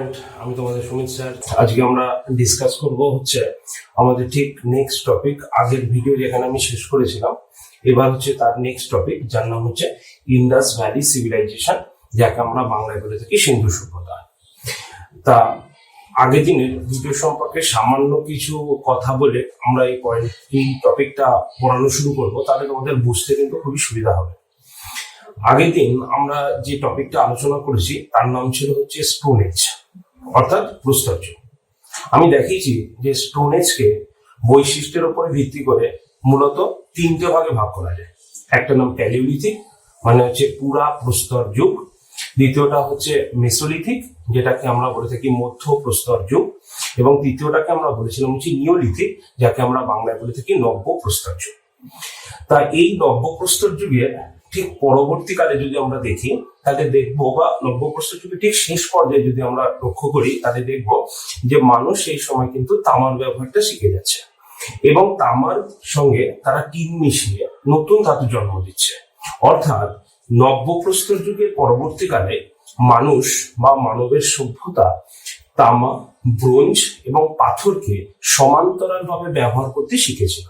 Student, আমি তোমাদের Sumit sir. আজকে আমরা ডিসকাস করব হচ্ছে আমাদের ঠিক নেক্সট টপিক। আগের ভিডিও যেখানে আমি শেষ করেছিলাম, এবার হচ্ছে তার নেক্সট টপিক, যার নাম হচ্ছে ইন্ডাস ভ্যালি সিভিলাইজেশন, যাকে আমরা বাংলায় বলে থাকি সিন্ধু সভ্যতা। তা আগের দিনের ভিডিও সম্পর্কে সামান্য কিছু কথা বলে আমরা এই টপিকটা পড়ানো শুরু করব, তাহলে তোমাদের বুঝতে কিন্তু খুবই সুবিধা হবে। আগের দিন আমরা যে টপিকটা আলোচনা করেছি তার নাম ছিল হচ্ছে স্টোন এজ, অর্থাৎ প্রস্তর যুগ। আমি দেখিয়েছি যে স্টোন এজকে বৈশিষ্ট্যের উপরে ভিত্তি করে মূলত তিনটে ভাগে ভাগ করা যায়। একটা নাম প্যালিওলিথিক, মানে হচ্ছে পুরা প্রস্তর যুগ। দ্বিতীয়টা হচ্ছে মেসোলিথিক, যেটাকে আমরা বলে থাকি মধ্য প্রস্তর যুগ। এবং তৃতীয়টাকে আমরা বলেছিলাম হচ্ছে নিওলিথিক, যাকে আমরা বাংলায় বলে থাকি নব্য প্রস্তর যুগ। তা এই নব্য প্রস্তর যুগের ঠিক পরবর্তীকালে যদি আমরা দেখি, তাহলে দেখবো, বা নব্য প্রস্তর যুগের ঠিক শেষ পর্যায়ে যদি আমরা লক্ষ্য করি, তাহলে দেখবো যে মানুষ এই সময় কিন্তু তামার ব্যবহারটা শিখে যাচ্ছে এবং তামার সঙ্গে তারা টিন মিশিয়ে নতুন ধাতু জন্ম দিচ্ছে। অর্থাৎ নব্য প্রস্তর যুগের পরবর্তীকালে মানুষ বা মানবের সভ্যতা তামা, ব্রোঞ্জ এবং পাথরকে সমান্তরালভাবে ব্যবহার করতে শিখেছিল।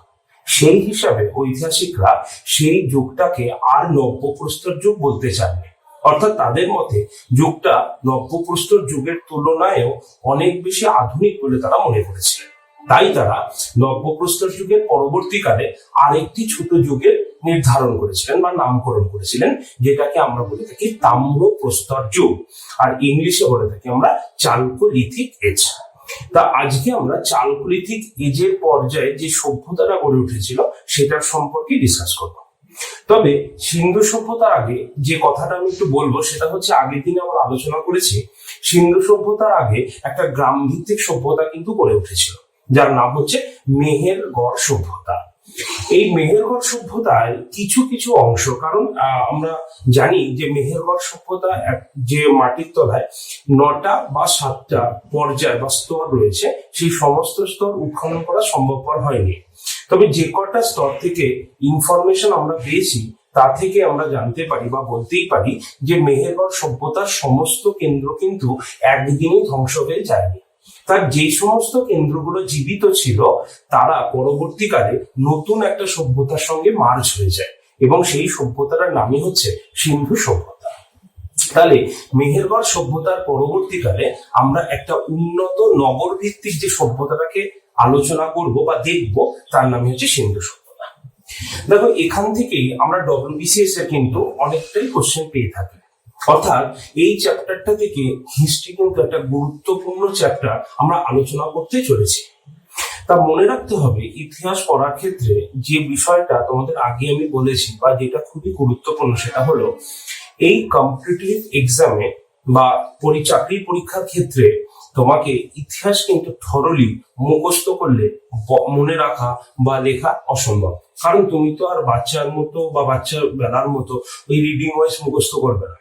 সেই হিসাবে ঐতিহাসিকরা সেই যুগটাকে আর নব্য প্রস্তর যুগ বলতে চাননি। অর্থাৎ তাদের মতে যুগটা নব্য প্রস্তর যুগের তুলনায়ও অনেক বেশি আধুনিক বলে তারা মনে করেছিলেন। তাই তারা নব্য প্রস্তর যুগের পরবর্তীকালে আরেকটি ছোট যুগের নির্ধারণ করেছিলেন বা নামকরণ করেছিলেন, যেটাকে আমরা বলে থাকি তাম্র প্রস্তর যুগ, আর ইংলিশে বলে থাকি আমরা চালকোলিথিক এজ। তা আজকে আমরা চালকোলিথিক এজের পর্যায়ে যে সভ্যতাটা গড়ে উঠেছিল সেটার সম্পর্কে ডিসকাস করব। তবে সিন্ধু সভ্যতার আগে যে কথাটা আমি একটু বলবো, সেটা হচ্ছে আগের দিনে আমরা আলোচনা করেছি সিন্ধু সভ্যতার আগে একটা গ্রাম ভিত্তিক সভ্যতা কিন্তু গড়ে উঠেছিল, যার নাম হচ্ছে মেহেরগড় সভ্যতা। এই মেহেরগড় সভ্যতার কিছু কিছু অংশ, কারণ আমরা জানি যে মেহেরগড় সভ্যতা যে মাটির তলায় 9টা বা 7টা পর্যায় বা স্তর রয়েছে, সেই সমস্ত স্তর উৎখনন করা সম্ভবপর হয়নি। তবে যে কটা স্তর থেকে ইনফরমেশন আমরা পেয়েছি, তা থেকে আমরা জানতে পারি বা বলতেই পারি যে মেহেরগড় সভ্যতার সমস্ত কেন্দ্র কিন্তু একদিনই ধ্বংস হয়ে যায়নি। তার যে সমস্ত কেন্দ্রগুলো জীবিত ছিল, তারা পরবর্তীকালে নতুন একটা সভ্যতার সঙ্গে মার্জ হয়ে যায় এবং সেই সভ্যতার নামই হচ্ছে সিন্ধু সভ্যতা। তাহলে মেহেরগড় সভ্যতার পরবর্তীকালে আমরা একটা উন্নত নগর ভিত্তিক যে সভ্যতাটাকে আলোচনা করব বা দেখব, তার নামই হচ্ছে সিন্ধু সভ্যতা। দেখো, এখান থেকেই আমরা WBCS এর কিন্তু অনেকটাই কোশ্চেন পেয়ে থাকি। অর্থাৎ এই চ্যাপ্টারটা থেকে হিস্ট্রি কিন্তু একটা গুরুত্বপূর্ণ চ্যাপ্টার আমরা আলোচনা করতে চলেছি। তা মনে রাখতে হবে, ইতিহাস পড়ার ক্ষেত্রে যে বিষয়টা তোমাদের আগে আমি বলেছি বা যেটা খুবই গুরুত্বপূর্ণ, সেটা হলো এই কম্পিটিটিভ এক্সামে বা চাকরি পরীক্ষার ক্ষেত্রে তোমাকে ইতিহাস কিন্তু থরলি মুখস্থ করলে মনে রাখা বা লেখা অসম্ভব। কারণ তুমি তো আর বাচ্চার মতো বা বাচ্চার বেলার মতো ওই রিডিং ওয়াইজ মুখস্থ করবে না।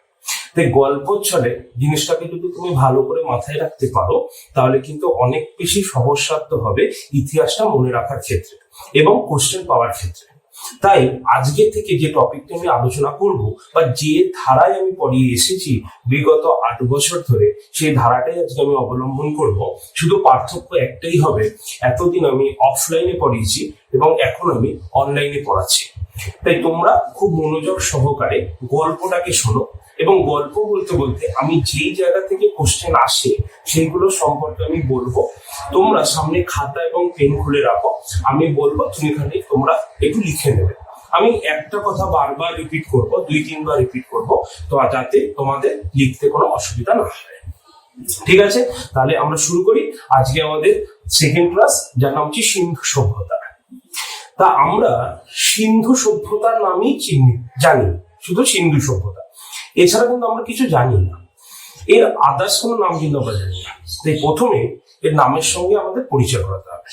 তাই গল্প ছলে জিনিসটাকে যদি তুমি ভালো করে মাথায় রাখতে পারো, তাহলে কিন্তু অনেক বেশি সহজসাধ্য হবে ইতিহাসটা মনে রাখার ক্ষেত্রে এবং কোশ্চেন পাওয়ার ক্ষেত্রে। তাই আজকে থেকে যে টপিকটা আমি আলোচনা করব বা যে ধারায় আমি পড়িয়ে এসেছি বিগত 8 বছর ধরে, সেই ধারাটাই আজকে আমি অবলম্বন করব। শুধু পার্থক্য একটাই হবে, এতদিন আমি অফলাইনে পড়িয়েছি এবং এখন আমি অনলাইনে পড়াচ্ছি। তাই তোমরা খুব মনোযোগ সহকারে গল্পটাকে শোনো এবং গল্প বলতে বলতে আমি যেই জায়গা থেকে কোশ্চেন আসে সেইগুলো সম্পর্কে আমি বলবো। তোমরা সামনে খাতা এবং পেন খুলে রাখো, আমি বলবো, তুমি এখানে তোমরা একটু লিখে নেবে। আমি একটা কথা বারবার রিপিট করব, 2-3 বার রিপিট করব, তো যাতে তোমাদের লিখতে কোনো অসুবিধা না হয়। ঠিক আছে, তাহলে আমরা শুরু করি আজকে আমাদের সেকেন্ড ক্লাস, যার নাম হচ্ছে সিন্ধু সভ্যতা। তা আমরা সিন্ধু সভ্যতার নামই জানি, শুধু সিন্ধু সভ্যতা, এছাড়া কিন্তু আমরা কিছু জানি না। এর আদার্স কোনো নাম কিন্তু আমরা জানি না। তাই প্রথমে এর নামের সঙ্গে আমাদের পরিচয় করাতে হবে।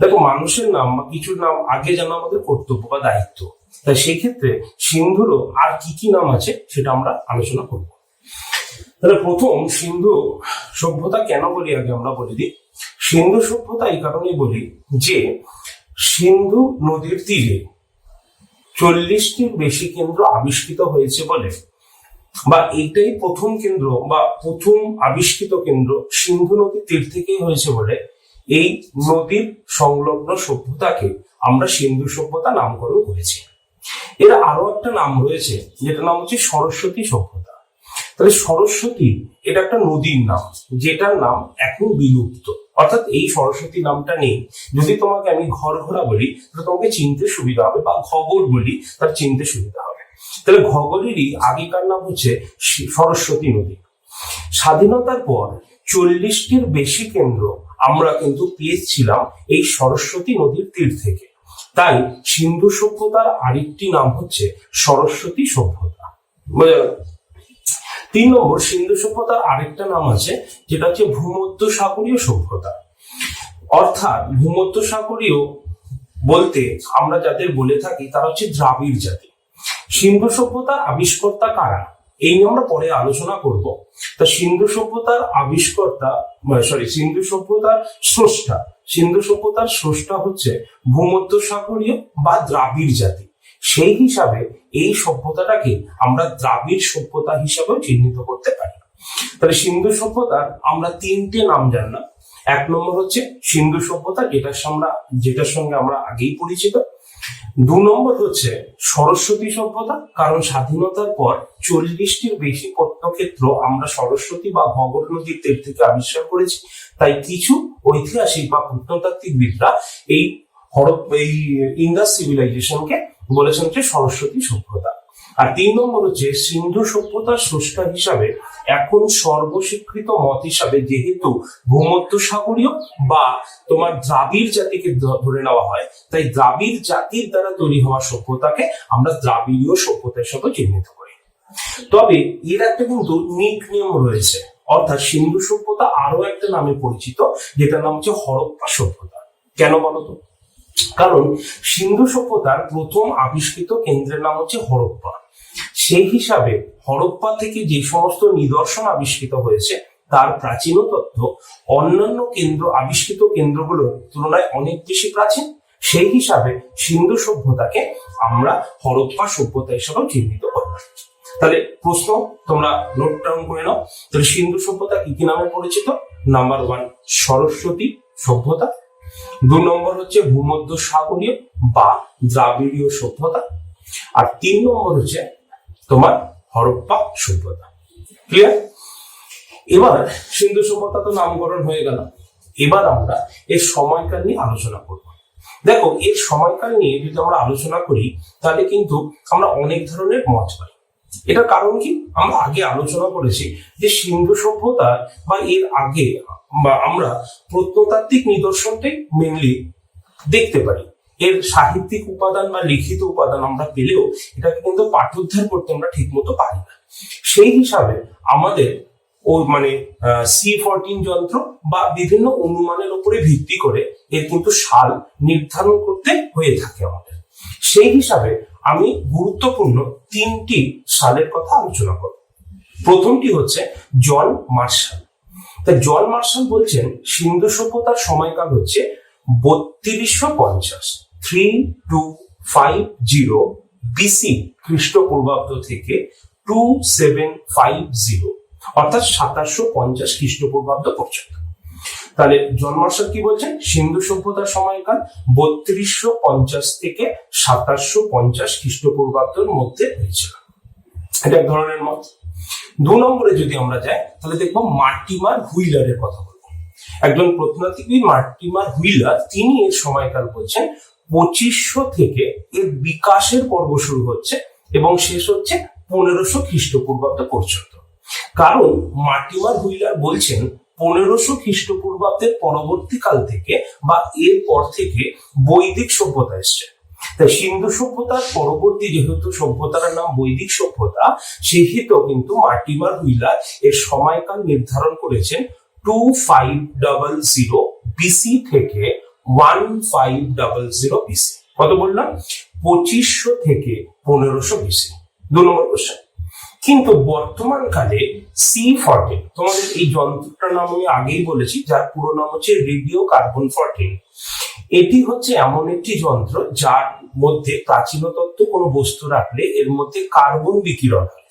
দেখো, মানুষের নাম বা কিছুর নাম আগে জানা আমাদের কর্তব্য বা দায়িত্ব। তাই সেই ক্ষেত্রে সিন্ধুরও আর কি কি নাম আছে সেটা আমরা আলোচনা করব। তাহলে প্রথম সিন্ধু সভ্যতা কেন বলি, আগে আমরা বলে দিই। সিন্ধু সভ্যতা এই কারণে বলি যে সিন্ধু নদীর তীরে 40টির বেশি কেন্দ্র আবিষ্কৃত হয়েছে বলে বা এইটাই প্রথম কেন্দ্র বা প্রথম আবিষ্কৃত কেন্দ্র সিন্ধু নদীর তীর থেকেই হয়েছে বলে এই নদীর সংলগ্ন সভ্যতাকে আমরা সিন্ধু সভ্যতা নামকরণ করেছি। এর আরো একটা নাম রয়েছে, যেটা নাম হচ্ছে সরস্বতী সভ্যতা। তাহলে সরস্বতী এটা একটা নদীর নাম, যেটার নাম এখন বিলুপ্ত, অর্থাৎ এই সরস্বতী নামটা নেই। যদি তোমাকে আমি ঘরঘোড়া বলি তাহলে তোমাকে চিনতে সুবিধা হবে, বা ঘগর বলি তার চিনতে সুবিধা হবে। তাহলে ঘগরেরই আগেকার নাম হচ্ছে সরস্বতী নদী। স্বাধীনতার পর 40টির বেশি কেন্দ্র আমরা কিন্তু পেয়েছিলাম এই সরস্বতী নদীর তীর থেকে। তাই সিন্ধু সভ্যতার আরেকটি নাম হচ্ছে সরস্বতী সভ্যতা। 3 নম্বর, সিন্ধু সভ্যতার আরেকটা নাম আছে, যেটা হচ্ছে ভূমধ্যসাগরীয় সভ্যতা। অর্থাৎ ভূমধ্যসাগরীয় বলতে আমরা যাদের বলে থাকি তারা হচ্ছে দ্রাবিড় জাতি। সিন্ধু সভ্যতার আবিষ্কর্তা কারা এই নিয়ে আমরা পরে আলোচনা করব। তা সিন্ধু সভ্যতার আবিষ্কর্তা সিন্ধু সভ্যতার স্রষ্টা হচ্ছে ভূমধ্যসাগরীয় বা দ্রাবিড় জাতি। সেই হিসাবে এই সভ্যতাটাকে আমরা দ্রাবিড় সভ্যতা হিসাবে চিহ্নিত করতে পারি। তাহলে সিন্ধু সভ্যতার আমরা 3টে নাম জানলাম। 1 নম্বর হচ্ছে সিন্ধু সভ্যতা, যেটার সঙ্গে আমরা আগেই পরিচিত। 2 নম্বর হচ্ছে সরস্বতী সভ্যতা, কারণ স্বাধীনতার পর 40টির বেশি প্রত্নক্ষেত্র আমরা সরস্বতী বা ঘগর নদীর তীর থেকে আবিষ্কার করেছি। তাই কিছু ঐতিহাসিক বা প্রত্নতাত্ত্বিকবিদরা এই ইন্দাস সিভিলাইজেশনকে বলেছেন যে সরস্বতী সভ্যতা। আর 3 নম্বর হচ্ছে সিন্ধু সভ্যতার স্রষ্টা হিসাবে এখন সর্বস্বীকৃত মত হিসাবে যেহেতু ভূমধ্যসাগরীয় বা তোমার দ্রাবিড় জাতিকে ধরে নেওয়া হয়, তাই দ্রাবিড় জাতির দ্বারা তৈরি হওয়া সভ্যতাকে আমরা দ্রাবিড়ীয় সভ্যতার সাথে চিহ্নিত করি। তবে এর একটা কিন্তু নিকনেম রয়েছে, অর্থাৎ সিন্ধু সভ্যতা আরো একটা নামে পরিচিত, যেটার নাম হচ্ছে হরপ্পা সভ্যতা। কেন বলতো? কারণ সিন্ধু সভ্যতার প্রথম আবিষ্কৃত কেন্দ্রের নাম হচ্ছে হরপ্পা। সেই হিসাবে হরপ্পা থেকে যে সমস্ত নিদর্শন আবিষ্কৃত হয়েছে তার প্রাচীন তথ্য অন্যান্য আবিষ্কৃত কেন্দ্রগুলোর তুলনায় অনেক বেশি প্রাচীন। সেই হিসাবে সিন্ধু সভ্যতাকে আমরা হরপ্পা সভ্যতা হিসেবে চিহ্নিত করলাম। তাহলে প্রশ্ন তোমরা নোট ডাউন করে নাও। তাহলে সিন্ধু সভ্যতা কি কি নামে পরিচিত? নাম্বার 1 সরস্বতী সভ্যতা, 2 নম্বর হচ্ছে ভূমধ্যসাগরীয় বা দ্রাবিড়ীয় সভ্যতা, আর 3 নম্বর হচ্ছে তোমার হরপ্পা সভ্যতা। ক্লিয়ার? এবার সিন্ধু সভ্যতা তো নামকরণ হয়ে গেল, এবার আমরা এর সময়কাল নিয়ে আলোচনা করব। দেখো, এর সময়কাল নিয়ে যদি আমরা আলোচনা করি তাহলে কিন্তু আমরা অনেক ধরনের মত পাই। এটার কারণ কি? আমরা আগে আলোচনা করেছি যে সিন্ধু সভ্যতা বা এর আগে বা আমরা প্রত্নতাত্ত্বিক নিদর্শনটাই মেনলি দেখতে পারি। এর সাহিত্যিক উপাদান বা লিখিত উপাদান আমরা পেলেও এটাকে কিন্তু পাঠোদ্ধার করতে আমরা ঠিক মতো পারি না। সেই হিসাবে আমাদের C14 যন্ত্র বা বিভিন্ন অনুমানের উপরে ভিত্তি করে এর কিন্তু সাল নির্ধারণ করতে হয়ে থাকে আমাদের। সেই হিসাবে আমি গুরুত্বপূর্ণ 3টি সালের কথা আলোচনা করব। প্রথমটি হচ্ছে জন মার্শাল। তা জন মার্শাল বলছেন সিন্ধু সভ্যতার সময়কাল হচ্ছে 3250 BC খ্রিস্টপূর্বাব্দ থেকে 2750 অর্থাৎ 2750 খ্রিস্টপূর্বাব্দ পর্যন্ত। তাহলে জন মার্শাল কি বলছেন? সিন্ধু সভ্যতার সময়কাল 3250 থেকে 2750 খ্রিস্টপূর্বাব্দের মধ্যে হয়েছিল। এটা এক ধরনের মত। 2 নম্বরে যদি আমরা যাই তাহলে দেখবো মার্টিমার হুইলারের কথা বলবো। একজন প্রত্নতাত্ত্বিক মার্টিমার হুইলার, তিনি এর সময়কাল বলছেন 2500 থেকে এর বিকাশের পর্ব শুরু হচ্ছে এবং শেষ হচ্ছে 1500 খ্রিস্টপূর্বাব্দ পর্যন্ত। কারণ মার্টিমার হুইলার বলছেন 1500 খ্রিস্টপূর্বাব্দের পরবর্তীকাল থেকে বা এর পর থেকে বৈদিক সভ্যতা এসছে। তাই সিন্ধু সভ্যতার পরবর্তী যেহেতু সভ্যতার নাম বৈদিক সভ্যতা, সেহেতু কিন্তু মার্টিমার হুইলার এর সময়কাল নির্ধারণ করেছেন 2500 BC থেকে 1500 BC। কত বললাম? 2500 থেকে 1500 BC। 2 নম্বর কোশ্চেন। কিন্তু বর্তমান কালে C14, তোমাদের এই যন্ত্রটার নাম আমি আগেই বলেছি, যার পুরো নাম হচ্ছে রেডিও কার্বন 14। এটি হচ্ছে এমন একটি যন্ত্র যার মধ্যে প্রাচীনতত্ত্ব কোনো বস্তু রাখলে এর মধ্যে কার্বন বিকিরণ হয়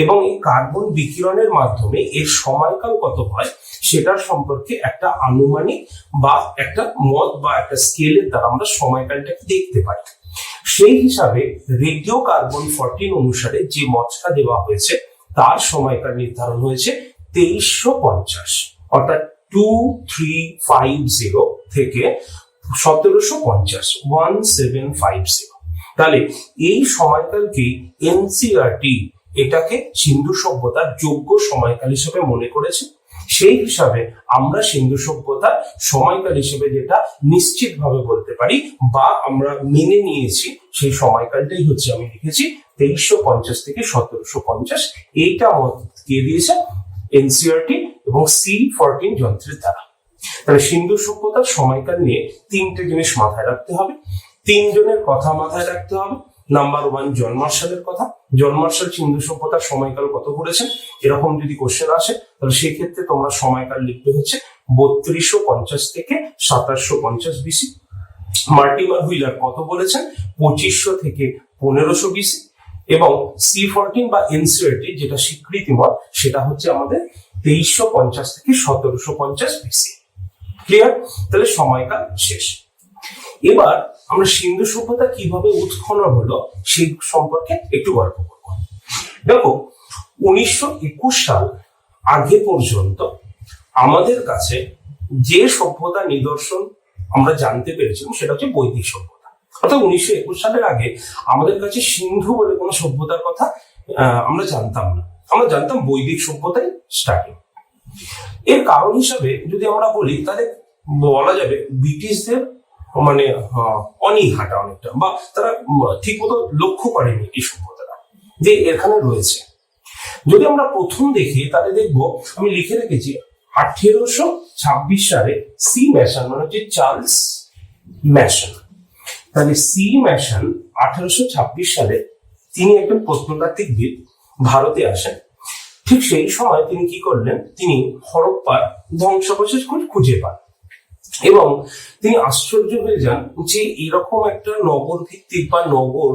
এবং এই কার্বন বিকিরণের মাধ্যমে এর সময়কাল কত হয় সেটার সম্পর্কে একটা আনুমানিক বা একটা মত বা একটা স্কেলের দ্বারা আমরা সময়কালটাকে দেখতে পাই। সেই হিসাবে রেডিও কার্বন 14 অনুসারে যে মতটা দেওয়া হয়েছে তার সময়কাল নির্ধারণ হয়েছে 2350, অর্থাৎ 2350 থেকে 1750। তাহলে এই সময়কালকে এনসিইআরটি এটাকে সিন্ধু সভ্যতার যোগ্য সময়কাল হিসেবে মনে করেছে। সেই হিসাবে আমরা সিন্ধু সভ্যতার সময়কাল হিসেবে যেটা নিশ্চিত ভাবে বলতে পারি বা আমরা মেনে নিয়েছি সেই সময়কালটাই হচ্ছে, আমি লিখেছি 2350 থেকে 1750। এইটা মত কে দিয়েছে? এনসিইআরটি এবং C14 যন্ত্রের দ্বারা। তাহলে সিন্ধু সভ্যতার সময়কাল নিয়ে তিনটে জিনিস মাথায় রাখতে হবে, তিনজনের কথা মাথায় রাখতে হবে। নাম্বার 1, জন মার্শালের কথা। জন মার্শাল সিন্ধু সভ্যতার সময়কাল কত করেছেন, এরকম যদি কোশ্চেন আসে তাহলে সেই ক্ষেত্রে তোমরা সময়কাল লিখতে হচ্ছে 3250 থেকে 2750 বিসি। মার্টিমার হুইলার কত বলেছেন? 2500 থেকে 1500 বিসি। এবং C14 বা এনসিইআরটি যেটা স্বীকৃতি মত সেটা হচ্ছে আমাদের 2350 থেকে 1750 বিসি। ক্লিয়ার? তাহলে সময়কাল শেষ। এবার আমরা সিন্ধু সভ্যতা কিভাবে উৎখনন হলো সেই সম্পর্কে একটু গল্প করব। দেখো, 1921 সাল আগে পর্যন্ত আমাদের কাছে যে সভ্যতা নিদর্শন আমরা জানতে পেরেছিলাম সেটা হচ্ছে বৈদিক সভ্যতা। অর্থাৎ 1921 সালের আগে আমাদের কাছে সিন্ধু বলে কোনো সভ্যতার কথা আমরা জানতাম না, আমরা জানতাম বৈদিক সভ্যতাই স্টার্টিং। এর কারণ হিসাবে যদি আমরা বলি তাহলে বলা যাবে ব্রিটিশদের মানে অনীহাটা অনেকটা, বা তারা ঠিক মতো লক্ষ্য করেনি এই সভ্যতাটা যে এখানে রয়েছে। যদি আমরা প্রথম দেখি তাহলে দেখবো, আমি লিখে রেখেছি 1826 সালে সি ম্যাসন, মানে হচ্ছে চার্লস ম্যাসন। তাহলে সি ম্যাসন 1826 সালে তিনি একজন প্রত্নতাত্ত্বিকবিদ, ভারতে আসেন। ঠিক সেই সময় তিনি কি করলেন, তিনি হরপ্পার ধ্বংসাবশেষ খুঁজে পান এবং তিনি আশ্চর্য হয়ে যান যে এরকম একটা নগর ভিত্তিক বা নগর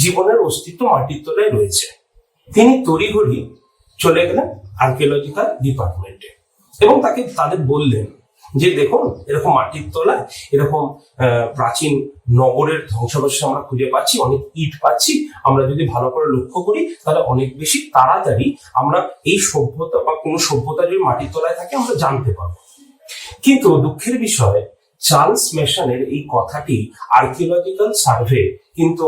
জীবনের অস্তিত্ব মাটির তলায় রয়েছে। তিনি তড়িঘড়ি চলে গেলেন আর্কিওলজিক্যাল ডিপার্টমেন্টে এবং তাদের বললেন যে দেখুন, এরকম মাটির তলায় এরকম প্রাচীন নগরের ধ্বংসাবশেষ আমরা খুঁজে পাচ্ছি, অনেক ইট পাচ্ছি। আমরা যদি ভালো করে লক্ষ্য করি তাহলে অনেক বেশি তাড়াতাড়ি আমরা এই সভ্যতা বা কোনো সভ্যতা যদি মাটির তলায় থাকে আমরা জানতে পারবো। কিন্তু দুঃখের বিষয়, চার্লস ম্যাসনের এই কথাটি আর্কিওলজিক্যাল সার্ভে কিন্তু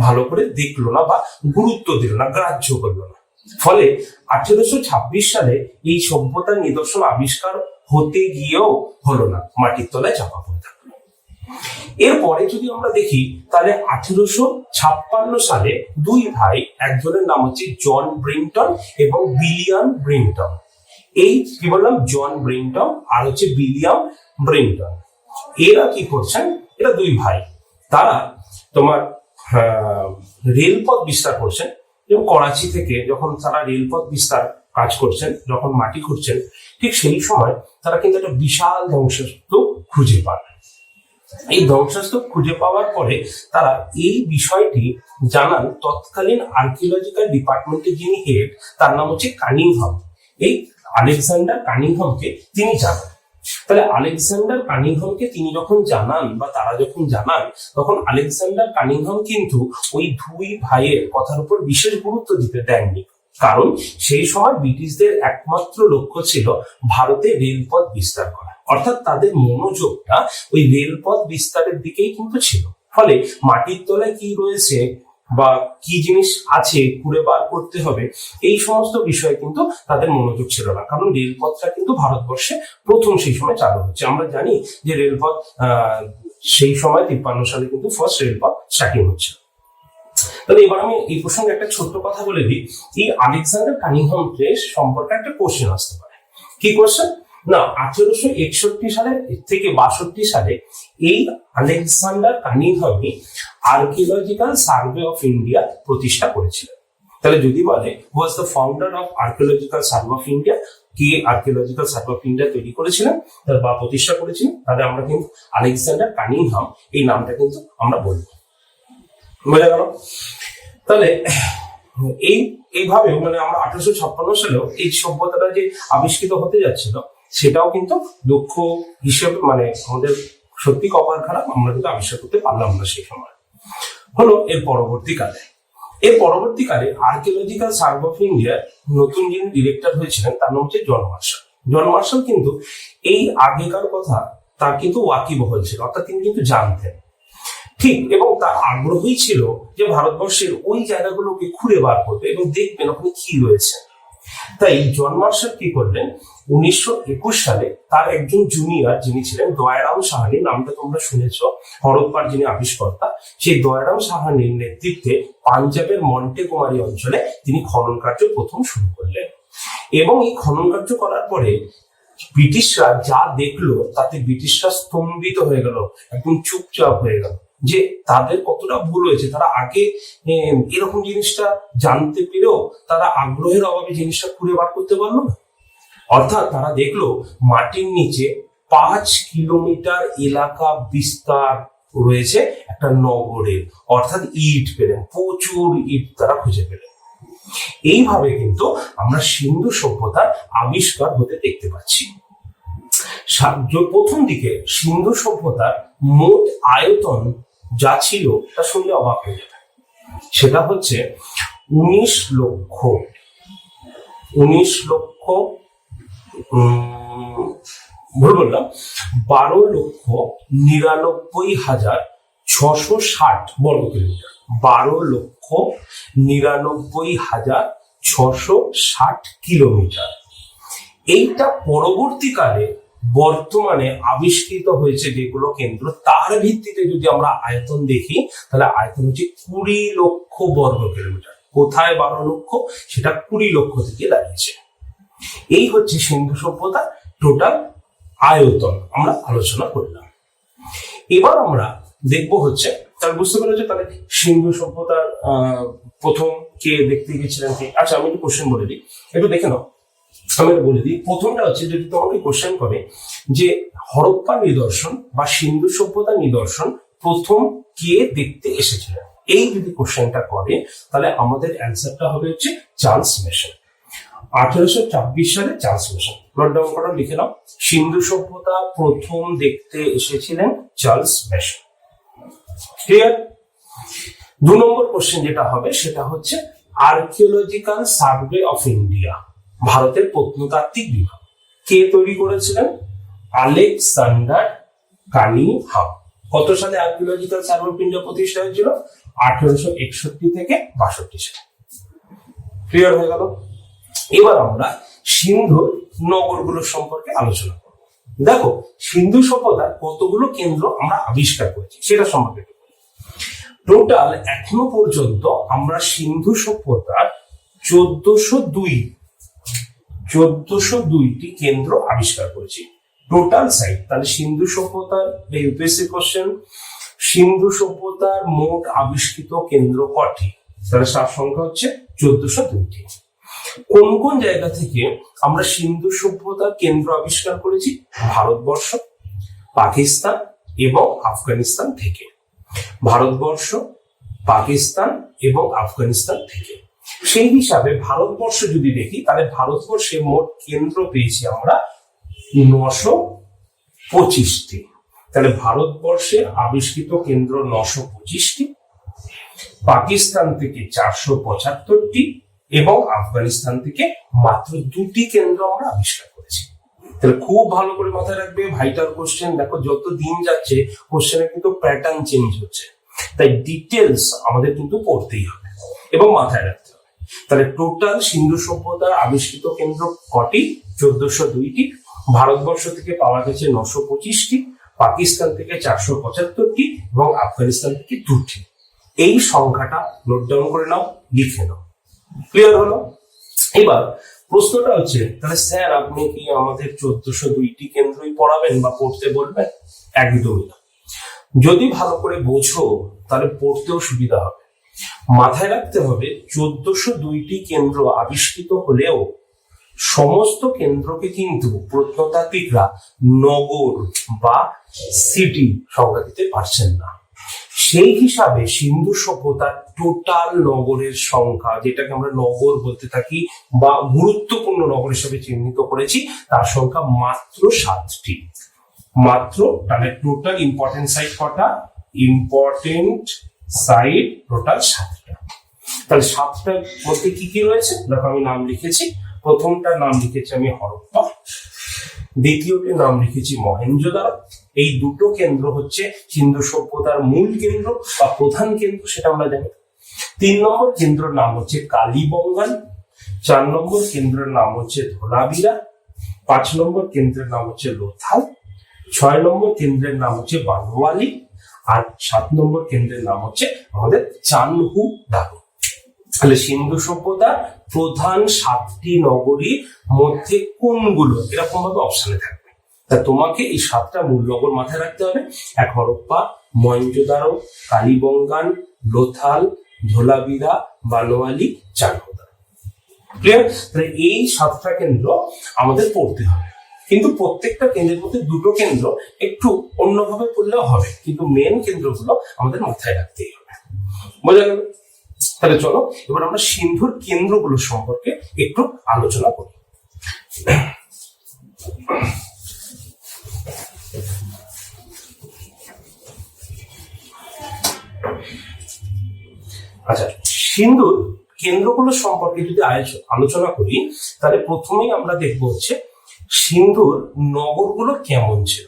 ভালো করে দেখলো না বা গুরুত্ব দিল না, গ্রাহ্য করলো না। ফলে 1826 সালে এই সভ্যতার নিদর্শন আবিষ্কার হতে গিয়েও হলো না, মাটির তলায় চাপা পড়ে থাকলো। এরপরে যদি আমরা দেখি তাহলে 1856 সালে দুই ভাই, একজনের নাম হচ্ছে জন ব্রিংটন এবং উইলিয়াম ব্রিংটন। এই কি বললাম, জন ব্রিংটন আর হচ্ছে উইলিয়াম ব্রিংটন। এরা কি করছেন, এরা দুই ভাই, তারা তোমার রেলপথ বিস্তার করছেন এবং করাচি থেকে যখন তারা রেলপথ বিস্তার কাজ করছেন, যখন মাটি খুঁড়ছেন, ঠিক সেই সময় তারা কিন্তু একটা বিশাল ধ্বংসস্তূপ খুঁজে পান। এই ধ্বংসস্তূপ খুঁজে পাওয়ার পরে তারা এই বিষয়টি জানান তৎকালীন আর্কিওলজিক্যাল ডিপার্টমেন্টের যিনি হেড, তার নাম হচ্ছে কানিংহাম। এই আলেকজান্ডার কানিংহামকে তিনি জানান। তাহলে আলেকজান্ডার কানিংহামকে তিনি যখন জানান বা তারা যখন জানান, তখন আলেকজান্ডার কানিংহাম কিন্তু ওই দুই ভাইয়ের কথার উপর বিশেষ গুরুত্ব দিতে দেননি, কারণ সেই সময় ব্রিটিশদের একমাত্র লক্ষ্য ছিল ভারতে রেলপথ বিস্তার করা, অর্থাৎ তাদের মনোযোগটা ওই রেলপথ বিস্তারের দিকেই কিন্তু ছিল। ফলে মাটির তলায় কি রয়েছে বা কি জিনিস আছে খুঁড়ে বার করতে হবে, এই সমস্ত বিষয়ে কিন্তু তাদের মনোযোগ ছিল না, কারণ রেলপথটা কিন্তু ভারতবর্ষে প্রথম সেই সময় চালু হচ্ছে। আমরা জানি যে রেলপথ সেই সময় 53 সালে কিন্তু ফার্স্ট রেলপথ স্টার্টিং হচ্ছে। তাহলে এবার আমি এই প্রসঙ্গে একটা ছোট্ট কথা বলে দিই, এই আলেকজান্ডার কানিংহাম সম্পর্কে একটা কোশ্চেন আসতে পারে। কি কোশ্চেন না, 1861 সালে থেকে 62 সালে এই আলেকজান্ডার কানিংহামই আর্কিওলজিক্যাল সার্ভে অফ ইন্ডিয়া প্রতিষ্ঠা করেছিলেন। তাহলে যদি বলে was the founder of archaeological survey of India, কে আর্কিওলজিক্যাল সার্ভে অফ ইন্ডিয়া তৈরি করেছিলেন বা প্রতিষ্ঠা করেছিলেন, তাহলে আমরা কিন্তু আলেকজান্ডার কানিংহাম এই নামটা কিন্তু আমরা বলবো। বোঝা গেল? তাহলে এইভাবে মানে আমরা 1856 সালেও এই সভ্যতাটা যে আবিষ্কৃত হতে যাচ্ছিল সেটাও কিন্তু দুঃখ হিসেবে মানে আমাদের সত্যি কপাল খারাপ, আমরা কিন্তু আবিষ্কার করতে পারলাম না সেই সময়। হলো এর পরবর্তীকালে আর্কিওলজিক্যাল সার্ভে অফ ইন্ডিয়ার নতুন যিনি ডিরেক্টর হয়েছিলেন তার নাম হচ্ছে জন মার্শাল। জন মার্শাল কিন্তু এই আগেকার কথা তার কিন্তু ওয়াকিবহল ছিল, অর্থাৎ তিনি কিন্তু জানতেন ঠিক, এবং তার আগ্রহী ছিল যে ভারতবর্ষের ওই জায়গাগুলোকে খুঁড়ে বার করবে এবং দেখবেন ওখানে কি রয়েছে। তাই জন মার্শাল কি করলেন, 1921 সালে তার একজন জুনিয়র যিনি ছিলেন দয়ারাম সাহানি, নামটা তোমরা শুনেছ, হরপ্পার যিনি আবিষ্কর্তা, সেই দয়ারাম সাহানির নেতৃত্বে পাঞ্জাবের মন্টেগোমারি অঞ্চলে তিনি খনন কার্য প্রথম শুরু করলেন। এবং এই খনন কার্য করার পরে ব্রিটিশরা যা দেখলো তাতে ব্রিটিশরা স্তম্ভিত হয়ে গেল, একদম চুপচাপ হয়ে গেল যে তাদের কতটা ভুল হয়েছে। তারা আগে এরকম জিনিসটা জানতে পেরেও তারা আগ্রহের অভাবে জিনিসটা খুঁড়ে বার করতে পারলো না। অর্থাৎ তারা দেখলো মাটির নিচে 5 কিলোমিটার এলাকা বিস্তার রয়েছে একটা নগরের, অর্থাৎ ইট পেলেন, প্রচুর ইট তারা খুঁজে পেলেন। এইভাবে কিন্তু আমরা সিন্ধু সভ্যতার আবিষ্কার হতে দেখতে পাচ্ছি। প্রথম দিকে সিন্ধু সভ্যতার মোট আয়তন যা ছিল তা শুনলে অবাক হয়ে যাবে, সেটা হচ্ছে 19 লক্ষ ভুল বললাম 12,99,660 বর্গ কিলোমিটার, 12,99,660 কিলোমিটার। এইটা পরবর্তীকালে বর্তমানে আবিষ্কৃত হয়েছে যেগুলো কেন্দ্র, তার ভিত্তিতে যদি আমরা আয়তন দেখি তাহলে আয়তন হচ্ছে 20 লক্ষ বর্গ কিলোমিটার। কোথায় 12 লক্ষ, সেটা 20 লক্ষ থেকে দাঁড়িয়েছে। এই হচ্ছে সিন্ধু সভ্যতার টোটাল আয়তন আমরা আলোচনা করলাম। এবার আমরা দেখবো হচ্ছে, তাহলে বুঝতে পেরেছো তাহলে সিন্ধু সভ্যতার প্রথম কে দেখতে গেছিলেন কে। আচ্ছা আমি একটু কোশ্চেন বলে দিই, একটু দেখে নাও। আমি বলে দিই, প্রথমটা হচ্ছে যদি তোমাকে কোশ্চেন করে যে হরপ্পা নিদর্শন বা সিন্ধু সভ্যতা নিদর্শন প্রথম কে দেখতে এসেছিলেন, এই যদি কোশ্চেনটা করে তাহলে আমাদের অ্যান্সারটা হবে হচ্ছে চার্লস মেসন। 1826 সালে চার্লস মেসন। নোট ডাউন করো, লিখে নাও, সিন্ধু সভ্যতা প্রথম দেখতে এসেছিলেন চার্লস মেসন। ক্লিয়ার? 2 নম্বর কোশ্চেন যেটা হবে সেটা হচ্ছে আর্কিওলজিক্যাল সার্ভে অফ ইন্ডিয়া, ভারতের প্রত্নতাত্ত্বিক বিভাগ কে তৈরি করেছিলেন? Alexander Cunningham. কত সালে আর্কিওলজিক্যাল সার্ভে অফ ইন্ডিয়া প্রতিষ্ঠা হয়েছিল? 1861 থেকে 62 সালে। ক্লিয়ার হয়ে গেল? এবার আমরা সিন্ধুর নগরগুলো সম্পর্কে আলোচনা করব। দেখো সিন্ধু সভ্যতার কতগুলো কেন্দ্র আমরা আবিষ্কার করেছি সেটা সম্পর্কে টোটাল এখনো পর্যন্ত আমরা সিন্ধু সভ্যতার 1402টি কেন্দ্র আবিষ্কার করেছি। টোটাল সাইট, তাহলে সিন্ধু সভ্যতার ইউপিএসসি কোশ্চেন, সিন্ধু সভ্যতার মোট আবিষ্কৃত কেন্দ্র কটি? তাহলে তার সংখ্যা হচ্ছে 1402টি। কোন কোন জায়গা থেকে আমরা সিন্ধু সভ্যতার কেন্দ্র আবিষ্কার করেছি? ভারতবর্ষ, পাকিস্তান এবং আফগানিস্তান থেকে। ভারতবর্ষ, পাকিস্তান এবং আফগানিস্তান থেকে। সেই হিসাবে ভারতবর্ষ যদি দেখি তাহলে ভারতবর্ষে মোট কেন্দ্র পেয়েছি আমরা 925টি। তাহলে ভারতবর্ষে আবিষ্কৃত কেন্দ্র 925টি, পাকিস্তান থেকে 475টি এবং আফগানিস্তান থেকে মাত্র 2টি কেন্দ্র আমরা আবিষ্কার করেছি। তাহলে খুব ভালো করে মাথায় রাখবে, ভাইটাল কোশ্চেন। দেখো যত দিন যাচ্ছে কোশ্চেনের কিন্তু প্যাটার্ন চেঞ্জ হচ্ছে, তাই ডিটেলস আমাদের কিন্তু পড়তেই হবে এবং মাথায় রাখতে হবে। তাহলে টোটাল সিন্ধু সভ্যতার আবিষ্কৃত কেন্দ্র কটি? 1402টি। ভারতবর্ষ থেকে পাওয়া গেছে 925টি, পাকিস্তান থেকে 475টি এবং আফগানিস্তান থেকে 2টি। এই সংখ্যাটা নোট ডাউন করে নাও, লিখে নাও। ক্লিয়ার হলো? এবার প্রশ্নটা হচ্ছে, তাহলে স্যার আপনি কি আমাদের 1402টি কেন্দ্রই পড়াবেন বা পড়তে বলবেন? একদমই না। যদি ভালো করে বোঝো তাহলে পড়তেও সুবিধা হবে। মাথায় রাখতে হবে 1402টি কেন্দ্র আবিষ্কৃত হলেও সমস্ত কেন্দ্রকে কিন্তু প্রত্নতাত্ত্বিকরা নগর বা সিটি সংজ্ঞা দিতে পারছেন না। সেই হিসাবে সিন্ধু সভ্যতার টোটাল নগরের সংখ্যা, যেটাকে আমরা নগর বলতে থাকি বা গুরুত্বপূর্ণ নগর হিসেবে চিহ্নিত করেছি, তার সংখ্যা মাত্র 7টি। মাত্র, তাহলে টোটাল ইম্পর্টেন্ট সাইট কটা? ইম্পর্টেন্ট সাইট টোটাল 7টা। তাহলে 7টার মধ্যে কি কি রয়েছে দেখো, আমি নাম লিখেছি। প্রথমটার নাম লিখেছি আমি হরপ্পা, দ্বিতীয়টির নাম লিখেছি মহেঞ্জোদারো। এই দুটো কেন্দ্র হচ্ছে সিন্ধু সভ্যতার মূল কেন্দ্র বা প্রধান কেন্দ্র, সেটা আমরা জানি। 3 নম্বর কেন্দ্রের নাম হচ্ছে কালীবঙ্গান, 4 নম্বর কেন্দ্রের নাম হচ্ছে ধোলাবিরা, 5 নম্বর কেন্দ্রের নাম হচ্ছে লোথাল, 6 নম্বর কেন্দ্রের নাম হচ্ছে বানোয়ালি, আর 7 নম্বর কেন্দ্রের নাম হচ্ছে আমাদের চানহু দারো। তাহলে সিন্ধু সভ্যতার প্রধান 7টি নগরীর মধ্যে কোনগুলো, এরকম ভাবে অপশনে থাকবে। তা তোমাকে এই 7টা মূল নগর মাথায় রাখতে হবে। এক হরপ্পা, মহেঞ্জোদারো, কালীবঙ্গান, লোথাল, ধোলাবিরা, বানোয়ালি, চানহু দারো। ক্লিয়ার? তাহলে এই 7টা কেন্দ্র আমাদের পড়তে হবে, কিন্তু প্রত্যেকটা কেন্দ্রের মধ্যে দুটো কেন্দ্র একটু অন্যভাবে পড়লেও হবে, কিন্তু মেন কেন্দ্রগুলো আমাদের মাথায় রাখতেই হবে। বোঝা গেল? তাহলে চলো এবার আমরা সিন্ধুর কেন্দ্রগুলো সম্পর্কে একটু আলোচনা করি। আচ্ছা, সিন্ধুর কেন্দ্রগুলো সম্পর্কে যদি আলোচনা করি, তাহলে প্রথমেই আমরা দেখবো হচ্ছে সিন্ধুর নগরগুলো কেমন ছিল।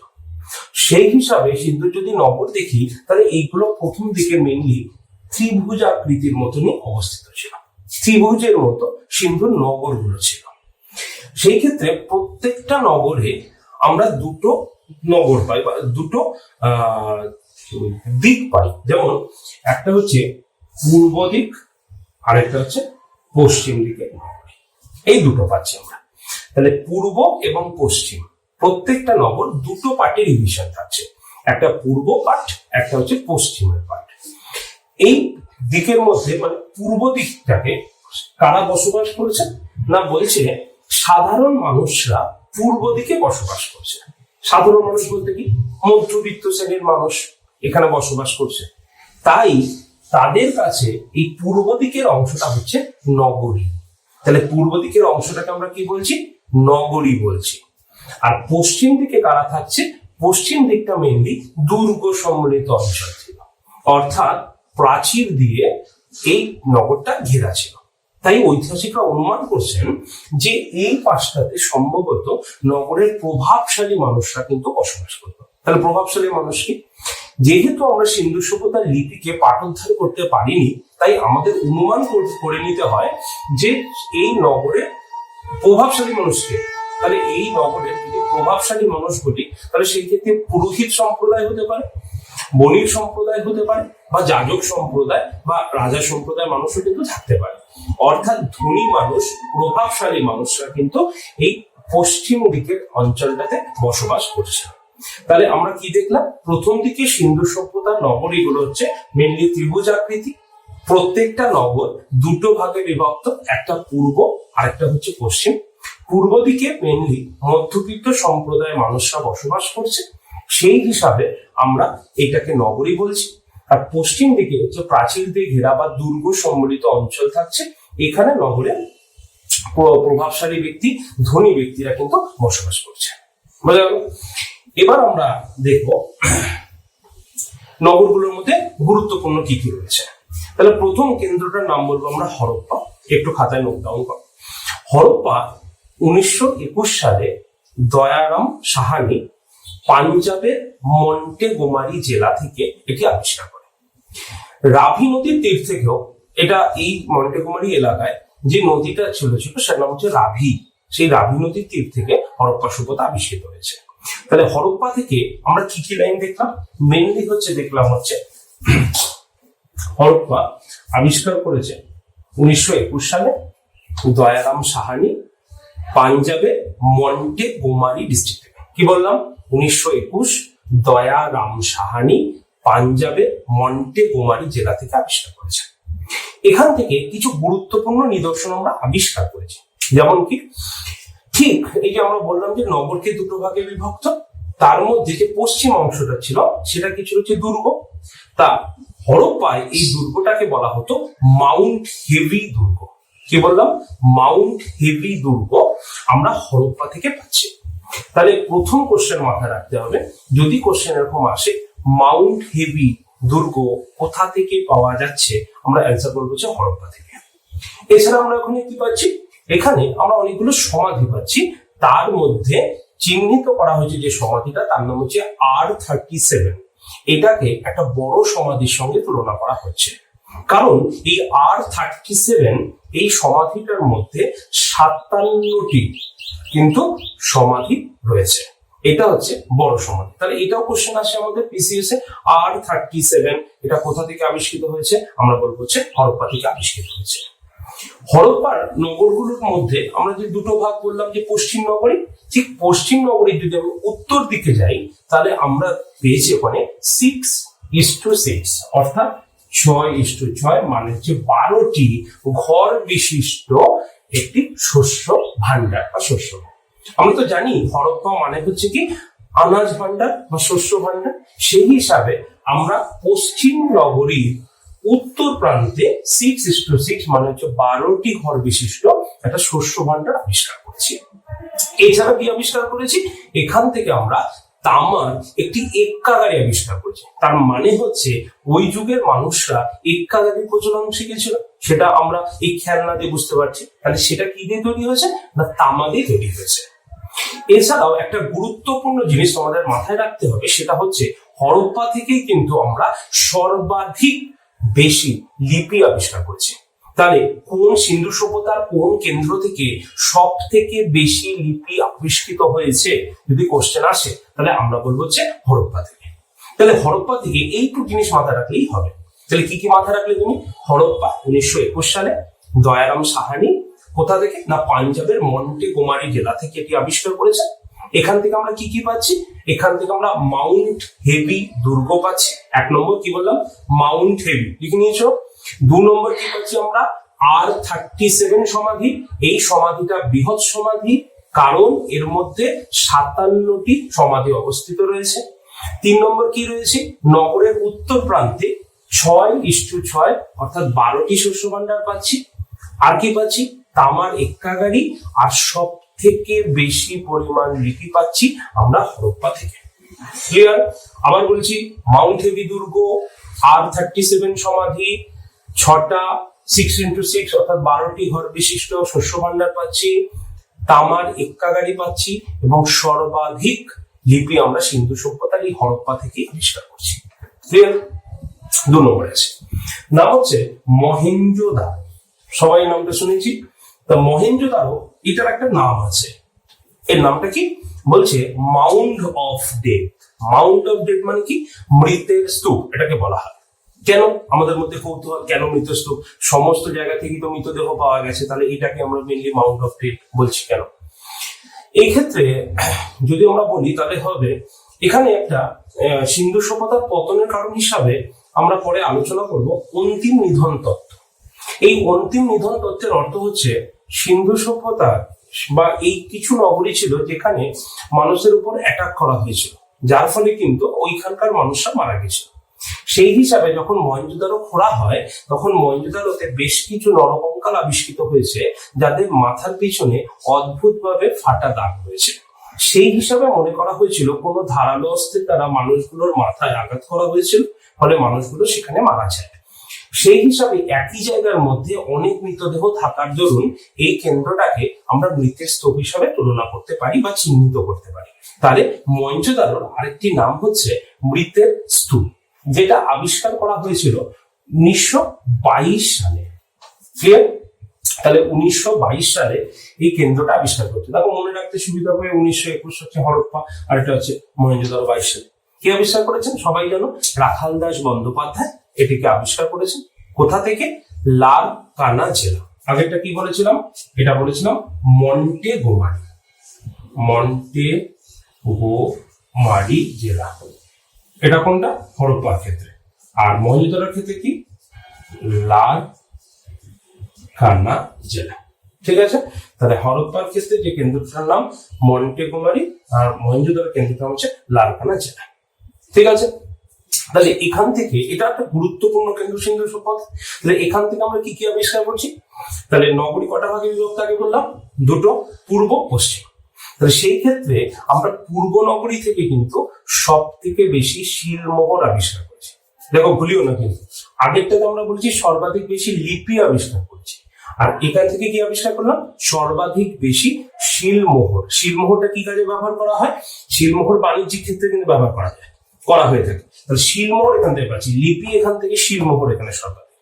সেই হিসাবে সিন্ধুর যদি নগর দেখি, তাহলে এইগুলো প্রথম দিকে মেনলি ত্রিভুজ আকৃতির মতনই অবস্থিত ছিল। ত্রিভুজের মতো সিন্ধুর নগরগুলো ছিল। সেই ক্ষেত্রে প্রত্যেকটা নগরে আমরা দুটো নগর পাই বা দুটো দিক পাই। যেমন একটা হচ্ছে পূর্ব দিক, আর একটা হচ্ছে পশ্চিম দিকে। এই দুটো পাচ্ছি আমরা। তাহলে পূর্ব এবং পশ্চিম প্রত্যেকটা নগর দুটো পার্টে ডিভিশন থাকছে, একটা পূর্ব পার্ট, একটা হচ্ছে পশ্চিমের পার্ট। এই দিকের মধ্যে মানে পূর্ব দিকটাকে কারা বসবাস করেছে না, বলছে সাধারণ মানুষরা পূর্ব দিকে বসবাস করছে। সাধারণ মানুষ বলতে কি, মধ্যবিত্ত শ্রেণীর মানুষ এখানে বসবাস করছে। তাই তাদের কাছে এই পূর্ব দিকের অংশটা হচ্ছে নগরী। তাহলে পূর্ব দিকের অংশটাকে আমরা কি বলছি? নগরী বলছি। আর পশ্চিম দিকে কারা থাকছে? পশ্চিম দিকটা মেনলি দুর্গ সম্মিলিত অঞ্চল ছিল, অর্থাৎ প্রাচীর দিয়ে এই নগরটা ঘেরা ছিল। তাই ঐতিহাসিকরা অনুমান করছেন যে এই পাশটাতে সম্ভবত নগরের প্রভাবশালী মানুষরা কিন্তু বসবাস করত। তাহলে প্রভাবশালী মানুষ কি? যেহেতু আমরা সিন্ধু সভ্যতার লিপিকে পাঠোদ্ধার করতে পারিনি, তাই আমাদের অনুমান করে নিতে হয় যে এই নগরের প্রভাবশালী মানুষকে। তাহলে এই নগরের যদি প্রভাবশালী মানুষ বলি, তাহলে সেই ক্ষেত্রে পুরোহিত সম্প্রদায় হতে পারে, বণিক সম্প্রদায় হতে পারে, বা যাজক সম্প্রদায় বা রাজা সম্প্রদায় মানুষও কিন্তু থাকতে পারে। অর্থাৎ ধনী মানুষ, প্রভাবশালী মানুষরা কিন্তু এই পশ্চিম দিকের অঞ্চলটাতে বসবাস করছে। তাহলে আমরা কি দেখলাম? প্রথম দিকে সিন্ধু সভ্যতার নগরীগুলো হচ্ছে মেনলি ত্রিভুজ আকৃতি। প্রত্যেকটা নগর দুটো ভাগে বিভক্ত, একটা পূর্ব আর একটা হচ্ছে পশ্চিম। পূর্ব দিকে মেনলি মধ্যবিত্ত সম্প্রদায়ের মানুষরা বসবাস করছে, সেই হিসাবে আমরা এটাকে নগরী বলছি। আর পশ্চিম দিকে হচ্ছে প্রাচীর দিয়ে ঘেরা বা দুর্গ সম্মিলিত অঞ্চল থাকছে। এখানে নগরে প্রভাবশালী ব্যক্তি, ধনী ব্যক্তিরা কিন্তু বসবাস করছে। বোঝা গেল? এবার আমরা দেখব নগরগুলোর মধ্যে গুরুত্বপূর্ণ কি কি রয়েছে। তাহলে প্রথম কেন্দ্রটার নাম বলবো আমরা হরপ্পা। একটু খাতায় নোট ডাউন করো। হরপ্পা 1921 সালে দয়ারাম সাহানি পাঞ্জাবের মন্টেগোমারি জেলা থেকে এটি আবিষ্কার করে। রাভি নদীর তীর থেকেও এটা, এই মন্টেগোমারি এলাকায় যে নদীটা ছিল সেটার নাম হচ্ছে রাভি। সেই রাভি নদীর তীর থেকে হরপ্পা সভ্যতা আবিষ্কৃত হয়েছে। তাহলে হরপ্পা থেকে আমরা কি কি লাইন দেখলাম? মেনলি হচ্ছে দেখলাম হচ্ছে হরপ্পা আবিষ্কার করেছে 1921 সালে দয়ারাম সাহানি পাঞ্জাবে মন্টেগোমারি ডিস্ট্রিক্ট থেকে। কি বললাম? 1921 দয়ারাম সাহানি পাঞ্জাবে মন্টেগোমারি জেলা থেকে আবিষ্কার করেছে। এখান থেকে কিছু গুরুত্বপূর্ণ নিদর্শন আমরা আবিষ্কার করেছি। যেমন কি, ঠিক এই যে আমরা বললাম যে নগরকে দুটো ভাগে বিভক্ত, তার মধ্যে যে পশ্চিম অংশটা ছিল সেটা কিছু হচ্ছে দুর্গ। তা হরপ্পায় এই দুর্গটাকে বলা হতো মাউন্ট হেভি দুর্গ। কি বললাম? মাউন্ট হেভি দুর্গ আমরা হরপ্পা থেকে পাচ্ছি। তাহলে প্রথম কোশ্চেন মাথায় রাখতে হবে, যদি কোশ্চেন এরকম আসে মাউন্ট হেভি দুর্গ কোথা থেকে পাওয়া যাচ্ছে, আমরা অ্যান্সার করবো হচ্ছে হরপ্পা থেকে। এছাড়া আমরা ওখানে কি পাচ্ছি, এখানে আমরা অনেকগুলো সমাধি পাচ্ছি, তার মধ্যে চিহ্নিত করা হয়েছে যে সমাধিটা তার নাম হচ্ছে R37। এটাকে একটা বড় সমাধির সঙ্গে তুলনা করা হচ্ছে, কারণ এই R37 এই সমাধিটার মধ্যে 57টি কিন্তু সমাধি রয়েছে। এটা হচ্ছে বড় সমাধি। তাহলে এটাও কোশ্চেন আসে আমাদের পিসিএস এ, R37 এটা কোথা থেকে আবিষ্কৃত হয়েছে, আমরা বলবো হচ্ছে হরপ্পা থেকে আবিষ্কৃত হয়েছে। হরপ্পার নগরগুলোর মধ্যে আমরা যে দুটো ভাগ বললাম যে পশ্চিম নগরী, ঠিক পশ্চিম নগরীর যদি আমি উত্তর দিকে যাই তাহলে আমরা পেয়েছি ওখানে 6:6, অর্থাৎ 6:6, মানে হচ্ছে 12টি ঘর বিশিষ্ট একটি শস্য ভান্ডার বা শস্য। আমরা তো জানি হরপ্পা মানে হচ্ছে কি আনাজ ভান্ডার বা শস্য ভান্ডার। সেই হিসাবে আমরা পশ্চিম নগরীর উত্তর প্রান্তে 6:6 মানে হচ্ছে 12টি ঘর বিশিষ্ট একটা শস্য ভান্ডার আবিষ্কার করেছি। এছাড়া কি আবিষ্কার করেছি, এখান থেকে আমরা তামার একটি এক্কা গাড়ি আবিষ্কার করেছি। তার মানে হচ্ছে ওই যুগের মানুষরা এক্কা গাড়ির প্রচলন শিখেছিল, সেটা আমরা এই খেলনা দিয়ে বুঝতে পারছি। তাহলে সেটা কি দিয়ে তৈরি হয়েছে না, তামা দিয়ে তৈরি হয়েছে। এছাড়াও একটা গুরুত্বপূর্ণ জিনিস আমাদের মাথায় রাখতে হবে, সেটা হচ্ছে হরপ্পা থেকেই কিন্তু আমরা সর্বাধিক বেশি লিপি আবিষ্কার করেছি। তাহলে কোন সিন্ধু সভ্যতার কোন কেন্দ্র থেকে সব থেকে বেশি লিপি আবিষ্কৃত হয়েছে যদি কোশ্চেন আসে, তাহলে আমরা বলবো হচ্ছে হরপ্পা থেকে। তাহলে হরপ্পা থেকে এইটুকু জিনিস মাথায় রাখলেই হবে। তাহলে কি কি মাথায় রাখলে তুমি, হরপ্পা 1921 সালে দয়ারাম সাহানি কোথা থেকে না পাঞ্জাবের মন্টেগোমারি জেলা থেকে এটি আবিষ্কার করেছে। এখান থেকে আমরা কি কি পাচ্ছি, এখান থেকে আমরা মাউন্ট হেভি দুর্গ পাচ্ছি। 1 নম্বর কি বললাম, মাউন্ট হেভি লিখে নিয়েছো। 2 নম্বর কি পাচ্ছি আমরা, R37 সমাধি। এই সমাধিটা বৃহৎ সমাধি, কারণ এর মধ্যে 57টি সমাধি অবস্থিত রয়েছে। 3 নম্বর কি রয়েছে, নগরের উত্তর প্রান্তে 6:6 অর্থাৎ 12টি শস্য ভান্ডার পাচ্ছি। আর কি পাচ্ছি, তামার এক্কা গাড়ি, আর সব থেকে বেশি পরিমাণ লিপি পাচ্ছি আমরা হরপ্পা থেকে। ক্লিয়ার? আবার বলছি, মাউন্ট হেভি দুর্গ, R37 সমাধি, 6টা 6x6 অর্থাৎ 12টি ঘর বিশিষ্ট শস্য ভান্ডার পাচ্ছি, তামার এক্কা গাড়ি পাচ্ছি, এবং সর্বাধিক লিপি আমরা সিন্ধু সভ্যতার এই হরপ্পা থেকে আবিষ্কার করছি। ক্লিয়ার? 2 নম্বর আছে, নাম হচ্ছে মহেঞ্জোদারো। সবাই নামটা শুনেছি। তা মহেঞ্জোদারো এটার একটা নাম আছে, এর নামটা কি বলছে, Mount of death. Mount of death মানে কি, মৃতের স্তূপ এটাকে বলা হয়। কেন? আমাদের মধ্যে কৌতূহল, কেন মৃত স্তূপ? সমস্ত জায়গা থেকে তো মৃতদেহ পাওয়া গেছে, তাহলে এটাকে আমরা মেনলি মাউন্ট অফ ডেথ বলছি কেন? এই ক্ষেত্রে যদি আমরা বলি তাহলে হবে, এখানে একটা সিন্ধু সভ্যতার পতনের কারণ হিসাবে আমরা পরে আলোচনা করব অন্তিম নিধন তত্ত্ব। এই অন্তিম নিধন তত্ত্বের অর্থ হচ্ছে সিন্ধু সভ্যতা বা এই কিছু নগরী ছিল যেখানে মানুষের উপর অ্যাটাক করা হয়েছিল, যার ফলে কিন্তু ওইখানকার মানুষরা মারা গেছিল। সেই হিসাবে যখন মহেঞ্জোদারো খোঁড়া হয়, তখন মহেঞ্জোদারোতে বেশ কিছু নরকঙ্কাল আবিষ্কৃত হয়েছে, যাদের মাথার পিছনে অদ্ভুতভাবে ফাটা দাগ হয়েছে। সেই হিসাবে মনে করা হয়েছিল কোনো ধারালো অস্ত্রের দ্বারা মানুষগুলোর মাথায় আঘাত করা হয়েছিল, ফলে মানুষগুলো সেখানে মারা যায়। সেই হিসাবে একই জায়গার মধ্যে অনেক মৃতদেহ থাকার দরুন এই কেন্দ্রটাকে আমরা মৃতের স্তূপ হিসাবে তুলনা করতে পারি বা চিহ্নিত করতে পারি। তাহলে মহেঞ্জোদারোর আরেকটি নাম হচ্ছে মৃতের স্তূপ, যেটা আবিষ্কার করা হয়েছিল 1922 সালে। ক্লিয়ার? তাহলে 1922 সালে এই কেন্দ্রটা আবিষ্কার করছে। দেখো মনে রাখতে সুবিধা হবে, 1921 হচ্ছে হরপ্পা, আর এটা হচ্ছে মহেঞ্জোদারো 22 সালে। কে আবিষ্কার করেছেন সবাই জানো, রাখাল দাস বন্দ্যোপাধ্যায় এটিকে আবিষ্কার করেছেন। কোথা থেকে? লারকানা জেলা। আগেরটা কি বলেছিলাম, এটা বলেছিলাম মন্টেগোমারি। মন্টেগোমারি জেলা, এটা কোনটা? হরপ্পার ক্ষেত্রে। আর মহেঞ্জোদারোর ক্ষেত্রে কি? লারকানা জেলা। ঠিক আছে? তাহলে হরপ্পার ক্ষেত্রে যে কেন্দ্রটার নাম মন্টেগোমারি, আর মহেঞ্জোদারোর কেন্দ্রটা হচ্ছে লারকানা জেলা। ঠিক আছে? তাহলে এখান থেকে এটা একটা গুরুত্বপূর্ণ কেন্দ্র সিন্ধু সভ্যতা। তাহলে এখান থেকে আমরা কি কি আবিষ্কার করছি? তাহলে নগরী কটা ভাগে বিভক্ত আগে বললাম? দুটো, পূর্ব পশ্চিম। তাহলে সেই ক্ষেত্রে আমরা পূর্ব নগরী থেকে কিন্তু সব থেকে বেশি শিলমোহর আবিষ্কার করেছি। দেখো ভুলিও না, কিন্তু আগেরটাতে আমরা বলছি সর্বাধিক বেশি লিপি আবিষ্কার করছি, আর এখান থেকে কি আবিষ্কার করলাম? সর্বাধিক বেশি শিলমোহর। শিলমোহরটা কি কাজে ব্যবহার করা হয়? শিলমোহর বাণিজ্যিক ক্ষেত্রে কিন্তু ব্যবহার করা হয়ে থাকে। তাহলে শিলমোহর এখান থেকে পাচ্ছি, লিপি এখান থেকে, শিলমোহর এখানে সর্বাধিক।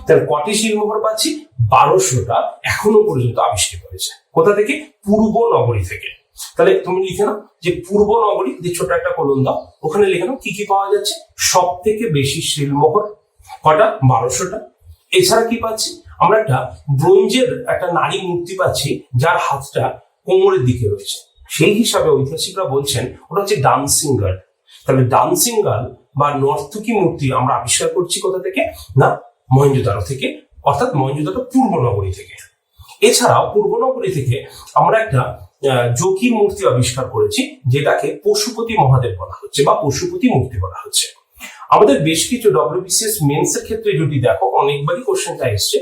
তাহলে কটি শিলমোহর পাচ্ছি? 1200টা এখনো পর্যন্ত আবিষ্কৃত হয়েছে। কোথা থেকে? পূর্ব নগরী থেকে। তাহলে তুমি লিখে নাও যে পূর্ব নগরী, যে ছোট একটা কলম দাও, ওখানে লিখে নাও কি কি পাওয়া যাচ্ছে। সব থেকে বেশি শিলমোহর কটা? 1200টা। এছাড়া কি পাচ্ছি? আমরা একটা ব্রোঞ্জের একটা নারী মূর্তি পাচ্ছি, যার হাতটা কোমরের দিকে রয়েছে। সেই হিসাবে ঐতিহাসিকরা বলছেন ওটা হচ্ছে ডান্সিং গার্ল। তাহলে ডান্সিং গার্ল বা নর্তকী মূর্তি আমরা আবিষ্কার করছি কোথা থেকে? না, মহেঞ্জোদারো থেকে, অর্থাৎ মহেঞ্জোদারো পূর্ব নগরী থেকে। এছাড়াও পূর্ব নগরী থেকে আমরা একটা যোগী মূর্তি আবিষ্কার করেছি, যেটাকে পশুপতি মহাদেব বলা হচ্ছে বা পশুপতি মূর্তি বলা হচ্ছে। আমাদের বেশ কিছু WBCS মেন্স এর ক্ষেত্রে যদি দেখো, অনেকবারই কোশ্চেনটা এসছে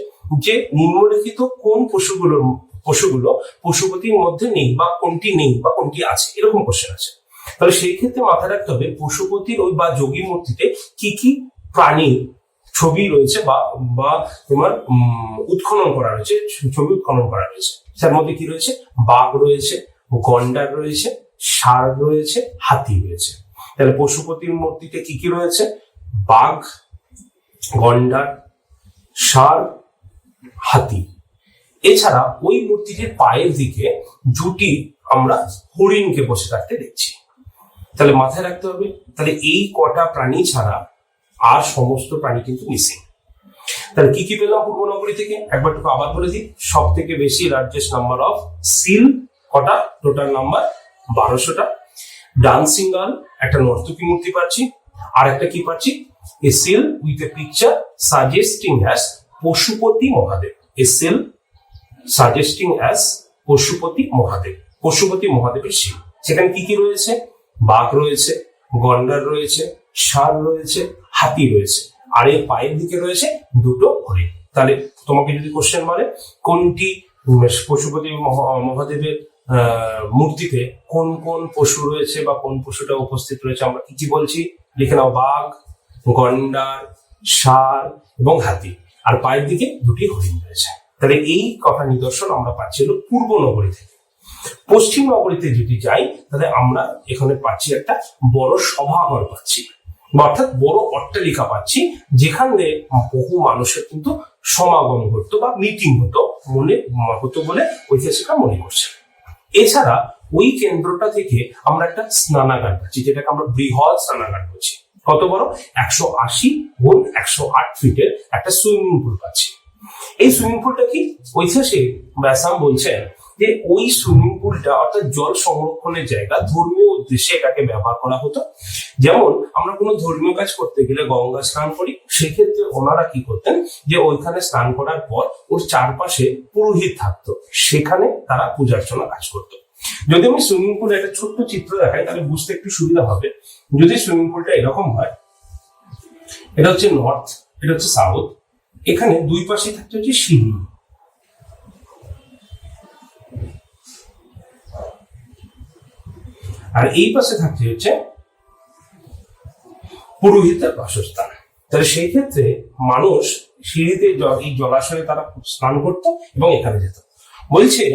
যে নিম্নলিখিত কোন পশুগুলো পশুপতির মধ্যে নেই, বা কোনটি নেই বা কোনটি আছে, এরকম কোশ্চেন আছে। তাহলে সেই ক্ষেত্রে মাথায় রাখতে হবে পশুপতির ওই বা যোগী মূর্তিতে কি কি প্রাণীর ছবি রয়েছে বা তোমার উৎখনন করা রয়েছে, ছবি উৎখনন করা রয়েছে। তার মধ্যে কি রয়েছে? বাঘ রয়েছে, গন্ডার রয়েছে, ষাঁড় রয়েছে, হাতি রয়েছে। তাহলে পশুপতির মূর্তিতে কি কি রয়েছে? বাঘ, গন্ডার, ষাঁড়, হাতি। এছাড়া ওই মূর্তিটির পায়ের দিকে দুটি আমরা হরিণকে বসে থাকতে দেখছি। তাহলে মাথায় রাখতে হবে, তাহলে এই কটা প্রাণী ছাড়া আর সমস্ত প্রাণী কিন্তু মিসিং। তাহলে কি কি পেলাম পূর্ব নগরী থেকে? একবার একটু আবার বলে দিই। সব থেকে বেশি লার্জেস্ট নাম্বার অফ সিল কটা? টোটাল নাম্বার 1200টা। ডান্সিং গার্ল একটা নর্তকী মূর্তি পাচ্ছি, আর একটা কি পাচ্ছি? A seal with a picture suggesting as Pashupati Mahadev. A seal suggesting as Pashupati Mahadev, Pashupati মহাদেবের শিল। সেখানে কি কি রয়েছে? বাঘ রয়েছে, গন্ডার রয়েছে, ষাঁড় রয়েছে, হাতি রয়েছে, আর এর পায়ের দিকে রয়েছে দুটো হরিণ। তাহলে তোমাকে যদি কোশ্চেন বলে কোনটি পশুপতি মহাদেবের মূর্তিতে কোন কোন পশু রয়েছে বা কোন পশুটা উপস্থিত রয়েছে, আমরা কি কি বলছি? লিখে নাও, বাঘ, গন্ডার, ষাঁড় এবং হাতি, আর পায়ের দিকে দুটি হরিণ রয়েছে। তাহলে এই কথা নিদর্শন আমরা পাচ্ছি হলো পূর্ব নগরী থেকে। পশ্চিম নগরীতে যদি যাই, তাহলে আমরা এখানে পাচ্ছি একটা বড় সভাঘর পাচ্ছি, অর্থাৎ বড় অট্টালিকা পাচ্ছি, যেখানে বহু মানুষের কিন্তু সমাগম ঘটতো বা মিটিং হতো বলে ঐতিহাসিকরা মনে করছে। এছাড়া ওই কেন্দ্রটা থেকে আমরা একটা স্নানাগার পাচ্ছি, যেটাকে আমরা বৃহৎ স্নানাগার বলছি। কত বড়? 180 গুণ 108 ফিটের একটা সুইমিং পুল পাচ্ছি। এই সুইমিং পুলটা কি? ঐতিহাসিক ব্যাসাম বলছেন যে ওই সুইমিং পুলটা অর্থাৎ জল সংরক্ষণের জায়গা, ধর্মীয় উদ্দেশ্যে এটাকে ব্যবহার করা হতো। যেমন আমরা কোনো ধর্মীয় কাজ করতে গেলে গঙ্গা স্নান করি, সেক্ষেত্রে ওনারা কি করতেন যে ওইখানে স্নান করার পর ওর চারপাশে পুরোহিত থাকতো, সেখানে তারা পূজার্চনা কাজ করতো। যদি আমি সুইমিং পুলের একটা ছোট্ট চিত্র দেখাই, তাহলে বুঝতে একটু সুবিধা হবে। যদি সুইমিং পুলটা এরকম হয়, এটা হচ্ছে নর্থ, এটা হচ্ছে সাউথ, এখানে দুই পাশে থাকতে হচ্ছে সিঁড়ি, আর এই পাশে থাকতে হচ্ছে পুরোহিতের বাসস্থান। তাহলে সেই ক্ষেত্রে মানুষ সিঁড়িতে এই জলাশয়ে তারা স্নান করতো এবং এখানে যেত। বলছে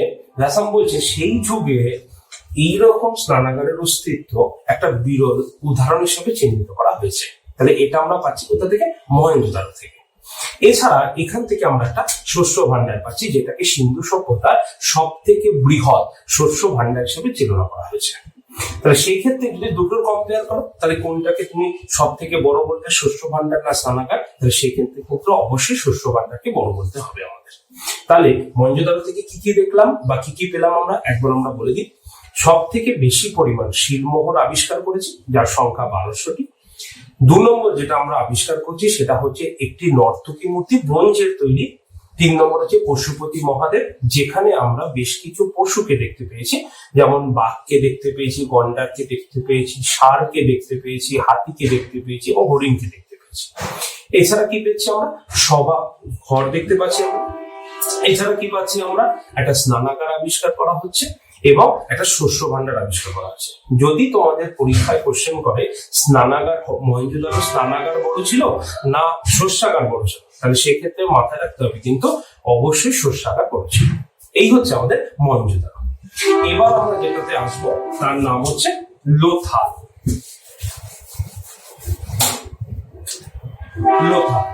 রাসাম বলছে সেই যুগে এইরকম স্নানাগারের অস্তিত্ব একটা বিরল উদাহরণ হিসেবে চিহ্নিত করা হয়েছে। তাহলে এটা আমরা পাচ্ছি কোথা থেকে? মহেঞ্জোদারো থেকে। এছাড়া এখান থেকে আমরা একটা শস্য ভান্ডার পাচ্ছি, যেটাকে সিন্ধু সভ্যতার সব থেকে বৃহৎ শস্য ভান্ডার হিসেবে চিহ্নিত করা হয়েছে। তাহলে সেই ক্ষেত্রে যদি দুটোর কম্পেয়ার করো, তাহলে কোনটাকে তুমি সব থেকে বড় বলতে, শস্য ভান্ডার না স্নানাগার? তাহলে সেই ক্ষেত্রে কিন্তু অবশ্যই শস্য ভান্ডারকে বড় বলতে হবে আমাদের। তাহলে মহেঞ্জোদারো থেকে কি কি দেখলাম বা কি কি পেলাম আমরা একবার আমরা বলে দিই। সব থেকে বেশি পরিমাণ শিলমোহর আবিষ্কার করেছি, যার সংখ্যা 1200টি। 2 নম্বর যেটা আমরা আবিষ্কার করছি সেটা হচ্ছে একটি নর্তকী মূর্তি, ব্রোঞ্জের তৈরি, 3 নম্বর হচ্ছে পশুপতি মহাদেব, যেখানে আমরা বেশ কিছু পশুকে দেখতে পেয়েছি, যেমন বাঘকে দেখতে পেয়েছি, গন্ডারকে দেখতে পেয়েছি, ষাঁড়কে দেখতে পেয়েছি, হাতিকে দেখতে পেয়েছি এবং হরিণকে দেখতে পেয়েছি। এছাড়া কি পেয়েছি আমরা? সভা ঘর দেখতে পাচ্ছি আমরা। এছাড়া কি পাচ্ছি আমরা? একটা স্নানাগার আবিষ্কার করা হচ্ছে এবং একটা শস্য ভান্ডার আবিষ্কার করা হচ্ছে। যদি তোমাদের পরীক্ষায় কোশ্চেন করে স্নানাগার, মহেঞ্জোদারো স্নানাগার বড় ছিল না শস্যাগার বড় ছিল, তাহলে সেক্ষেত্রে মাথায় রাখতে হবে কিন্তু অবশ্যই শস্যাগার বড় ছিল। এই হচ্ছে আমাদের মহেঞ্জোদারো। এবার আমরা যেটাতে আসবো তার নাম হচ্ছে লোথাল। লোথাল,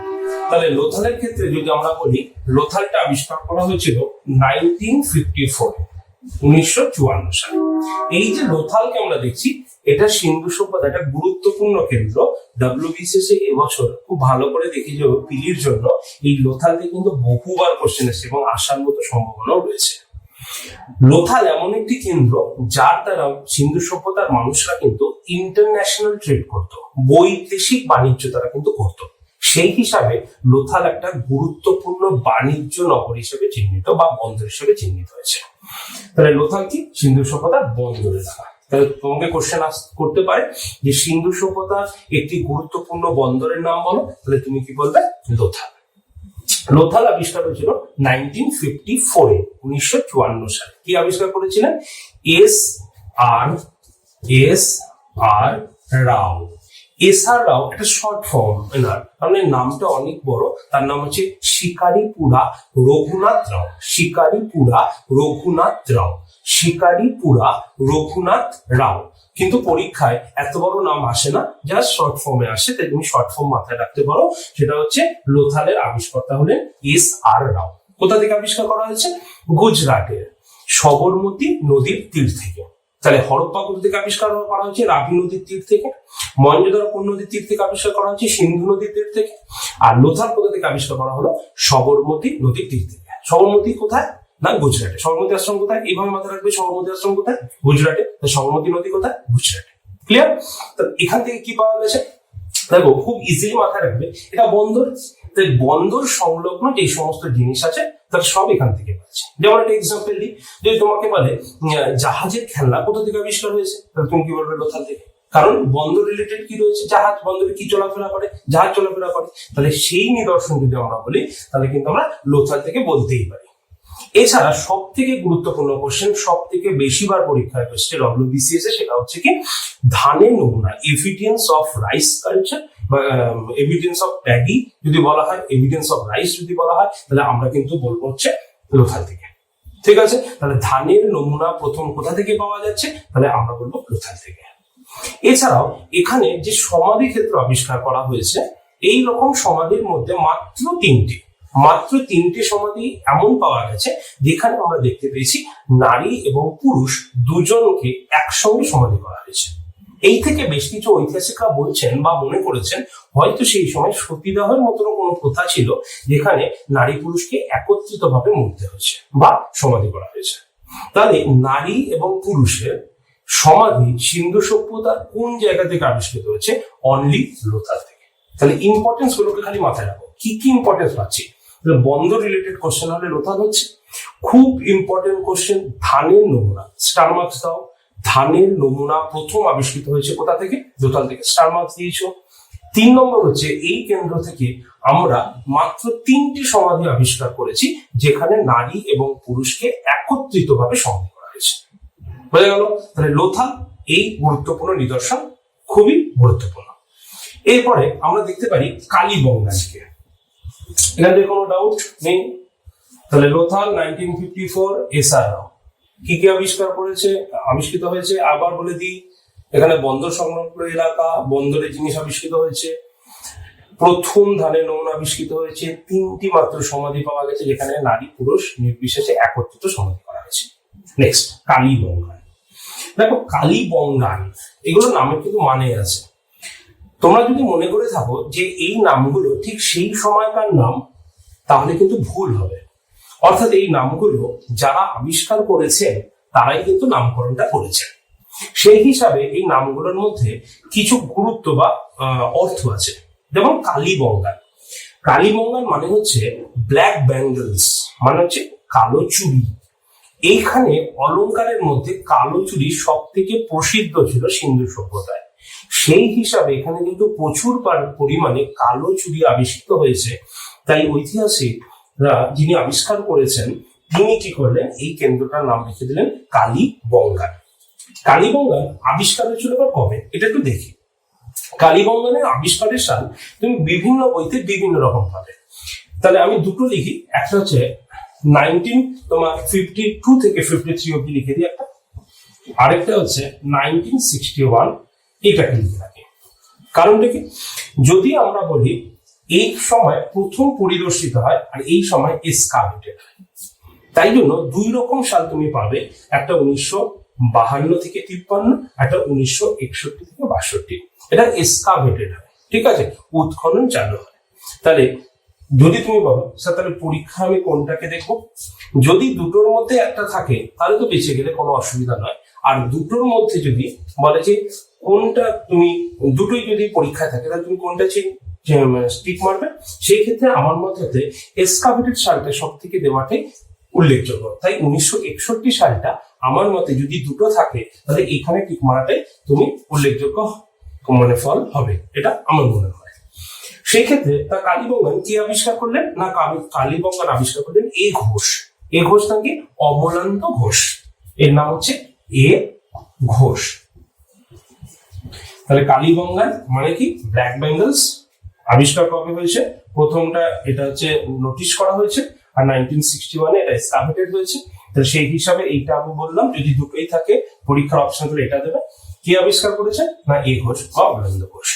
তাহলে লোথালের ক্ষেত্রে যদি আমরা বলি, লোথালটা আবিষ্কার করা হয়েছিল 1954 সালে। এই যে লোথালকে আমরা দেখছি, এটা সিন্ধু সভ্যতার একটা গুরুত্বপূর্ণ কেন্দ্র। WBCS এবছর খুব ভালো করে দেখে যাবো পিলির জন্য এই লোথালকে কিন্তু বহুবার কোশ্চেন এসেছে এবং আসার মতো সম্ভাবনাও রয়েছে। লোথাল এমন একটি কেন্দ্র যার দ্বারা সিন্ধু সভ্যতার মানুষরা কিন্তু ইন্টারন্যাশনাল ট্রেড করত, বৈদেশিক বাণিজ্য তারা কিন্তু করত। সেই হিসাবে লোথাল একটা গুরুত্বপূর্ণ বাণিজ্য নগর হিসেবে চিহ্নিত বা বন্দর হিসেবে চিহ্নিত হয়েছে। তাহলে লোথাল কি? সিন্ধু সভ্যতার বন্দর এলাকা। তাহলে তোমাকে কোশ্চেন করতে পারে যে সিন্ধু সভ্যতার একটি গুরুত্বপূর্ণ বন্দরের নাম বলো, তাহলে তুমি কি বলবে? লোথাল। লোথাল আবিষ্কার হয়েছিল 1954 সালে। কি আবিষ্কার করেছিলেন? এস.আর. রাও। এস.আর. রাও একটা শর্ট ফর্ম, কারণ নামটা অনেক বড়। তার নাম হচ্ছে শিকারিপুরা রঘুনাথ রাও। শিকারিপুরা রঘুনাথ রাও। শিকারিপুরা রঘুনাথ রাও। কিন্তু পরীক্ষায় এত বড় নাম আসে না, জাস্ট শর্ট ফর্মে আসে, তাই তুমি শর্ট ফর্ম মাথায় রাখতে পারো। সেটা হচ্ছে লোথালের আবিষ্কর্তা হলেন এস.আর. রাও। কোথা থেকে আবিষ্কার করা হয়েছে? গুজরাটের সবরমতী নদীর তীর থেকে। তাহলে হরপ্পা কোথা থেকে আবিষ্কার করা হয়েছে? রাবি নদীর তীর থেকে। মহেঞ্জোদারো কোন নদীর তীর থেকে আবিষ্কার করা হয়েছে? সিন্ধু নদীর তীর থেকে। আর লোথাল কোথা থেকে আবিষ্কার করা হলো? সবরমতী নদীর তীর থেকে। সবরমতী কোথায়? না গুজরাটে। সবরমতী আশ্রম কোথায়? এইভাবে মাথায় রাখবে, সবরমতী আশ্রম কোথায়? গুজরাটে। সবরমতী নদী কোথায়? গুজরাটে। ক্লিয়ার? তো এখান থেকে কি পাওয়া গেছে? দেখো, খুব ইজিলি মাথায় রাখবে, এটা বন্দর। তাই বন্দর সংলগ্ন যে সমস্ত জিনিস আছে তার সব এখান থেকে পাচ্ছে। যেমন একটা এক্সাম্পল দিই, যদি তোমাকে বলে জাহাজের খেলনা কোথা থেকে আবিষ্কার হয়েছে, তাহলে তুমি কি বলবে? লোথাল থেকে। কারণ বন্দর রিলেটেড কি রয়েছে? জাহাজ। বন্দরে কি চলাফেরা করে? জাহাজ চলাফেরা করে। তাহলে সেই নিদর্শন যদি আমরা বলি, তাহলে কিন্তু আমরা লোথাল থেকে বলতেই পারি। এছাড়া সব থেকে গুরুত্বপূর্ণ কোশ্চেন, সব থেকে বেশিবার পরীক্ষায় এসেছে WBCS এ, সেটা হচ্ছে কি ধানের নমুনা, এভিডেন্স অফ রাইস কালচার বা এভিডেন্স অফ প্যাডি যদি বলা হয়, এভিডেন্স অফ রাইস যদি বলা হয়, তাহলে আমরা কিন্তু বলবো হচ্ছে লোথাল থেকে। ঠিক আছে? তাহলে ধানের নমুনা প্রথম কোথা থেকে পাওয়া যাচ্ছে? তাহলে আমরা বলবো লোথাল থেকে। এছাড়াও এখানে যে সমাধি ক্ষেত্র আবিষ্কার করা হয়েছে, এই রকম সমাধির মধ্যে মাত্র তিনটি সমাধি এমন পাওয়া গেছে যেখানে আমরা দেখতে পেয়েছি নারী এবং পুরুষ দুজনকে একসঙ্গে সমাধি করা হয়েছে। এই থেকে বেশ কিছু ঐতিহাসিকরা বলছেন বা মনে করেছেন হয়তো সেই সময় সতীদাহের মতো কোনো প্রথা ছিল, যেখানে নারী পুরুষকে একত্রিত ভাবে মরতে হয়েছে বা সমাধি করা হয়েছে। তাহলে নারী এবং পুরুষের সমাধি সিন্ধু সভ্যতার কোন জায়গা থেকে আবিষ্কৃত হয়েছে? অনলি লোথাল থেকে। তাহলে ইম্পর্টেন্স গুলোকে খালি মাথায় রাখো, কি কি ইম্পর্টেন্স পাচ্ছি। বন্দর রিলেটেড কোশ্চেন হলে লোথাল হচ্ছে খুব ইম্পর্টেন্ট কোশ্চেন। ধানের নমুনা, স্টার মার্কস দাও। ধানের নমুনা প্রথম আবিষ্কৃত হয়েছে কোথা থেকে? লোথাল থেকে, স্টার মার্কস দিয়েছো। 3 নম্বর হচ্ছে এই কেন্দ্র থেকে আমরা মাত্র 3টি সমাধি আবিষ্কার করেছি যেখানে নারী এবং পুরুষকে একত্রিত ভাবে সমাধি করা হয়েছে। বোঝা গেল? তাহলে লোথাল এই গুরুত্বপূর্ণ নিদর্শন, খুবই গুরুত্বপূর্ণ। এরপরে আমরা দেখতে পারি কালীবঙ্গানকে। এখানে কোনো ডাউট নেই। তাহলে লোথাল 1954, এস.আর. রাও। কি কি আবিষ্কৃত হয়েছে আবার বলে দিই। এখানে বন্দর সংলগ্ন এলাকা, বন্দরের জিনিস আবিষ্কৃত হয়েছে। প্রথম ধানের নমুনা আবিষ্কৃত হয়েছে। 3টি মাত্র সমাধি পাওয়া গেছে যেখানে নারী পুরুষ নির্বিশেষে একত্রিত সমাধি করা হয়েছে। নেক্সট, কালীবঙ্গান। দেখো, কালীবঙ্গান এগুলোর নামে কিন্তু মানে আছে। তোমরা যদি মনে করে থাকো যে এই নামগুলো ঠিক সেই সময়কার নাম, তাহলে কিন্তু ভুল হবে। অর্থাৎ এই নামগুলো যারা আবিষ্কার করেছেন তারাই কিন্তু নামকরণটা করেছেন। সেই হিসাবে এই নামগুলোর মধ্যে কিছু গুরুত্ব বা অর্থ আছে। যেমন কালীবঙ্গান, কালীবঙ্গান মানে হচ্ছে ব্ল্যাক ব্যাঙ্গলস, মানে হচ্ছে কালো চুড়ি। এইখানে অলংকারের মধ্যে কালো চুড়ি সব থেকে প্রসিদ্ধ ছিল সিন্ধু সভ্যতায়। সেই হিসাবে এখানে কিন্তু প্রচুর পরিমাণে কালো চুড়ি আবিষ্কৃত হয়েছে। তাই ঐতিহাসিকরা যিনি আবিষ্কার করেছেন তিনি কি করলেন, এই কেন্দ্রটার নাম রেখে দিলেন কালীবঙ্গান। কালীবঙ্গান আবিষ্কার হয়েছিল কবে, এটা একটু দেখি। কালীবঙ্গানের আবিষ্কারের সাল তুমি বিভিন্ন বইতে বিভিন্ন রকম পাবে। তাহলে আমি দুটো লিখি, একটা হচ্ছে 1952 থেকে 53 অব্দি লিখে দিই একটা, আরেকটা হচ্ছে 1961, এটাকে লিখে রাখি। কারণটা কি, যদি আমরা বলি এই সময় প্রথম পরিদর্শিত হয় আর এই সময় এসকাভেটেড হয়, তাই জন্য দুই রকম সাল তুমি পাবে, একটা 1952 থেকে 53, একটা 1961 থেকে 62। এটা এসকাভেটেড হয়, ঠিক আছে, উৎখনন চালু হয়। তাহলে যদি তুমি বলো স্যার তাহলে পরীক্ষা আমি কোনটাকে দেখবো, যদি দুটোর মধ্যে একটা থাকে তাহলে তো বেঁচে গেলে কোনো অসুবিধা নয়। আর দুটোর মধ্যে যদি বলে যে কোনটা তুমি, দুটোই যদি পরীক্ষায় থাকে তাহলে তুমি কোনটা স্টিক মারবে, সেই ক্ষেত্রে আমার মতে এসকাভেটেড সালটা সব থেকে দেওয়াটাই উল্লেখযোগ্য। তাই 1961 সালটা আমার মতে যদি দুটো থাকে তাহলে এখানে টিক মারাটাই তুমি উল্লেখযোগ্য মানে ফল হবে, এটা আমার মনে হয়। সেই ক্ষেত্রে তা কালীবঙ্গান কি আবিষ্কার করলেন না, কালীবঙ্গান আবিষ্কার করলেন এ ঘোষ। এ ঘোষ নাকি অমলান্ত ঘোষ, এর নাম হচ্ছে এ ঘোষ। তাহলে কালীবঙ্গান মানে কি ব্ল্যাক বেঙ্গলস আবিষ্কার কবে হয়েছে, প্রথমটা এটা হচ্ছে নোটিশ করা হয়েছে, আর 1961 এটা এসকাভেটেড হয়েছে। তাহলে সেই হিসাবে এইটা আমি বললাম, যদি দুটোই থাকে পরীক্ষার অপশন গুলো এটা দেবে। কি আবিষ্কার করেছে না এ ঘোষ বা অমলান্ত ঘোষ।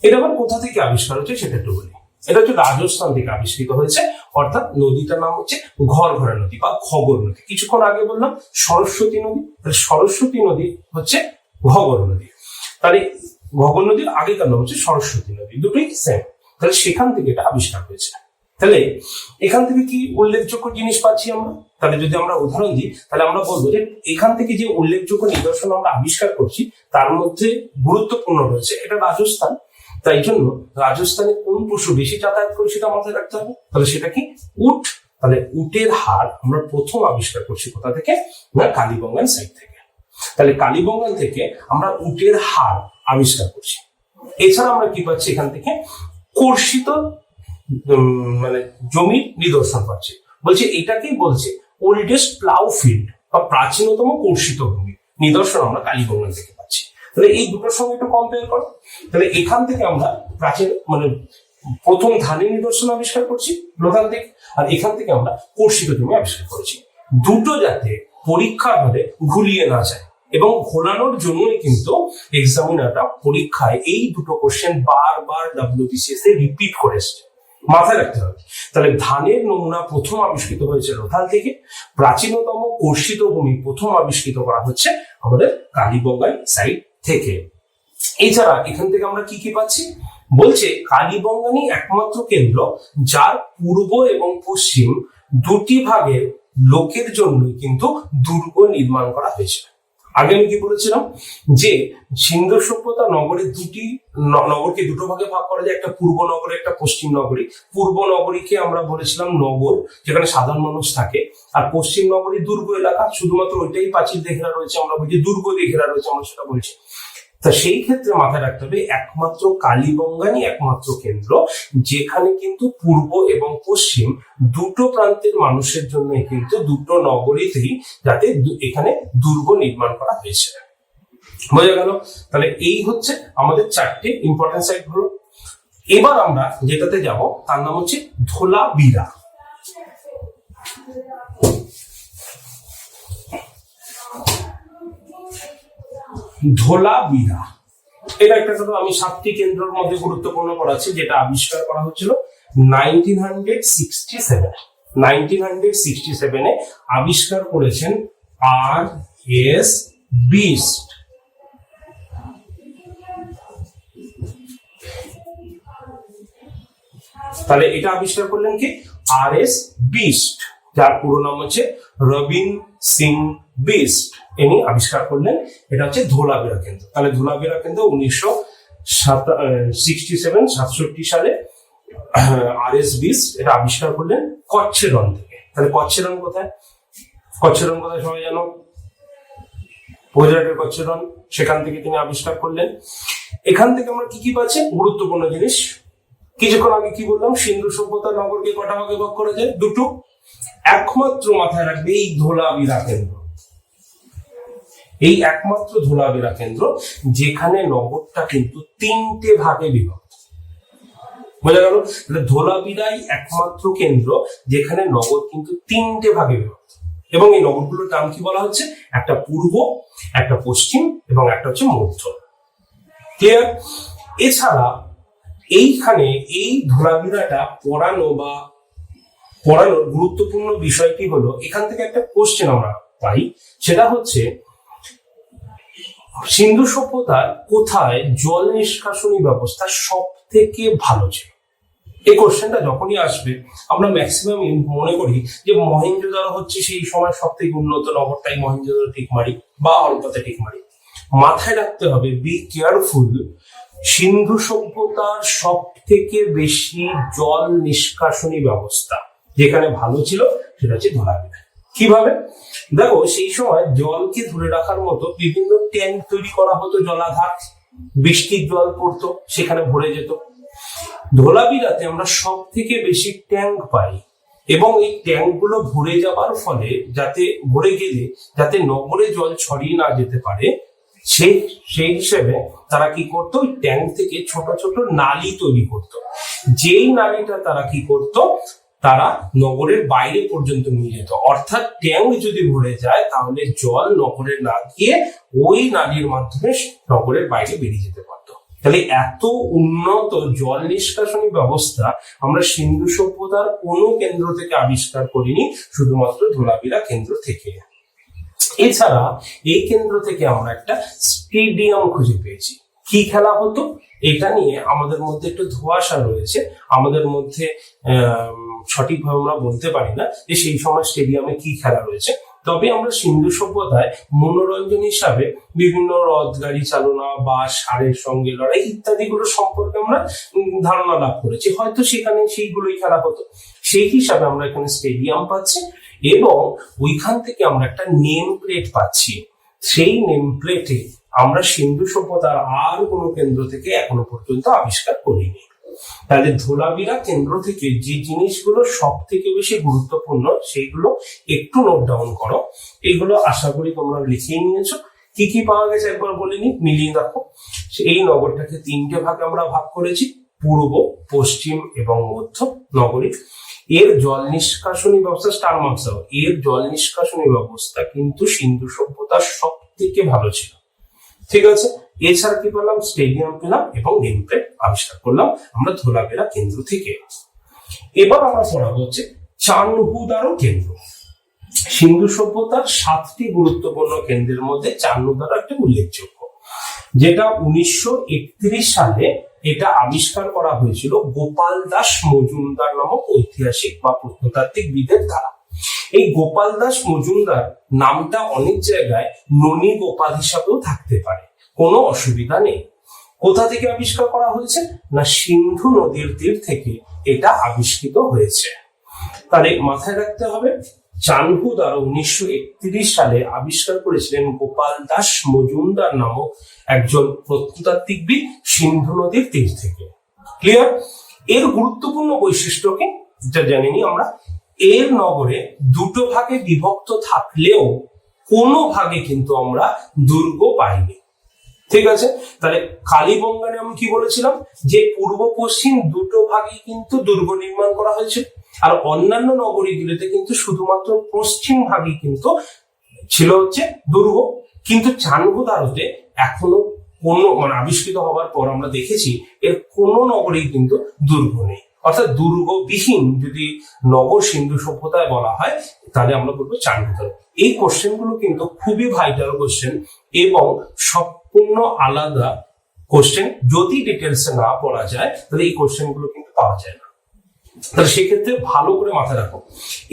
এটা আবার কোথা থেকে আবিষ্কার হচ্ছে সেটা একটু বলি। এটা হচ্ছে রাজস্থান থেকে আবিষ্কৃত হয়েছে, অর্থাৎ নদীটার নাম হচ্ছে ঘরঘরা নদী বা ঘগর নদী। কিছুক্ষণ আগে বললাম সরস্বতী নদী, সরস্বতী নদী হচ্ছে ঘগর নদী। তাহলে ঘগর নদীর আগেকার নাম হচ্ছে সরস্বতী নদী, দুটোই সেম। তাহলে সেখান থেকে এটা আবিষ্কার হয়েছে। তাহলে এখান থেকে কি উল্লেখযোগ্য জিনিস পাচ্ছি আমরা, তাহলে যদি আমরা উদাহরণ দিই তাহলে আমরা বলবো যে এখান থেকে যে উল্লেখযোগ্য নিদর্শন আমরা আবিষ্কার করছি তার মধ্যে গুরুত্বপূর্ণ রয়েছে এটা রাজস্থান। তাই জন্য রাজস্থানে কোন পশু বেশি যাতায়াত করে সেটা মাথায় রাখতে হবে, তাহলে সেটা কি উট। তাহলে উটের হাড় আমরা প্রথম আবিষ্কার করছি কোথা থেকে না কালীবঙ্গান সাইড থেকে। তাহলে কালীবঙ্গান থেকে আমরা উটের হাড় আবিষ্কার করছি। এছাড়া আমরা কি পাচ্ছি এখান থেকে কর্ষিত মানে জমির নিদর্শন পাচ্ছি। বলছে এটাকেই বলছে ওল্ডেস্ট প্লাউ ফিল্ড বা প্রাচীনতম কর্ষিত ভূমি নিদর্শন আমরা কালীবঙ্গান থেকে পাচ্ছি। তাহলে এই দুটোর সঙ্গে একটু কম্পেয়ার করো। তাহলে এখান থেকে আমরা প্রাচীন মানে প্রথম ধানের নিদর্শন আবিষ্কার করছি লোকাল থেকে, আর এখান থেকে আমরা কর্ষিত জমি আবিষ্কার করেছি। দুটো যাতে পরীক্ষার হলে ঘুলিয়ে না যায় এবং ঘোলানোর জন্যই কিন্তু এক্সামিনাররা পরীক্ষায় এই দুটো কোশ্চেন বারবার WBCS এ রিপিট করে এসছে, মাথায় রাখতে হবে। তাহলে ধানের নমুনা প্রথম আবিষ্কৃত হয়েছে লোথাল থেকে, প্রাচীনতম কর্ষিত ভূমি প্রথম আবিষ্কৃত করা হচ্ছে আমাদের কালীবঙ্গান সাইড থেকে। এছাড়া এখান থেকে আমরা কি কি পাচ্ছি, বলছে কালীবঙ্গানই একমাত্র কেন্দ্র যার পূর্ব এবং পশ্চিম দুটি ভাগের লোকের জন্যই কিন্তু দুর্গ নির্মাণ করা হয়েছে। আগে আমি কি বলেছিলাম যে সিন্ধু সভ্যতা নগরের নগরকে দুটো ভাগে ভাগ করা যায়, একটা পূর্ব নগরী একটা পশ্চিম নগরী। পূর্ব নগরীকে আমরা বলেছিলাম নগর যেখানে সাধারণ মানুষ থাকে, আর পশ্চিম নগরী দুর্গ এলাকা, শুধুমাত্র ওইটাই পাঁচিল দিয়ে ঘেরা রয়েছে, আমরা বলছি দুর্গ দিয়ে ঘেরা রয়েছে, আমরা সেটা বলছি। তা সেই ক্ষেত্রে মাথায় রাখতে হবে একমাত্র কালীবঙ্গানই একমাত্র কেন্দ্র যেখানে কিন্তু পূর্ব এবং পশ্চিম দুটো প্রান্তের মানুষের জন্য কিন্তু দুটো নগরীতেই যাতে এখানে দুর্গ নির্মাণ করা হয়েছে। বোঝা গেল? তাহলে এই হচ্ছে আমাদের চারটে ইম্পর্টেন্ট সাইট হলো। এবার আমরা যেটাতে যাব তার নাম হচ্ছে ধোলাবিরা। ধোলাবিরা এটা একটা কথা আমি 7টি কেন্দ্রের মধ্যে গুরুত্বপূর্ণ পড়াচ্ছি, যেটা আবিষ্কার করা হচ্ছিল 1967 এ আবিষ্কার করেছেন R.S. বিস্ট। তাহলে এটা আবিষ্কার করলেন কি R.S. বিস্ট, যার পুরো নাম হচ্ছে রবিন সিং বিস্ট। ইনি আবিষ্কার করলেন, এটা হচ্ছে ধোলাবিরা কেন্দ্র। তাহলে ধোলাবিরা কেন্দ্র 1967 সালে RS-20 এটা আবিষ্কার করলেন কচ্ছেরন থেকে। তাহলে কচ্ছেরন কোথায়? কচ্ছেরন কোথায় সবাই জানো? গুজরাটের কচ্ছেরন, সেখান থেকে তিনি আবিষ্কার করলেন। এখান থেকে আমরা কি কি পাচ্ছি? গুরুত্বপূর্ণ জিনিস। কিছুক্ষণ আগে কি বললাম? সিন্ধু সভ্যতার নগরকে কটা ভাগে ভাগ করা যায়? দুটো। একমাত্র মাথায় রাখবে এই ধোলাবিরা কেন্দ্র, এই একমাত্র ধোলাবিরা কেন্দ্র যেখানে নগরটা কিন্তু তিনটে ভাগে বিভক্ত। বোঝা গেল? ধোলাবিরাই একমাত্র কেন্দ্র যেখানে নগর কিন্তু তিনটে ভাগে বিভক্ত। এবং এই নগরগুলোর নাম কি বলা হচ্ছে? একটা পূর্ব, একটা পশ্চিম এবং একটা হচ্ছে মধ্য। ক্লিয়ার? এছাড়া এইখানে এই ধোলাবিরাটা পড়ানোর গুরুত্বপূর্ণ বিষয়টি হলো, এখান থেকে একটা কোশ্চেন আমরা পাই, সেটা হচ্ছে সিন্ধু সভ্যতার কোথায় জল নিষ্কাশনী ব্যবস্থা সব থেকে ভালো ছিল? এই কোশ্চেনটা যখনই আসবে আমরা ম্যাক্সিমাম মনে করি যে মহেঞ্জোদারো হচ্ছে সেই সময় সব থেকে উন্নত নগর, তাই মহেঞ্জোদারো ঠিক মারি বা অল্পতে ঠিক মারি। মাথায় রাখতে হবে, বি কেয়ারফুল, সিন্ধু সভ্যতার সব থেকে বেশি জল নিষ্কাশনী ব্যবস্থা যেখানে ভালো ছিল সেটা হচ্ছে ধোলাবিরা। কিভাবে? দেখো, সেই সময় জলকে ধরে রাখার মতো বিভিন্ন ট্যাঙ্ক তৈরি করা হতো, জলাধার, বৃষ্টির জল পড়তো সেখানে ভরে যেত। ধোলাবিরাতে আমরা সব থেকে বেশি ট্যাঙ্ক পাই এবং এই ট্যাঙ্ক গুলো ভরে যাবার ফলে ভরে গেলে যাতে নগরে জল ছড়িয়ে না যেতে পারে সেই হিসেবে তারা কি করতো? ওই ট্যাঙ্ক থেকে ছোট ছোট নালী তৈরি করতো। যেই নালীটা তারা কি করতো? তারা নগরের বাইরে পর্যন্ত নিয়ে যেত। অর্থাৎ ট্যাঙ্ক যদি ভরে যায় তাহলে জল নগরে না গিয়ে ওই নালীর মাধ্যমে নগরের বাইরে বেরিয়ে যেতে পারতো। তাহলে এত উন্নত জল নিষ্কাশনী ব্যবস্থা আমরা সিন্ধু সভ্যতার কোনো কেন্দ্র থেকে আবিষ্কার করিনি, শুধুমাত্র ধোলাবিরা কেন্দ্র থেকে। এছাড়া এই কেন্দ্র থেকে আমরা একটা স্টেডিয়াম খুঁজে পেয়েছি। কি খেলা হতো এটা নিয়ে আমাদের মধ্যে একটু ধোঁয়াশা রয়েছে, আমাদের মধ্যে সঠিকভাবে আমরা বলতে পারি না যে সেই সময় স্টেডিয়ামে কি খেলা রয়েছে। তবে আমরা সিন্ধু সভ্যতায় মনোরঞ্জন হিসাবে বিভিন্ন রথ গাড়ি চালনা বা ষাঁড়ের সঙ্গে লড়াই ইত্যাদি গুলো সম্পর্কে আমরা ধারণা লাভ করেছি। হয়তো সেখানে সেইগুলোই খেলা হতো। সেই হিসাবে আমরা এখানে স্টেডিয়াম পাচ্ছি এবং ওইখান থেকে আমরা একটা নেম প্লেট পাচ্ছি। সেই নেম প্লেটে আমরা সিন্ধু সভ্যতার আর কোনো কেন্দ্র থেকে এখনো পর্যন্ত আবিষ্কার করিনি। তাহলে ধোলাবিরা কেন্দ্র থেকে যে জিনিসগুলো সব থেকে বেশি গুরুত্বপূর্ণ সেইগুলো একটু নোট ডাউন করো। এইগুলো আশা করি তোমরা লিখে নিয়েছো। কি কি পাওয়া গেছে একবার বলিনি, মিলিয়ে দেখো। এই নগরটাকে তিনটে ভাগে আমরা ভাগ করেছি, পূর্ব, পশ্চিম এবং মধ্য নগরী। এর জল নিষ্কাশনী ব্যবস্থা, স্টার মার্কস দাও, এর জল নিষ্কাশনী ব্যবস্থা কিন্তু সিন্ধু সভ্যতার সব থেকে ভালো ছিল। ঠিক আছে? এছাড়া কি পেলাম? স্টেডিয়াম পেলাম এবং নেম প্লেট আবিষ্কার করলাম আমরা ধোলাবিরা কেন্দ্র থেকে। এবার আমরা পড়াবো হচ্ছে চানহুদারো কেন্দ্র। সিন্ধু সভ্যতার 7টি গুরুত্বপূর্ণ কেন্দ্রের মধ্যে চানহুদারো একটা উল্লেখযোগ্য, যেটা 1931 সালে এটা আবিষ্কার করা হয়েছিল গোপাল দাস মজুমদার নামক ঐতিহাসিক বা প্রত্নতাত্ত্বিকবিদের দ্বারা। এই গোপাল দাস মজুমদার নামটা অনেক জায়গায় ননী গোপাল হিসাবেও থাকতে পারে, কোনো অসুবিধা নেই। কোথা থেকে আবিষ্কার করা হয়েছে? না, সিন্ধু নদীর তীর থেকে এটা আবিষ্কৃত হয়েছে। তাহলে মাথায় রাখতে হবে, চানহুদারো 1931 সালে আবিষ্কার করেছিলেন গোপাল দাস মজুমদার নামক একজন প্রত্নতাত্ত্বিকবিদ সিন্ধু নদীর তীর থেকে। ক্লিয়ার? এর গুরুত্বপূর্ণ বৈশিষ্ট্যকে যেটা জানিনি আমরা, এর নগরে দুটো ভাগে বিভক্ত থাকলেও কোনো ভাগে কিন্তু আমরা দুর্গ পাইনি। ঠিক আছে? তাহলে কালীবঙ্গানে আমি কি বলেছিলাম যে পূর্ব পশ্চিম দুটো ভাগে কিন্তু দুর্গ নির্মাণ করা হয়েছে, আর অন্যান্য নগরীগুলিতে কিন্তু শুধুমাত্র পশ্চিম ভাগে কিন্তু ছিল হচ্ছে দুর্গ। কিন্তু চানহুদারোতে এখনো কোনো আবিষ্কৃত হওয়ার পর আমরা দেখেছি এর কোনো নগরেই কিন্তু দুর্গ নেই। অর্থাৎ দুর্গবিহীন যদি নগর সিন্ধু সভ্যতায় বলা হয় তাহলে আমরা বলবো চানহুদারো। এই কোশ্চেন গুলো কিন্তু খুবই ভাইটাল কোশ্চেন এবং সম্পূর্ণ আলাদা কোশ্চেন। যদি ডিটেলসে না পড়া যায় তাহলে এই কোশ্চেন গুলো কিন্তু পাওয়া যায় না। তাহলে সেক্ষেত্রে ভালো করে মাথায় রাখো।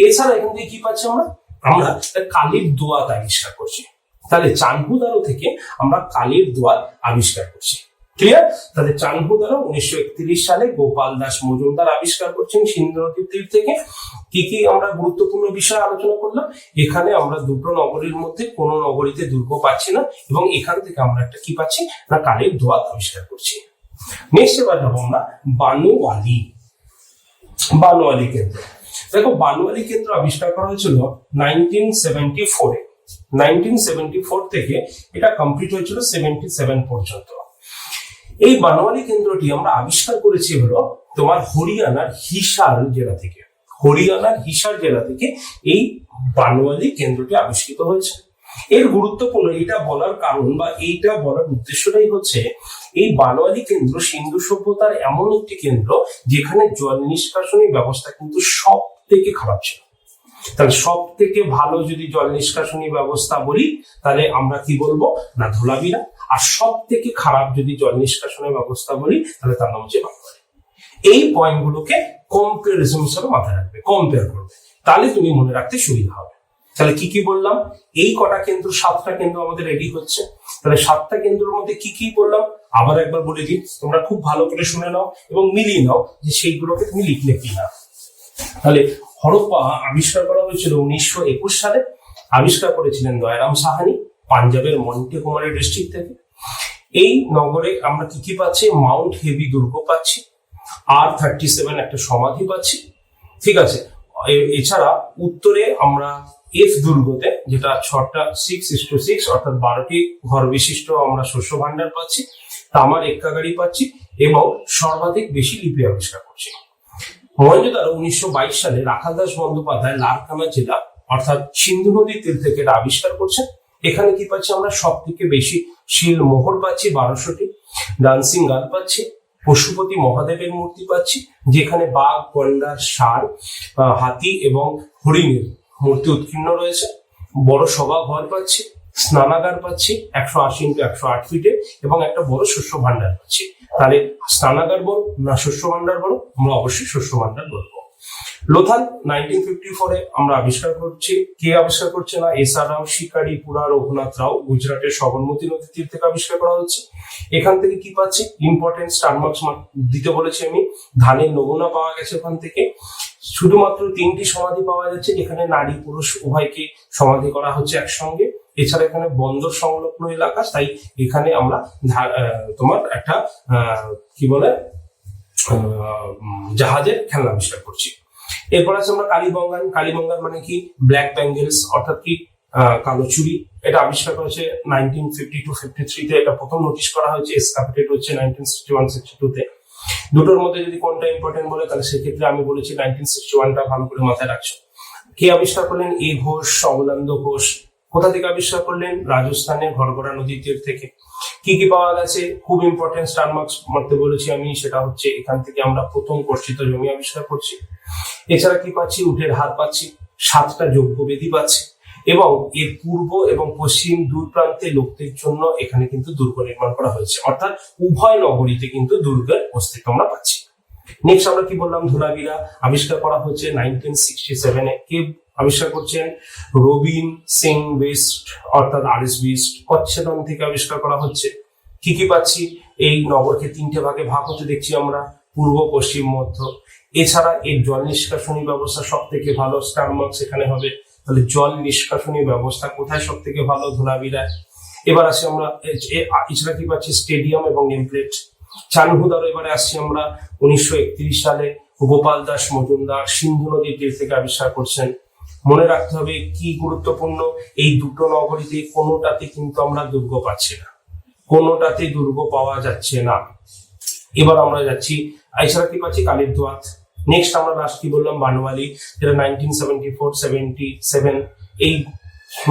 এছাড়া এখান থেকে কি পাচ্ছি আমরা কালীর দোয়াত আবিষ্কার করছি। তাহলে চানহুদারো থেকে আমরা কালীর দোয়াত আবিষ্কার করছি। ক্লিয়ার? তাহলে চানহু দ্বারা 1931 সালে গোপাল দাস মজুমদার আবিষ্কার করছেন সিন্ধু নদীর তীর থেকে। কি কি আমরা গুরুত্বপূর্ণ বিষয় আলোচনা করলাম? এখানে আমরা দুটো নগরীর মধ্যে কোনো নগরীতে দুর্গ পাচ্ছি না, এবং এখান থেকে আমরা একটা কি পাচ্ছি না, কালের দোয়াত আবিষ্কার করছি। নেক্সট এবার যাবো আমরা বানোয়ালি কেন্দ্র। দেখো, বানোয়ালি কেন্দ্র আবিষ্কার করা হয়েছিল 1974-এ। 1974 থেকে এটা কমপ্লিট হয়েছিল 77 পর্যন্ত। এই বানোয়ালি কেন্দ্রটি আমরা আবিষ্কার করেছি হলো তোমার হরিয়ানার হিসার জেলা থেকে। এই বানোয়ালি কেন্দ্রটি আবিষ্কৃত হয়েছে। এর গুরুত্বপূর্ণ এটা বলার কারণ বা এইটা বলার উদ্দেশ্যটাই হচ্ছে, এই বানোয়ালি কেন্দ্র সিন্ধু সভ্যতার এমন একটি কেন্দ্র যেখানে জল নিষ্কাশনী ব্যবস্থা কিন্তু সব থেকে খারাপ ছিল। তাহলে সব থেকে ভালো যদি জল নিষ্কাশনী ব্যবস্থা বলি তাহলে আমরা কি বলবো না, ধোলাবিরা। আর সব থেকে খারাপ যদি জল নিষ্কাশনের ব্যবস্থা বলি তাহলে তার নাম হচ্ছে বানোয়ালি। এই পয়েন্টগুলোকে কম্পারিজন হিসেবে মাথায় রাখবে, কম্পেয়ার করবে, তাহলে তুমি মনে রাখতে সুবিধা হবে। তাহলে কি কি বললাম? এই কটা কেন্দ্র, 7টা কেন্দ্র আমাদের রেডি হচ্ছে। তাহলে 7টা কেন্দ্রের মধ্যে কি কি বললাম আবার একবার বলে দিই, তোমরা খুব ভালো করে শুনে নাও এবং মিলিয়ে নাও যে সেইগুলোকে তুমি লিখলে কিনা। তাহলে হরপ্পা আবিষ্কার করা হয়েছিল 1921 সালে। আবিষ্কার করেছিলেন দয়ারাম সাহানি, পাঞ্জাবের মন্টেগোমারি ডিস্ট্রিক্ট থেকে। এই নগরে আমরা কি কি পাচ্ছি? মাউন্ট হেভি দুর্গ পাচ্ছি, R37 একটা সমাধি পাচ্ছি, ঠিক আছে। এছাড়া উত্তরে আমরা এফ দুর্গতে, যেটা 6টা 6:6 অর্থাৎ 12টি ঘর বিশিষ্ট আমরা শস্য ভান্ডার পাচ্ছি, তামার এক্কাগাড়ি পাচ্ছি এবং সর্বাধিক বেশি লিপি আবিষ্কার করছি। মহেঞ্জোদারো 1922 সালে রাখালদাস বন্দ্যোপাধ্যায় লারকানা জেলা অর্থাৎ সিন্ধু নদীর তীর থেকে এটা আবিষ্কার করছেন। এখানে কি পাচ্ছি আমরা? সব থেকে বেশি শিল মোহর পাচ্ছি 1200টি, ডান্সিং গার্ল পাচ্ছি, পশুপতি মহাদেবের মূর্তি পাচ্ছি যেখানে বাঘ, গন্ডার, ষাঁড়, হাতি এবং হরিণের মূর্তি উৎকীর্ণ রয়েছে, বড় সভাঘর পাচ্ছি, স্নানাগার পাচ্ছি 180x108 ফিটে এবং একটা বড় শস্য ভান্ডার পাচ্ছি। তাহলে স্নানাগার বল না শস্য ভান্ডার বলো? আমরা অবশ্যই শস্য ভান্ডার বলবো। লোথাল 1954-এ আমরা আবিষ্কার করছি। কে আবিষ্কার করছে না? এস.আর. রাও, শিকারি পুরা, রঘুনাথ রাও, গুজরাটের সবরমতী নদীর তীর থেকে আবিষ্কার করা হচ্ছে। এখান থেকে কি পাচ্ছি? ইম্পর্টেন্ট স্টার মার্কস দিতে বলেছি আমি। ধানের নমুনা পাওয়া গেছে ওখান থেকে। শুধুমাত্র 3টি সমাধি পাওয়া যাচ্ছে যেখানে নারী পুরুষ উভয়কে সমাধি করা হচ্ছে একসঙ্গে। এছাড়া এখানে বন্দর সংলগ্ন এলাকা, তাই এখানে আমরা তোমার একটা কি বলে জাহাজের খেলনা আবিষ্কার করছি। এরপর আছে আমরা কালীবঙ্গান মানে কি? ব্ল্যাক ব্যাঙ্গেলস অর্থাৎ কি কালো চুড়ি। এটা আবিষ্কার করেছে 1952-53-তে। এটা প্রথম নোটিশ করা হয়েছে, এসকাপেটেড হচ্ছে 1961-62-তে। দুটোর মধ্যে যদি কোনটা ইম্পর্টেন্ট বলে তাহলে সেক্ষেত্রে আমি বলেছি 1961টা ভালো করে মাথায় রাখছো। কে আবিষ্কার করলেন? এ ঘোষ, অবলান্দ ঘোষ। কোথা থেকে আবিষ্কার করলেন? রাজস্থানের ঘরঘরা নদীর তীর থেকে। কি কি পাওয়া গেছে? খুব ইম্পর্টেন্ট স্টার মার্কস মারতে বলেছি আমি, সেটা হচ্ছে এখান থেকে আমরা প্রথম কর্ষিত জমি আবিষ্কার করছি। এছাড়া কি পাচ্ছি? উটের হাড় পাচ্ছি, 7টা যজ্ঞবেদী পাচ্ছি এবং এর পূর্ব এবং পশ্চিম দুই প্রান্তে লোকদের জন্য এখানে কিন্তু দুর্গ নির্মাণ করা হয়েছে, অর্থাৎ উভয় নগরীতে কিন্তু দুর্গের অস্তিত্ব আমরা পাচ্ছি। নেক্সট আমরা কি বললাম? ধোলাবিরা আবিষ্কার করা হচ্ছে 1967-এ। কে আবিষ্কার করছেন? রবিন সিং বেস্ট অর্থাৎ RS বিস্ট। কচ্ছেদন থেকে আবিষ্কার করা হচ্ছে। কি কি পাচ্ছি? এই নগরকে 3টে ভাগে ভাগ হতে দেখছি আমরা, পূর্ব, পশ্চিম, মধ্য। এছাড়া এর জল নিষ্কাশনী ব্যবস্থা সব থেকে ভালো, স্টার মার্কস এখানে হবে। তাহলে জল নিষ্কাশনী ব্যবস্থা কোথায় সব থেকে ভালো? ধোলাবিরায়। এবার আসি আমরা এছাড়া কি পাচ্ছি? স্টেডিয়াম এবং নেমপ্লেট। চানহুদারো এবারে আসছি আমরা 1931 সালে গোপাল দাস মজুমদার সিন্ধু নদীর তীর থেকে আবিষ্কার করছেন। মনে রাখতে হবে কি গুরুত্বপূর্ণ, এই দুটো নগরীতে কোনোটাতে কিন্তু আমরা দুর্গ পাচ্ছি না, কোনোটাতে দুর্গ পাওয়া যাচ্ছে না। এবার আমরা যাচ্ছি, এছাড়া কি পাচ্ছি? কালের দোয়াত। নেক্সট আমরা লাস্ট কি বললাম? বানোয়ালি, যেটা 1974-77 এই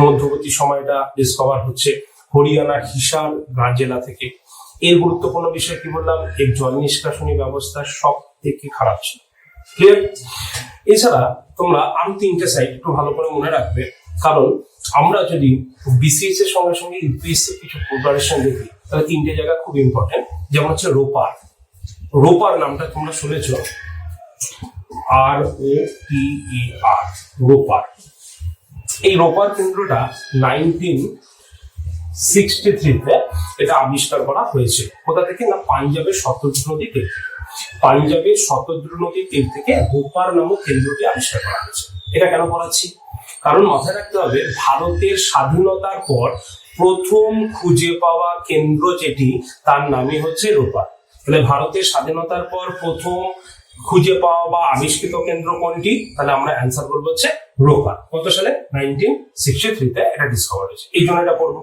মধ্যবর্তী সময়টা ডিসকভার হচ্ছে হরিয়ানার হিসার জেলা থেকে। এর গুরুত্বপূর্ণ বিষয় কি বললাম? এর জল নিষ্কাশনী ব্যবস্থা সব থেকে খারাপ ছিল। ক্লিয়ার? এছাড়া তোমরা আরো 3টে সাইট একটু ভালো করে মনে রাখবে, কারণ আমরা যদি BCS এর সঙ্গে সঙ্গে UPSC কিছু প্রিপারেশন দেখি তাহলে 3টে জায়গা খুব ইম্পর্টেন্ট। যেমন হচ্ছে রোপার নামটা তোমরা শুনেছ, ROPAR, রোপার। এই রোপার কেন্দ্রটা 1963-তে এটা আবিষ্কার করা হয়েছে। কোথা থেকে? না পাঞ্জাবের শতদ্রু নদী তীর থেকে। পাঞ্জাবের শতদ্রু নদীর তীর থেকে ভোপার নামক কেন্দ্রটি আবিষ্কার করা হয়েছে। এটা কেন করাচ্ছি? কারণ মাথায় রাখতে হবে ভারতের স্বাধীনতার পর প্রথম খুঁজে পাওয়া কেন্দ্র যেটি তার নামই হচ্ছে রোপার। তাহলে ভারতের স্বাধীনতার পর প্রথম খুঁজে পাওয়া বা আবিষ্কৃত কেন্দ্র কোনটি? তাহলে আমরা অ্যান্সার করবো হচ্ছে রোপার। কত সালে? 1963-তে এটা ডিসকভার হয়েছে, এই জন্য এটা পড়বো।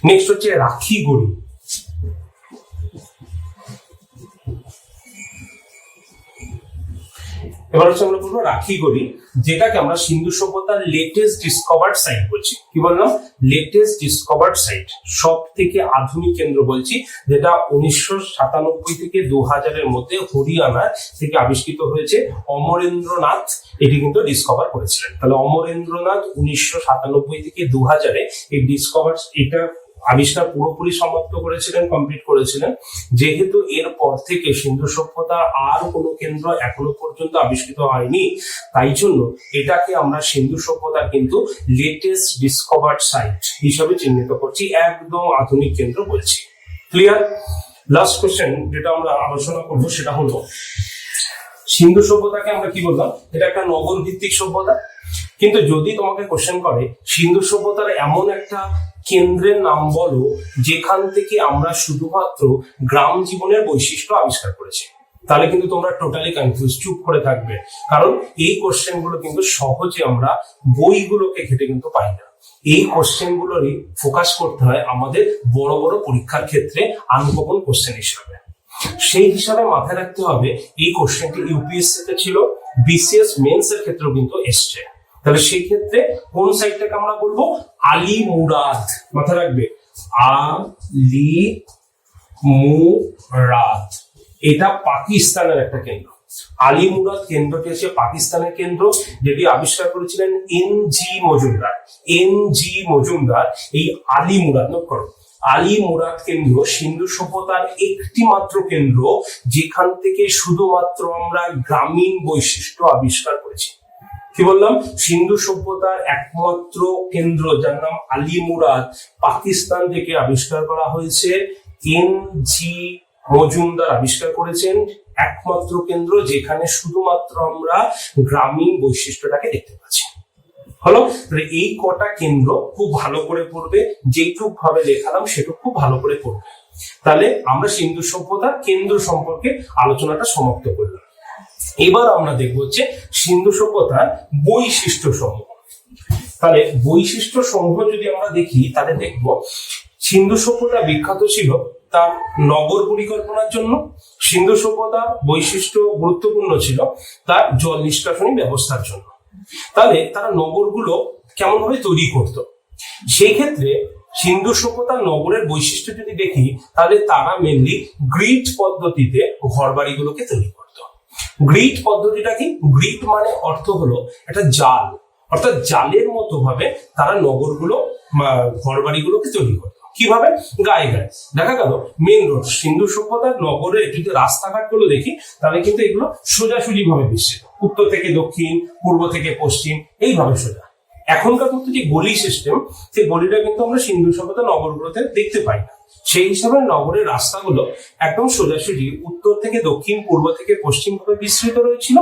নেক্সট হচ্ছে রাখিগড়ি। এবার হচ্ছে আমরা বলবো রাখিগড়ি, যেটাকে আমরা সিন্ধু সভ্যতার লেটেস্ট ডিসকভার্ড সাইট বলছি। কি বললাম? লেটেস্ট ডিসকভার্ড সাইট, সব থেকে আধুনিক কেন্দ্র বলছি, যেটা 1997 থেকে 2000-এর মধ্যে হরিয়ানা থেকে আবিষ্কৃত হয়েছে। অমরেন্দ্রনাথ এটি কিন্তু ডিসকভার করেছিলেন। তাহলে অমরেন্দ্রনাথ 1997 থেকে 2000-এ এই ডিসকভার এটা আবিষ্কার পুরোপুরি সমাপ্ত করেছিলেন, কমপ্লিট করেছিলেন। যেহেতু এর পর থেকে সিন্ধু সভ্যতার আর কোনো কেন্দ্র এখনো পর্যন্ত আবিষ্কৃত হয়নি, তাই জন্য এটাকে আমরা সিন্ধু সভ্যতার কিন্তু লেটেস্ট ডিসকভার্ড সাইট হিসাবে চিহ্নিত করছি, একদম আধুনিক কেন্দ্র বলছি। ক্লিয়ার? লাস্ট কোশ্চেন যেটা আমরা আলোচনা করবো সেটা হলো সিন্ধু সভ্যতাকে আমরা কি বললাম? এটা একটা নগর ভিত্তিক সভ্যতা। কিন্তু যদি তোমাকে কোশ্চেন করে সিন্ধু সভ্যতার এমন একটা কেন্দ্রের নাম বলো যেখান থেকে আমরা শুধুমাত্র গ্রাম জীবনের বৈশিষ্ট্য আবিষ্কার করেছি, তাহলে কিন্তু তোমরা টোটালি কনফিউজ, চুপ করে থাকবে। কারণ এই কোশ্চেন গুলো কিন্তু সহজে আমরা বইগুলোকে ঘেটে কিন্তু পাই না। এই কোশ্চেন গুলোরই ফোকাস করতে হয় আমাদের বড় বড় পরীক্ষার ক্ষেত্রে আনকমন কোশ্চেন হিসাবে। সেই হিসাবে মাথায় রাখতে হবে এই কোশ্চেনটি ইউপিএসসি তে ছিল, বিসিএস মেন্স এর ক্ষেত্রেও কিন্তু এসছে। তাহলে সেই ক্ষেত্রে কোন সাইটটাকে আমরা বলবো? আলিমুরাদ। মাথায় রাখবে, আলিমুরাদ এটা পাকিস্তানের একটা কেন্দ্র। আলিমুরাদ কেন্দ্রটি হচ্ছে পাকিস্তানের কেন্দ্র, যেটি আবিষ্কার করেছিলেন এনজি মজুমদার। এনজি মজুমদার এই আলিমুরাদ, নোট করো, আলিমুরাদ কেন্দ্র সিন্ধু সভ্যতার একটি মাত্র কেন্দ্র যেখান থেকে শুধুমাত্র আমরা গ্রামীণ বৈশিষ্ট্য আবিষ্কার করেছি। কি বললাম? সিন্ধু সভ্যতার একমাত্র কেন্দ্র যার নাম আলিমুরাদ, পাকিস্তান থেকে আবিষ্কার করা হয়েছে। এনজি মজুমদার আবিষ্কার করেছেন, একমাত্র কেন্দ্র যেখানে শুধুমাত্র আমরা গ্রামীণ বৈশিষ্ট্যটাকে দেখতে পাচ্ছি। হলো? তাহলে এই কটা কেন্দ্র খুব ভালো করে পড়বে, যেটুক ভাবে লেখালাম সেটুক খুব ভালো করে পড়বে। তাহলে আমরা সিন্ধু সভ্যতার কেন্দ্র সম্পর্কে আলোচনাটা সমাপ্ত করলাম। এবার আমরা দেখবো হচ্ছে সিন্ধু সভ্যতার বৈশিষ্ট্য সমূহ। তাহলে বৈশিষ্ট্য সমূহ যদি আমরা দেখি তাহলে দেখবো সিন্ধু সভ্যতা বিখ্যাত ছিল তার নগর পরিকল্পনার জন্য। সিন্ধু সভ্যতা বৈশিষ্ট্য গুরুত্বপূর্ণ ছিল তার জল নিষ্কাশনী ব্যবস্থার জন্য। তাহলে তারা নগরগুলো কেমন ভাবে তৈরি করত, সেই ক্ষেত্রে সিন্ধু সভ্যতার নগরের বৈশিষ্ট্য যদি দেখি তাহলে তারা মেনলি গ্রিড পদ্ধতিতে ঘর বাড়িগুলোকে তৈরি করত। গ্রিড পদ্ধতিটা কি? গ্রিড মানে অর্থ হলো একটা জাল, অর্থাৎ জালের মতো ভাবে তারা নগরগুলো ঘর বাড়িগুলোকে তৈরি করত। কিভাবে? গায়ে গায়ে। দেখা গেল মেন রোড, সিন্ধু সভ্যতার নগরে যদি রাস্তাঘাট গুলো দেখি তাহলে কিন্তু এগুলো সোজাসুজি ভাবে বিস্তৃত, উত্তর থেকে দক্ষিণ, পূর্ব থেকে পশ্চিম, এইভাবে সোজা। এখনকার মতো যে গলি সিস্টেম, সেই গলিটা কিন্তু আমরা সিন্ধু সভ্যতার নগরগুলোতে দেখতে পাই না। সেই হিসাবে নগরের রাস্তাগুলো একদম সোজাসুজি উত্তর থেকে দক্ষিণ, পূর্ব থেকে পশ্চিম ভাবে বিস্তৃত রয়েছিল।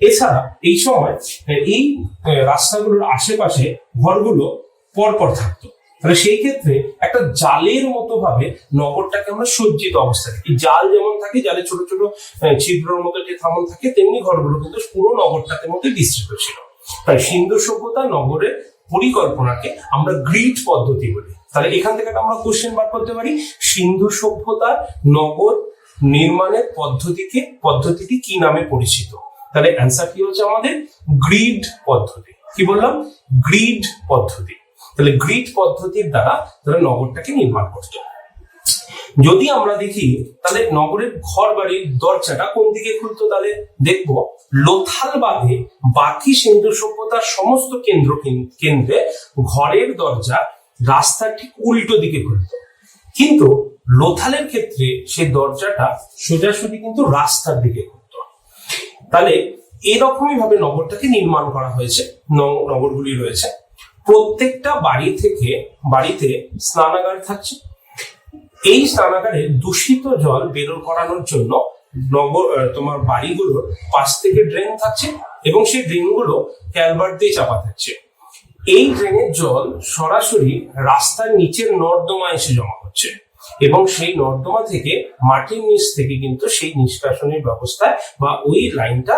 এছাড়া এই সময় এই রাস্তাগুলোর আশেপাশে ঘরগুলো পরপর থাকতো। তাহলে সেই ক্ষেত্রে একটা জালের মতো ভাবে নগরটাকে আমরা সজ্জিত অবস্থায় দেখি। জাল যেমন থাকে, জালে ছোট ছোট ছিদ্রের মতো যে থামন থাকে, তেমনি ঘরগুলো কিন্তু পুরো নগরটাতে মধ্যে বিস্তৃত ছিল। তাই সিন্ধু সভ্যতা নগরের পরিকল্পনাকে আমরা গ্রিড পদ্ধতি বলি। তাহলে এখান থেকে আমরা কোশ্চেন বার করতে পারি, সিন্ধু সভ্যতার নগর নির্মাণের পদ্ধতিটি কি নামে পরিচিত? তাহলে অ্যান্সার কি হচ্ছে আমাদের গ্রিড পদ্ধতি। কি বললাম? গ্রিড পদ্ধতি। তাহলে গ্রিড পদ্ধতির দ্বারা তারা নগরটাকে নির্মাণ করত। যদি আমরা দেখি তাহলে নগরের ঘর বাড়ির দরজাটা কোন দিকে খুলতো, তাহলে দেখবো লোথাল বাদে বাকি সিন্ধু সভ্যতার সমস্ত কেন্দ্রে ঘরের দরজা রাস্তার ঠিক উল্টো দিকে খুলতো, কিন্তু লোথালের ক্ষেত্রে সেই দরজাটা সোজাসুজি কিন্তু রাস্তার দিকে খুলতো। তাহলে এরকমই ভাবে নগরটাকে নির্মাণ করা হয়েছে। নগরগুলি রয়েছে, প্রত্যেকটা বাড়িতে স্নানাগার থাকছে, এই স্নানাগারে দূষিত জল বেরো করানোর জন্য নগর তোমার বাড়িগুলোর পাশ থেকে ড্রেন থাকছে এবং সেই ড্রেনগুলো ক্যালভার্ট দিয়ে চাপা থাকছে। এই ড্রেনের জল সরাসরি রাস্তার নিচের নর্দমা এসে জমা হচ্ছে এবং সেই নর্দমা থেকে মাটির নিচ থেকে কিন্তু সেই নিষ্কাশনের ব্যবস্থায় বা ওই লাইনটা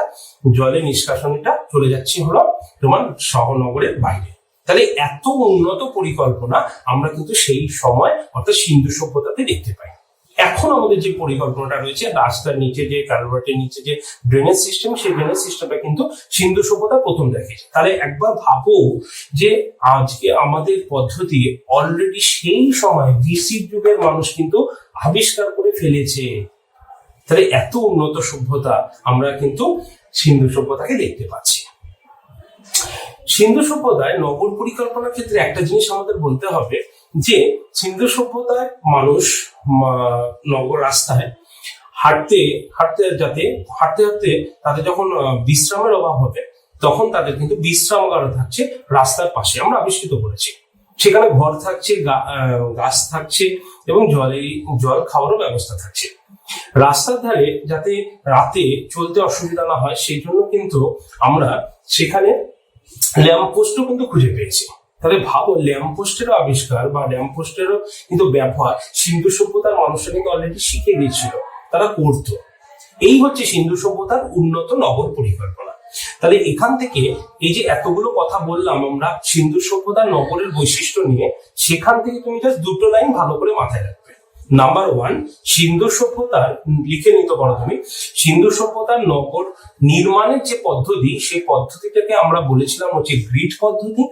জলের নিষ্কাশনটা চলে যাচ্ছে হলো তোমার শহরনগরের বাইরে। তাহলে এত উন্নত পরিকল্পনা আমরা কিন্তু সেই সময় অর্থাৎ সিন্ধু সভ্যতাতে দেখতে পাই। এখন আমাদের যে পরিকল্পনাটা রয়েছে রাস্তার নিচে যে কালভার্টের নিচে যে ড্রেনেজ সিস্টেম, সেই ড্রেনেজ সিস্টেমটা কিন্তু সিন্ধু সভ্যতা প্রথম দেখেছে। তাহলে একবার ভাবো যে আজকে আমাদের পদ্ধতি অলরেডি সেই সময় BC যুগের মানুষ কিন্তু আবিষ্কার করে ফেলেছে। তাহলে এত উন্নত সভ্যতা আমরা কিন্তু সিন্ধু সভ্যতাকে দেখতে পাচ্ছি। সিন্ধু সভ্যতায় নগর পরিকল্পনার ক্ষেত্রে একটা জিনিস আমাদের বলতে হবে যে সিন্ধু সভ্যতায় মানুষ নগর রাস্তায় হাঁটতে হাঁটতে তাদের যখন বিশ্রামের অভাব হবে তখন তাদের কিন্তু বিশ্রামাগার থাকছে রাস্তার পাশে, আমরা আবিষ্কৃত করেছি। সেখানে ঘর থাকছে, গাছ থাকছে এবং জল খাওয়ারও ব্যবস্থা থাকছে। রাস্তার ধারে যাতে রাতে চলতে অসুবিধা না হয় সেই জন্য কিন্তু আমরা সেখানে ল্যাম্পপোস্টও কিন্তু খুঁজে পেয়েছি। তাহলে ভাবো ল্যাম্পপোস্টেরও আবিষ্কার বা ল্যাম্পপোস্টেরও কিন্তু ব্যবহার সিন্ধু সভ্যতার মানুষরা কিন্তু অলরেডি শিখে গিয়েছিল, তারা করতো। এই হচ্ছে সিন্ধু সভ্যতার উন্নত নগর পরিকল্পনা। তাহলে এখান থেকে এই যে এতগুলো কথা বললাম আমরা সিন্ধু সভ্যতার নগরের বৈশিষ্ট্য নিয়ে, সেখান থেকে তুমি জাস্ট দুটো লাইন ভালো করে মাথায় রাখবে। নাম্বার 1, সিন্ধু সভ্যতার, লিখে নিতে পারো তুমি, সিন্ধু সভ্যতার নগর নির্মাণের যে পদ্ধতি সেই পদ্ধতিটাকে আমরা বলেছিলাম হচ্ছে গ্রিড পদ্ধতি।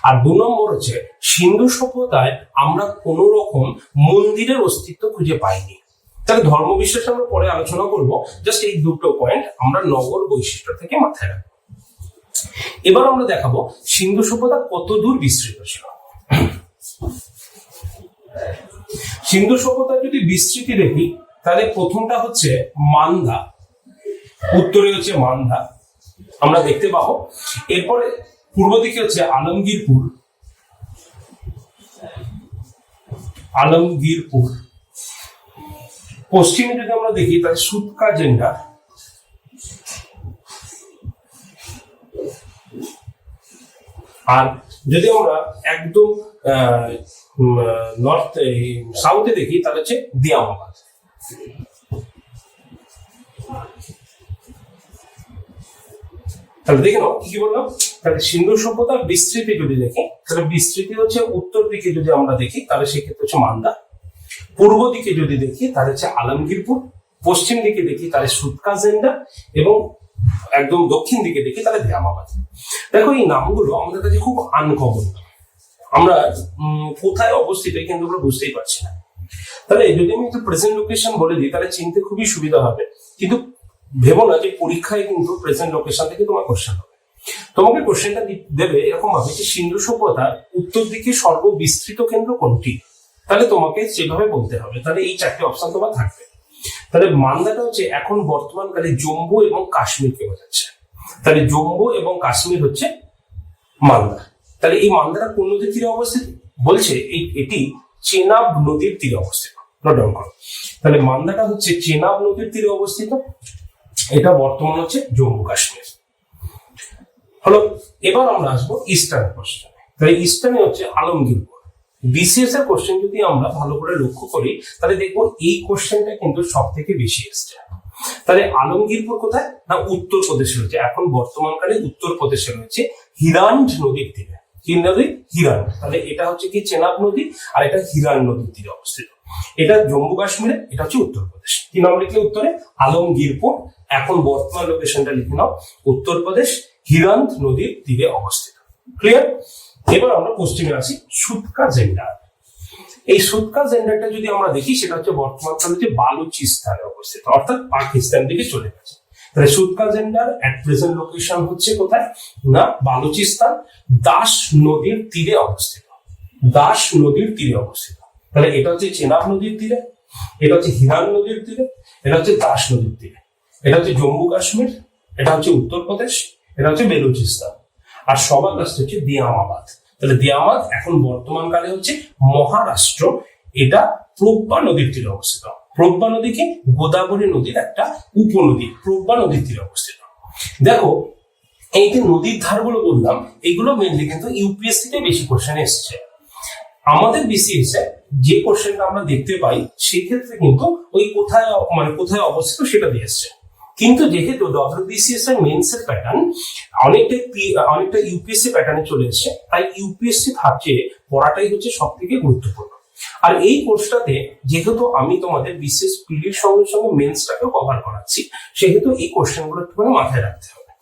আর 2 নম্বর হচ্ছে সিন্ধু সভ্যতায় আমরা কোন রকম মন্দিরের অস্তিত্ব খুঁজে পাইনি। তাহলে ধর্মবিশ্বাস আমরা পরে আলোচনা করব, জাস্ট এই দুটো পয়েন্ট আমরা নগর বৈশিষ্ট্য থেকে মাথায় রাখবো। এবার আমরা দেখাবো সিন্ধু সভ্যতা কত দূর বিস্তৃত ছিল। সিন্ধু সভ্যতার যদি বিস্তৃতি দেখি তাহলে প্রথমটা হচ্ছে মান্দা, উত্তরে হচ্ছে মান্দা আমরা দেখতে পাবো। এরপরে পূর্ব দিকে হচ্ছে আলমগীরপুর। পশ্চিমে যদি আমরা দেখি তাহলে সুতকা জেন্ডা, আর যদি আমরা একদম নর্থ সাউথে দেখি তাহলে হচ্ছে দিয়ামাবাদ। তাহলে দেখে নাও কি বললাম। তাহলে সিন্ধু সভ্যতার বিস্তৃতি যদি দেখি তাহলে বিস্তৃতি হচ্ছে উত্তর দিকে যদি আমরা দেখি তাহলে সেক্ষেত্রে হচ্ছে মান্দা, পূর্ব দিকে যদি দেখি তাহলে হচ্ছে আলমগীরপুর, পশ্চিম দিকে দেখি তাহলে সুতকা জেন্ডা এবং একদম দক্ষিণ দিকে দেখি তাহলে দিয়ামাবাদ। দেখো এই নামগুলো আমাদের কাছে খুব আনকমন, আমরা কোথায় অবস্থিত কিন্তু আমরা বুঝতেই পারছি না। তাহলে যদি আমি একটু প্রেজেন্ট লোকেশন বলে দিই তাহলে চিনতে খুবই সুবিধা হবে, কিন্তু ভেবো না যে পরীক্ষায় কিন্তু প্রেজেন্ট লোকেশন থেকে তোমার কোশ্চেন হবে। তোমাকে কোশ্চেনটা দেবে এরকম ভাবে যে সিন্ধু সভ্যতার উত্তর দিকে সর্ববিস্তৃত কেন্দ্র কোনটি, তাহলে তোমাকে সেভাবে বলতে হবে। তাহলে এই 4টে অপশন তোমার থাকবে। তাহলে মান্দাটা হচ্ছে এখন বর্তমানকালে জম্মু এবং কাশ্মীরকে বোঝাচ্ছে। তাহলে জম্মু এবং কাশ্মীর হচ্ছে মান্দা। তাহলে এই মান্দাটা কোন নদীর তীরে অবস্থিত বলছে, এটি চেনাব নদীর তীরে অবস্থিত। নোট ডাউন করো। তাহলে মান্দাটা হচ্ছে চেনাব নদীর তীরে অবস্থিত, এটা বর্তমান হচ্ছে জম্মু কাশ্মীর হলো। এবার আমরা আসবো ইস্টার্ন কোশ্চেনে। তাহলে ইস্টার্নে হচ্ছে আলমগীরপুর। বিসিএস এর কোশ্চেন যদি আমরা ভালো করে লক্ষ্য করি তাহলে দেখবো এই কোশ্চেনটা কিন্তু সব থেকে বেশি এসছে। তাহলে আলমগীরপুর কোথায় না উত্তরপ্রদেশে রয়েছে, এখন বর্তমানকালে উত্তরপ্রদেশে রয়েছে হিরান্ড নদীর তীরে। কি নদী? হিরান্ড। তাহলে এটা হচ্ছে কি চেনাব নদী আর এটা হিরান্ড নদীর তীরে অবস্থিত। এটা জম্মু কাশ্মীরে, এটা হচ্ছে উত্তরপ্রদেশ। কি নাম লিখলে উত্তরে? আলমগীরপুর। এখন বর্তমান লোকেশনটা লিখে নাও, উত্তরপ্রদেশ, হিরান্ড নদীর তীরে অবস্থিত। ক্লিয়ার? এবার আমরা পশ্চিমে আসি, সুতকা জেন্ডার। এই সুতকা জেন্ডারটা যদি আমরা দেখি সেটা হচ্ছে বর্তমানকালে হচ্ছে বালুচিস্তানে অবস্থিত, অর্থাৎ পাকিস্তান দিকে চলে গেছে। তাহলে Sutka gender at present location হচ্ছে কোথায় না বালুচিস্তান, দাস নদীর তীরে অবস্থিত। দাস নদীর তীরে অবস্থিত। তাহলে এটা হচ্ছে চেনাব নদীর তীরে, এটা হচ্ছে হিরান নদীর তীরে, এটা হচ্ছে দাস নদীর তীরে। এটা হচ্ছে জম্মু কাশ্মীর, এটা হচ্ছে উত্তরপ্রদেশ, এটা হচ্ছে বেলুচিস্তান, আর সবার লাস্টে হচ্ছে দিয়ামাবাদ। তাহলে দিয়ামাবাদ এখন বর্তমান কালে হচ্ছে মহারাষ্ট্র, এটা প্রজ্ঞা নদীর তীরে অবস্থিত। প্রজ্ঞা নদী কি? গোদাবরী নদীর একটা উপনদী, প্রজ্ঞা নদীর তীরে অবস্থিত। দেখো এই যে নদীর ধারগুলো বললাম, এগুলো মেনলি কিন্তু ইউপিএসসি তে বেশি কোশ্চেন এসছে। আমাদের বিসিএস এ যে কোশ্চেনটা আমরা দেখতে পাই সেই ক্ষেত্রে কিন্তু ওই কোথায় অবস্থিত সেটা দিয়ে এসছে। কিন্তু যেহেতু ডব্লিউবিসিএস এর মেন্স এর প্যাটার্ন অনেকটা ইউপিএসসি প্যাটার্নে চলে এসছে, তাই ইউপিএসসি ভাবছে পড়াটাই হচ্ছে সব থেকে গুরুত্বপূর্ণ। আর এই কোর্সটাতে যেহেতু আমি তোমাদের বিশেষ পিডির সঙ্গে সঙ্গে মেন্সটাকেও কভার করাচ্ছি, সেহেতু এই কোশ্চেনগুলো একটুখানি মাথায় রাখতে হবে।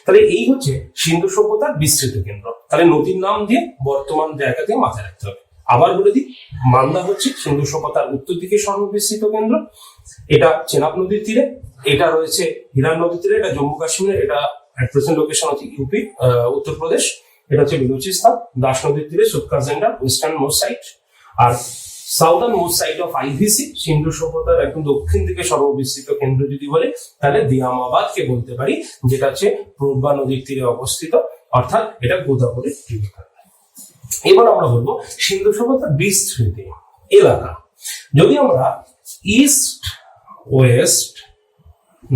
তাহলে এই হচ্ছে সিন্ধু সভ্যতার বিস্তৃত কেন্দ্র। তাহলে নদীর নাম দিয়ে বর্তমান জায়গা দিয়ে মাথায় রাখতে হবে। আবার বলে দিই, মালদা হচ্ছে সিন্ধু সভ্যতার উত্তর দিকে সর্ববিস্তৃত কেন্দ্র। এটা চেনাব নদীর তীরে, এটা রয়েছে হিরান নদীর তীরে, এটা জম্মু কাশ্মীরের, এটা প্রেজেন্ট লোকেশন হচ্ছে ইউপি উত্তরপ্রদেশ। এটা হচ্ছে বেলুচিস্তান, দাস নদীর তীরে সুৎকারজেন্ডা western most side. R southern most side of IVC, সিন্ধু সভ্যতার একদম দক্ষিণ দিকে সর্ববিস্তৃত কেন্দ্র যদি বলে তাহলে দিয়ামাবাদকে বলতে পারি, যেটা হচ্ছে প্রজ্ঞা নদীর তীরে অবস্থিত, অর্থাৎ এটা গোদাবরীর তীরে। এবার আমরা বলবো সিন্ধু সভ্যতার বিস্তৃত এলাকা। যদি আমরা ইস্ট ওয়েস্ট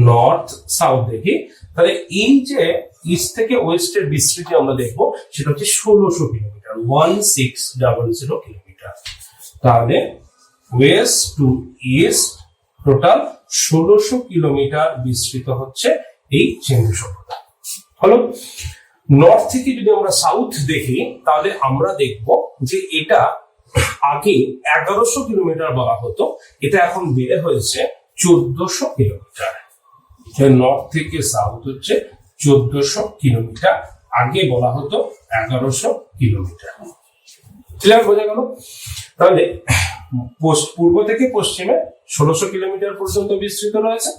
নর্থ সাউথ দেখি, তাহলে এই যে ইস্ট থেকে ওয়েস্টের বিস্তৃতি আমরা দেখবো সেটা হচ্ছে 1600 কিলোমিটার, 1600 কিলোমিটার। তাহলে west to east total 1600 kilometer বিস্তৃত হচ্ছে এই সিন্ধু সভ্যতা। হলো। নর্থ থেকে যদি আমরা সাউথ দেখি তাহলে আমরা দেখব যে এটা আগে 1100 কিলোমিটার বলা হতো, এটা এখন বেড়ে হয়েছে 1400 কিলোমিটার। নর্থ থেকে সাউথ হচ্ছে 1400 কিলোমিটার, আগে বলা হতো 1100 কিলোমিটার। ক্লিয়ার, বোঝা গেল? তাহলে পূর্ব থেকে পশ্চিমে 1600 কিলোমিটার পর্যন্ত বিস্তৃত রয়েছে,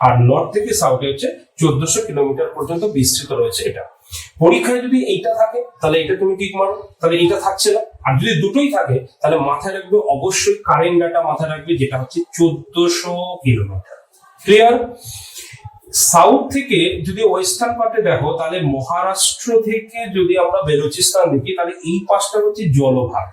আর নর্থ থেকে সাউথে হচ্ছে 1400 কিলোমিটার পর্যন্ত বিস্তৃত রয়েছে। এটা পরীক্ষায় যদি এইটা থাকে তাহলে এটা তুমি টিক মারো, তাহলে এটা থাকছে না। আর যদি দুটোই থাকে তাহলে মাথায় রাখবে অবশ্যই কারেন্ট ডাটা মাথায় রাখবে, যেটা হচ্ছে 1400 কিলোমিটার। ক্লিয়ার? সাউথ থেকে যদি ওয়েস্টার্ন পার্টে দেখো তাহলে মহারাষ্ট্র থেকে যদি আমরা বেলুচিস্তান দেখি তাহলে এই পাশটা হচ্ছে জলভাগ।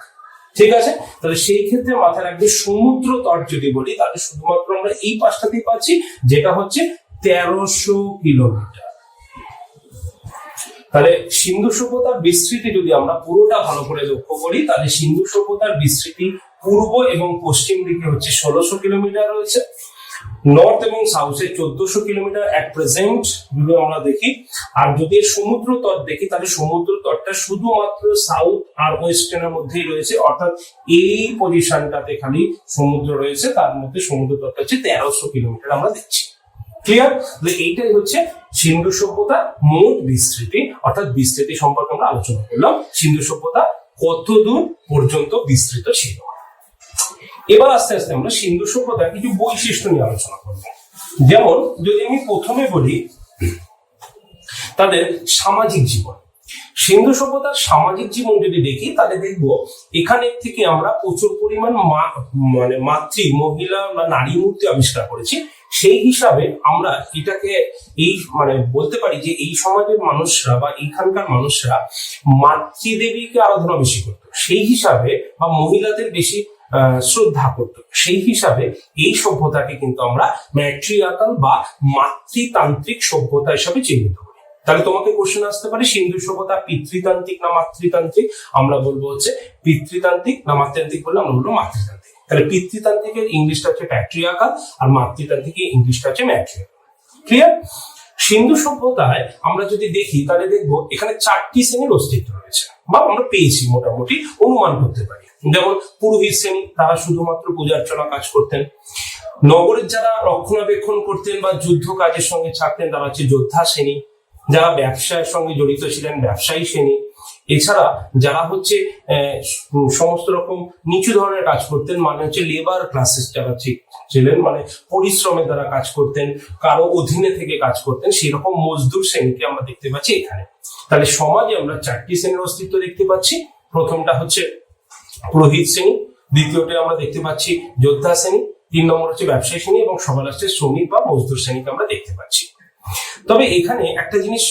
ঠিক আছে, তাহলে সেই ক্ষেত্রে মাথায় রাখবে সমুদ্র তট যদি বলি তাহলে শুধুমাত্র আমরা এই পাশটাতেই পাচ্ছি, যেটা হচ্ছে 1300 কিলোমিটার। তাহলে সিন্ধু সভ্যতার বিস্তৃতি যদি আমরা পুরোটা ভালো করে লক্ষ্য করি তাহলে সিন্ধু সভ্যতার বিস্তৃতি পূর্ব এবং পশ্চিম দিকে হচ্ছে 1600 কিলোমিটার রয়েছে, নর্থ এবং সাউথে 1400 কিলোমিটার এট প্রেজেন্ট যদি আমরা দেখি। আর যদি সমুদ্র তট দেখি তাহলে সমুদ্র তটটা শুধুমাত্র সাউথ আর ওয়েস্টার্নের মধ্যেই রয়েছে, অর্থাৎ এই পজিশনটাতে খালি সমুদ্র রয়েছে, তার মধ্যে সমুদ্র তটটা হচ্ছে 1300 কিলোমিটার আমরা দেখছি। ক্লিয়ার? এইটাই হচ্ছে সিন্ধু সভ্যতা মোট বিস্তৃতি, অর্থাৎ বিস্তৃতি সম্পর্কে আমরা আলোচনা করলাম। সিন্ধু সভ্যতা কত দূর পর্যন্ত বিস্তৃত ছিল। এবার আস্তে আস্তে আমরা সিন্ধু সভ্যতার কিছু বৈশিষ্ট্য নিয়ে আলোচনা করব। যেমন যদি আমি প্রথমে বলি তাদের সামাজিক জীবন, সিন্ধু সভ্যতার সামাজিক জীবন যদি দেখি তাহলে দেখবো এখানে থেকে আমরা প্রচুর পরিমাণ মহিলা বা নারী মূর্তি আবিষ্কার করেছি। সেই হিসাবে আমরা এটাকে বলতে পারি যে এই সমাজের মানুষরা বা এইখানকার মানুষরা মাতৃদেবীকে আরাধনা বেশি করতো, সেই হিসাবে বা মহিলাদের বেশি শ্রদ্ধা করতো। সেই হিসাবে এই সভ্যতাকে কিন্তু আমরা ম্যাট্রিয়ার্কাল বা মাতৃতান্ত্রিক সভ্যতা হিসাবে চিহ্নিত করি। তাহলে তোমাকে কোশ্চেন আসতে পারে সিন্ধু সভ্যতা পিতৃতান্ত্রিক না মাতৃতান্ত্রিক? আমরা বলবো হচ্ছে পিতৃতান্ত্রিক, না মাতৃতান্ত্রিক বললে আমরা বলবো মাতৃতান্ত্রিক। তাহলে পিতৃতান্ত্রিকের ইংলিশটা হচ্ছে প্যাট্রিয়ার্কাল আর মাতৃতান্ত্রিকের ইংলিশটা হচ্ছে ম্যাট্রিয়ার্কাল। ক্লিয়ার? সিন্ধু সভ্যতায় আমরা যদি দেখি তাহলে দেখবো এখানে 4টি শ্রেণীর অস্তিত্ব রয়েছে বা আমরা পেয়েছি, মোটামুটি অনুমান করতে পারি। যেমন পুরোহিত শ্রেণী, তারা শুধুমাত্র পূজা অর্চনা কাজ করতেন। নগরের যারা রক্ষণাবেক্ষণ করতেন বা যুদ্ধ কাজের সঙ্গে থাকতেন তারা হচ্ছে যোদ্ধা শ্রেণী। যারা ব্যবসায়ের সঙ্গে জড়িত ছিলেন ব্যবসায়ী শ্রেণী। এছাড়া যারা হচ্ছে সমস্ত রকম নিচু ধরনের কাজ করতেন, মানে হচ্ছে লেবার ক্লাসেস যারা ছিলেন, মানে পরিশ্রমে তারা কাজ করতেন, কারো অধীনে থেকে কাজ করতেন, সেরকম মজদুর শ্রেণীকে আমরা দেখতে পাচ্ছি এখানে। তাহলে সমাজে আমরা 4টি শ্রেণীর অস্তিত্ব দেখতে পাচ্ছি। প্রথমটা হচ্ছে পুরোহিত শ্রেণী, দ্বিতীয়টা আমরা দেখতে পাচ্ছি যোদ্ধা শ্রেণী, 3 নম্বর হচ্ছে ব্যবসায়ী শ্রেণী এবং সবার লাস্টে শ্রমিক বা মজদুর শ্রেণীকে আমরা দেখতে পাচ্ছি। তবে এখানে একটা জিনিস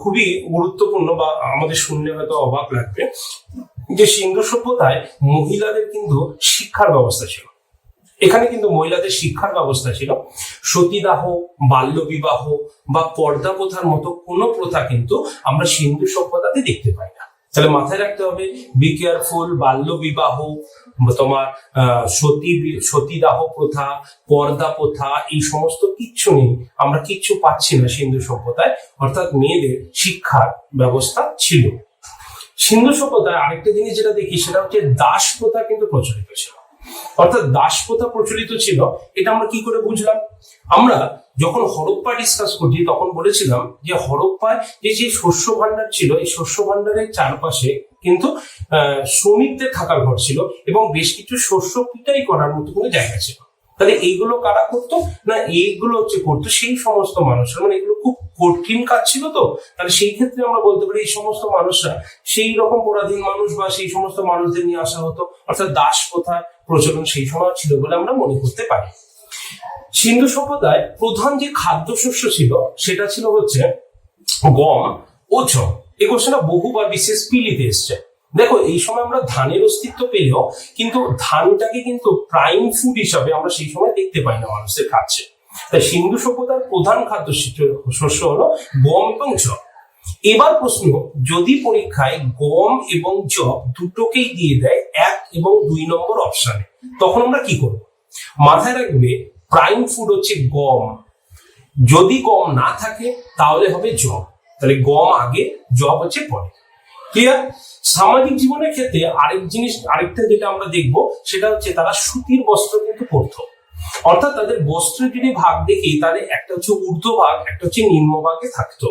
খুবই গুরুত্বপূর্ণ বা আমাদের শুনলে হয়তো অবাক লাগবে, যে সিন্ধু সভ্যতায় মহিলাদের কিন্তু শিক্ষার ব্যবস্থা ছিল। এখানে কিন্তু মহিলাদের শিক্ষার ব্যবস্থা ছিল। সতীদাহ, বাল্যবিবাহ বা পর্দা প্রথার মতো কোনো প্রথা কিন্তু আমরা সিন্ধু সভ্যতাতে দেখতে পাই না। তাহলে মাথায় রাখতে হবে, বি কেয়ারফুল, বাল্যবিবাহ, তোমার সতীদাহ প্রথা, পর্দা প্রথা, এই সমস্ত কিচ্ছু নেই, আমরা কিচ্ছু পাচ্ছি না সিন্ধু সভ্যতায়। অর্থাৎ মেয়েদের শিক্ষার ব্যবস্থা ছিল। সিন্ধু সভ্যতায় আরেকটা জিনিস যেটা দেখি সেটা হচ্ছে দাস প্রথা কিন্তু প্রচলিত ছিল। অর্থাৎ দাস প্রথা প্রচলিত ছিল, এটা আমরা কি করে বুঝলাম? আমরা যখন হরপ্পা ডিসকাস করছি তখন বলেছিলাম যে হরপ্পায় যে শস্য ভান্ডার ছিল, এই শস্য ভান্ডারের চারপাশে কিন্তু শ্রমিকদের থাকার ঘর ছিল এবং বেশ কিছু শস্য পিটাই করার মতো কোনো জায়গা ছিল। তাহলে এইগুলো কারা করতো না, এইগুলো করতো সেই সমস্ত মানুষরা, মানে এগুলো খুব কঠিন কাজ ছিল। তো তাহলে সেই ক্ষেত্রে আমরা বলতে পারি এই সমস্ত মানুষরা সেই রকম পরাধীন মানুষ বা সেই সমস্ত মানুষদের নিয়ে আসা হতো। অর্থাৎ দাস প্রথা প্রচলন সেই সময় ছিল বলে আমরা মনে করতে পারি। সিন্ধু সভ্যতায় প্রধান যে খাদ্যশস্য ছিল সেটা ছিল হচ্ছে গম ও জব। এই কোশ্চেনটা বহুবার বিশেষ পিলিতে এসছে। দেখো, এই সময় আমরা ধানের অস্তিত্ব পেলেও কিন্তু ধানটাকে কিন্তু প্রাইম ফুড হিসাবে আমরা সেই সময় দেখতে পাই না মানুষদের খাচ্ছে। তাই সিন্ধু সভ্যতার প্রধান খাদ্য শস্য হলো গম এবং জব। এবার প্রশ্ন, যদি পরীক্ষায় গম এবং জব দুটোকেই দিয়ে দেয় 1 এবং 2 নম্বর অপশনে, তখন আমরা কি করব? মাথায় রাখবে প্রাইম ফুড হচ্ছে গম, যদি গম না থাকে তাহলে হবে জব। তাহলে গম আগে, জব হচ্ছে পরে। ক্লিয়ার? সামাজিক জীবনের ক্ষেত্রে আরেকটা যেটা আমরা দেখবো সেটা হচ্ছে তারা সুতির বস্ত্র কিন্তু পরতো। অর্থাৎ তাদের বস্ত্রের যদি ভাগ দেখি তাহলে একটা হচ্ছে ঊর্ধ্ব ভাগ, একটা হচ্ছে নিম্ন ভাগে থাকতো।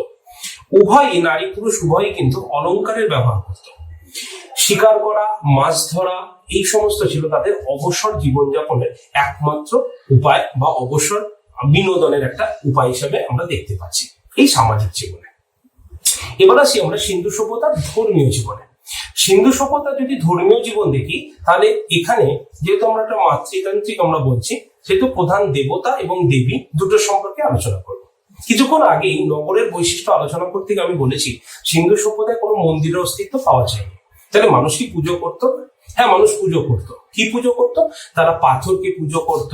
উভয়ই, নারী পুরুষ উভয়ই কিন্তু অলংকারের ব্যবহার করত। শিকার করা, মাছ ধরা, এই সমস্ত ছিল তাদের অবসর জীবনযাপনের একমাত্র উপায় বা অবসর বিনোদনের একটা উপায় হিসেবে আমরা দেখতে পাচ্ছি এই সামাজিক জীবনে। এবার আসি আমরা সিন্ধু সভ্যতার ধর্মীয় জীবনে। সিন্ধু সভ্যতা যদি ধর্মীয় জীবন দেখি তাহলে এখানে যেহেতু আমরা একটা মাতৃতান্ত্রিক আমরা বলছি, সেহেতু প্রধান দেবতা এবং দেবী দুটো সম্পর্কে আলোচনা করব। কিছুক্ষণ আগেই নগরের বৈশিষ্ট্য আলোচনা করতে গিয়ে আমি বলেছি সিন্ধু সভ্যতায় কোনো মন্দিরের অস্তিত্ব পাওয়া যায়নি। তাহলে মানুষ কি পুজো করতো? হ্যাঁ, মানুষ পুজো করতো। কি পুজো করতো? তারা পাথরকে পুজো করত,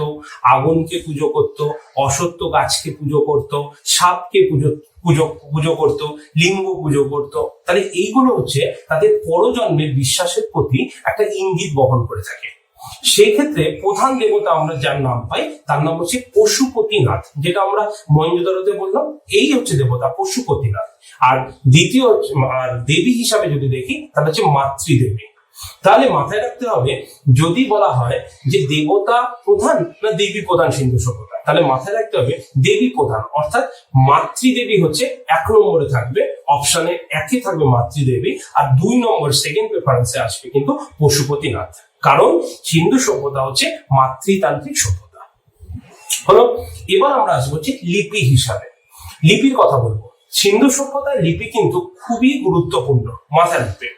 আগুনকে পুজো করত, অসত্য গাছকে পুজো করত, সাপকে পুজো করত, লিঙ্গ পুজো করত। তাহলে এইগুলো হচ্ছে তাদের পরজন্মের বিশ্বাসের প্রতি একটা ইঙ্গিত বহন করে থাকে। সেই ক্ষেত্রে প্রধান দেবতা আমরা যার নাম পাই তার নাম হচ্ছে পশুপতিনাথ, যেটা আমরা মহেঞ্জোদারোতে বললাম, এই হচ্ছে দেবতা পশুপতিনাথ। আর দ্বিতীয় আর দেবী হিসাবে যদি দেখি তাহলে হচ্ছে মাতৃদেবী। তাহলে মাথায় রাখতে হবে, যদি বলা হয় যে দেবতা প্রধান না দেবী প্রধান সিন্ধু সভ্যতা, তাহলে মাথায় রাখতে হবে দেবী প্রধান, অর্থাৎ মাতৃদেবী হচ্ছে 1 নম্বরে থাকবে, অপশনে 1 থাকবে মাতৃদেবী, আর 2 নম্বর সেকেন্ড প্রেফারেন্সে আসবে কিন্তু পশুপতিনাথ। কারণ সিন্ধু সভ্যতা হচ্ছে মাতৃতান্ত্রিক সভ্যতা। হলো, এবার আমরা আসবো হচ্ছে লিপি হিসাবে। লিপির কথা বলবো। সিন্ধু সভ্যতার লিপি কিন্তু খুবই গুরুত্বপূর্ণ, মাথায় রাখবে।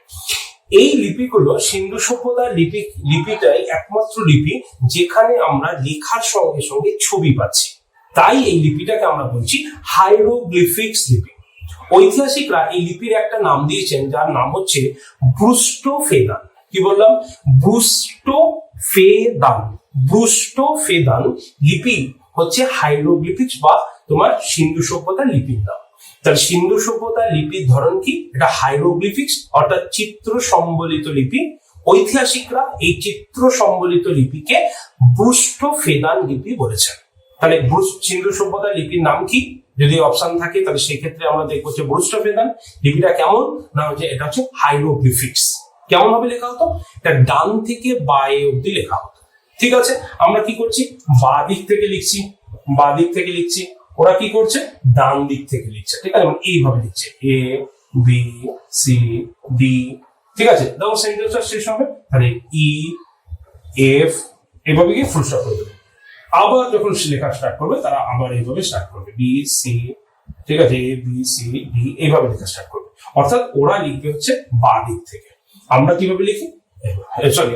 এই লিপিগুলো, সিন্ধু সভ্যতার লিপিটাই একমাত্র লিপি যেখানে আমরা লেখার সঙ্গে সঙ্গে ছবি পাচ্ছি। তাই এই লিপিটাকে আমরা বলছি হাইরোগ্লিফিক্স লিপি। ঐতিহাসিকরা এই লিপির একটা নাম দিয়েছেন যার নাম হচ্ছে ব্রুস্টোফেদান। কি বললাম? ব্রুস্টোফেদান। ব্রুস্টোফেদান লিপি হচ্ছে হাইরোগ্লিফিক্স বা তোমার সিন্ধু সভ্যতার লিপির নাম। তাহলে সিন্ধু সভ্যতার লিপির ধরন কি? এটা হাইরোগ্লিফিক্স, অর্থাৎ চিত্র সম্বলিত লিপি। ঐতিহাসিকরা এই চিত্র সম্বলিত লিপিকে ব্রুস্টোফেদান লিপি বলেছেন। তাহলে সিন্ধু সভ্যতার লিপির নাম কি? যদি অপশন থাকে তাহলে সেক্ষেত্রে আমরা দেখবো যে ব্রুস্টোফেদান লিপিটা কেমন না হচ্ছে, এটা হচ্ছে হাইরোগ্লিফিক্স। কেমন ভাবে লেখা হতো? এটা ডান থেকে বায়ে অব্দি লেখা হতো। ঠিক আছে, আমরা কি করছি? বাঁ দিক থেকে লিখছি, বাঁ দিক থেকে লিখছি। ওরা কি করছে? ডান দিক থেকে লিখছে। ঠিক আছে, এইভাবে লিখছে এ বি সি ডি। ঠিক আছে, যখন সেন্টেন্সটা শেষ হবে তাহলে ই এফ এভাবে গিয়ে ফুল স্টপ করে দেবে। আবার যখন লেখা স্টার্ট করবে তারা আবার এইভাবে স্টার্ট করবে বি সি। ঠিক আছে, এ বি সি ডি এইভাবে লেখা স্টার্ট করবে। অর্থাৎ ওরা লিখবে হচ্ছে বাঁ দিক থেকে, আমরা কিভাবে লিখি? সরি,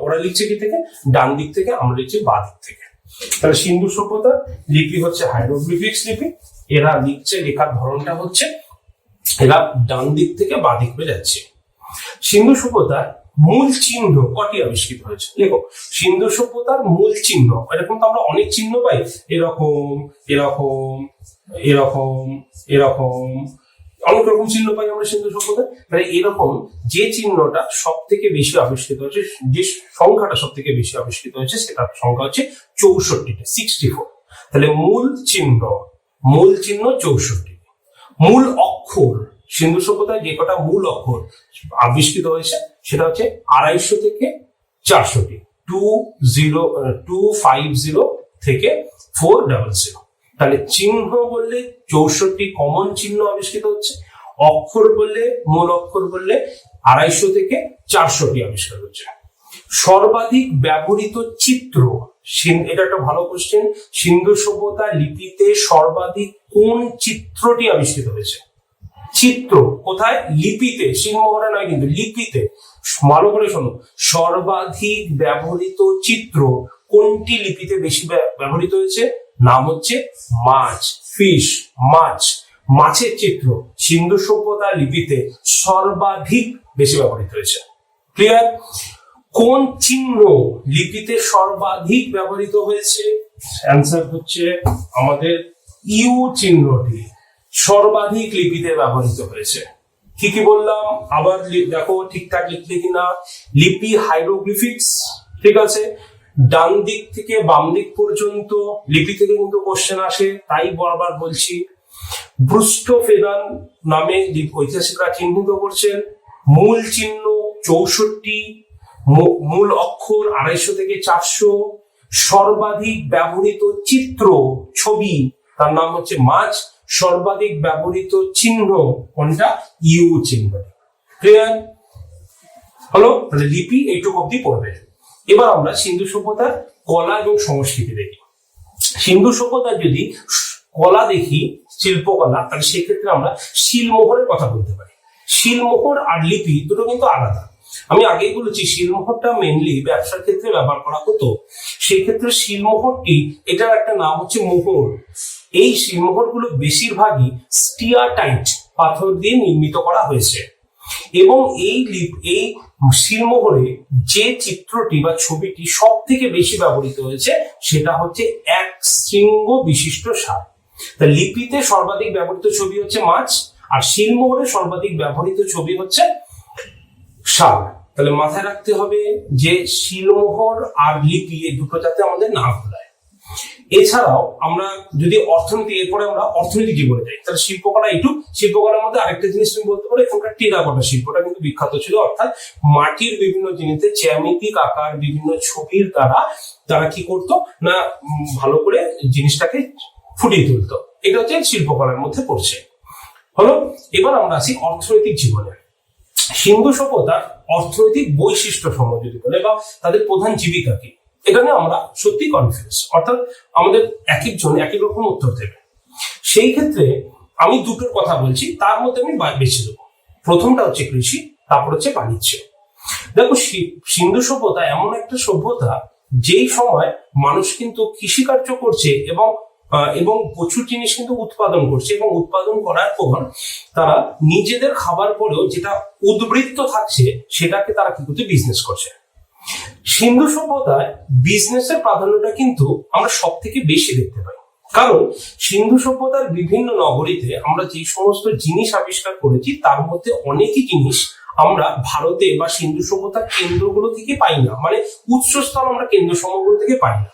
ওরা লিখছে কি থেকে? ডান দিক থেকে, আমরা লিখছি বাঁ দিক থেকে। তাহলে সিন্ধু সভ্যতার লিপি হচ্ছে হাইরোগ্লিফিক্স লিপি। এরা লিখছে, লেখার ধরনটা হচ্ছে এরা ডান দিক থেকে বাঁ দিক হয়ে যাচ্ছে। সিন্ধু সভ্যতার মূল চিহ্ন কটি আবিষ্কৃত হয়েছে? দেখো, সিন্ধু সভ্যতার মূল চিহ্ন, এরকম তো আমরা অনেক চিহ্ন পাই, এরকম এরকম এরকম এরকম অনেক রকম চিহ্ন পাই আমরা সিন্ধু সভ্যতায়। মানে এরকম যে চিহ্নটা সব থেকে বেশি আবিষ্কৃত হয়েছে, যে সংখ্যাটা সব থেকে বেশি আবিষ্কৃত হয়েছে, সেটার সংখ্যা হচ্ছে 64টা, 64। তাহলে মূল চিহ্ন 64। মূল অক্ষর, সিন্ধু সভ্যতায় যে কটা মূল অক্ষর আবিষ্কৃত হয়েছে সেটা হচ্ছে 250 থেকে 400টি, 250 থেকে 400। তাহলে চিহ্ন বললে 64টি কমন চিহ্ন আবিষ্কৃত হচ্ছে, অক্ষর বললে মূল অক্ষর বললে 250 থেকে 400টি আবিষ্কার হচ্ছে। সর্বাধিক ব্যবহৃত চিত্র, এটা একটা ভালো কোশ্চেন, সিন্ধু সভ্যতা লিপিতে সর্বাধিক কোন চিত্রটি আবিষ্কৃত হয়েছে? চিত্র কোথায়? লিপিতে, সিংহমোহরে নয় কিন্তু লিপিতে। ভালো করে শোনো, সর্বাধিক ব্যবহৃত চিত্র কোনটি লিপিতে বেশি ব্যবহৃত হয়েছে? নাম হচ্ছে মাছ, ফিশ, মাছ, মাছের চিত্র সিন্ধু সভ্যতা লিপিতে সর্বাধিক বেশি ব্যবহৃত হয়েছে। ক্লিয়ার? কোন চিহ্ন লিপিতে সর্বাধিক ব্যবহৃত হয়েছে? অ্যান্সার হচ্ছে আমাদের ইউ চিহ্নটি সর্বাধিক লিপিতে ব্যবহৃত হয়েছে। কি কি বললাম আবার দেখো ঠিকঠাক লিখলে কিনা। লিপি হাইরোগ্লিফিক্স, ঠিক আছে, ডান দিক থেকে বাম দিক পর্যন্ত লিপি থেকে কিন্তু কোশ্চেন আসে, তাই বারবার বলছি। ব্রুস্টোফেদান নামে ঐতিহাসিকরা চিহ্নিত করছেন। মূল চিহ্ন 64, মূল অক্ষর 250 থেকে 400। সর্বাধিক ব্যবহৃত চিত্র ছবি, তার নাম হচ্ছে মাছ। সর্বাধিক ব্যবহৃত চিহ্ন কোনটা? ইউ চিহ্ন। ক্লিয়ার হলো? তাহলে লিপি এইটুকু অব্দি পড়বে। এবার আমরা সিন্ধু সভ্যতার কলা এবং সংস্কৃতি দেখি। সিন্ধু সভ্যতার যদি কলা দেখি, শিল্পকলা, তাহলে সেক্ষেত্রে আমরা শিলমোহরের কথা বলতে পারি। শিলমোহর আর লিপি দুটো কিন্তু আলাদা। আমি আগেই বলেছি শিলমোহরটা মেনলি ব্যবসার ক্ষেত্রে ব্যবহার করা হতো। সেই ক্ষেত্রে শিলমোহরটি, এটার একটা নাম হচ্ছে মোহর। এই শিলমোহর গুলো বেশিরভাগই স্টিয়ারটাইট পাথর দিয়ে নির্মিত করা হয়েছে এবং এই শিলমোহরে যে চিত্রটি বা ছবিটি সব থেকে বেশি ব্যবহৃত হয়েছে সেটা হচ্ছে এক শৃঙ্গ বিশিষ্ট ষাঁড়। তা লিপিতে সর্বাধিক ব্যবহৃত ছবি হচ্ছে মাছ, আর শিলমোহরে সর্বাধিক ব্যবহৃত ছবি হচ্ছে ষাঁড়। তাহলে মাথায় রাখতে হবে যে শিলমোহর আর লিপি এই দুটো যাতে আমাদের না ভুলায়। এছাড়াও আমরা যদি অর্থনীতি, এরপরে আমরা অর্থনৈতিক জীবনে যাই, তাহলে শিল্পকলা একটু, শিল্পকলার মধ্যে আরেকটা জিনিস তুমি বলতে পারো, এখানকার টেরাকোটা শিল্পটা কিন্তু বিখ্যাত ছিল। অর্থাৎ মাটির বিভিন্ন জিনিসে জ্যামিতিক আকার, বিভিন্ন ছবির দ্বারা তারা কি করতো না ভালো করে জিনিসটাকে ফুটিয়ে তুলতো। এটা হচ্ছে শিল্পকলার মধ্যে পড়ছে। হলো, এবার আমরা আসি অর্থনৈতিক জীবনে। সিন্ধু সভ্যতার অর্থনৈতিক বৈশিষ্ট্য সমূহ যদি বলে বা তাদের প্রধান জীবিকা কি, এখানে আমরা সত্যি কনফিউজ। অর্থাৎ আমাদের এক একজন এক এক রকম উত্তর দেবে। সেই ক্ষেত্রে আমি দুটোর কথা বলছি, তার মধ্যে আমি বেছে দেবো। প্রথমটা হচ্ছে কৃষি, তারপর হচ্ছে বাণিজ্য। দেখো, সিন্ধু সভ্যতা এমন একটা সভ্যতা যেই সময় মানুষ কিন্তু কৃষিকার্য করছে এবং প্রচুর জিনিস কিন্তু উৎপাদন করছে, এবং উৎপাদন করার পর তারা নিজেদের খাবার পরেও যেটা উদ্বৃত্ত থাকছে সেটাকে তারা কি করছে? বিজনেস করছে। সিন্ধু সভ্যতায় বিজনেসের প্রাধান্যটা কিন্তু আমরা সব থেকে বেশি দেখতে পাই, কারণ সিন্ধু সভ্যতার বিভিন্ন নগরীতে আমরা যে সমস্ত জিনিস আবিষ্কার করেছি তার মধ্যে অনেকই জিনিস আমরা ভারতে বা সিন্ধু সভ্যতার কেন্দ্রগুলো থেকে পাই না, মানে উৎসস্থল আমরা কেন্দ্র সমূহগুলো থেকে পাই না।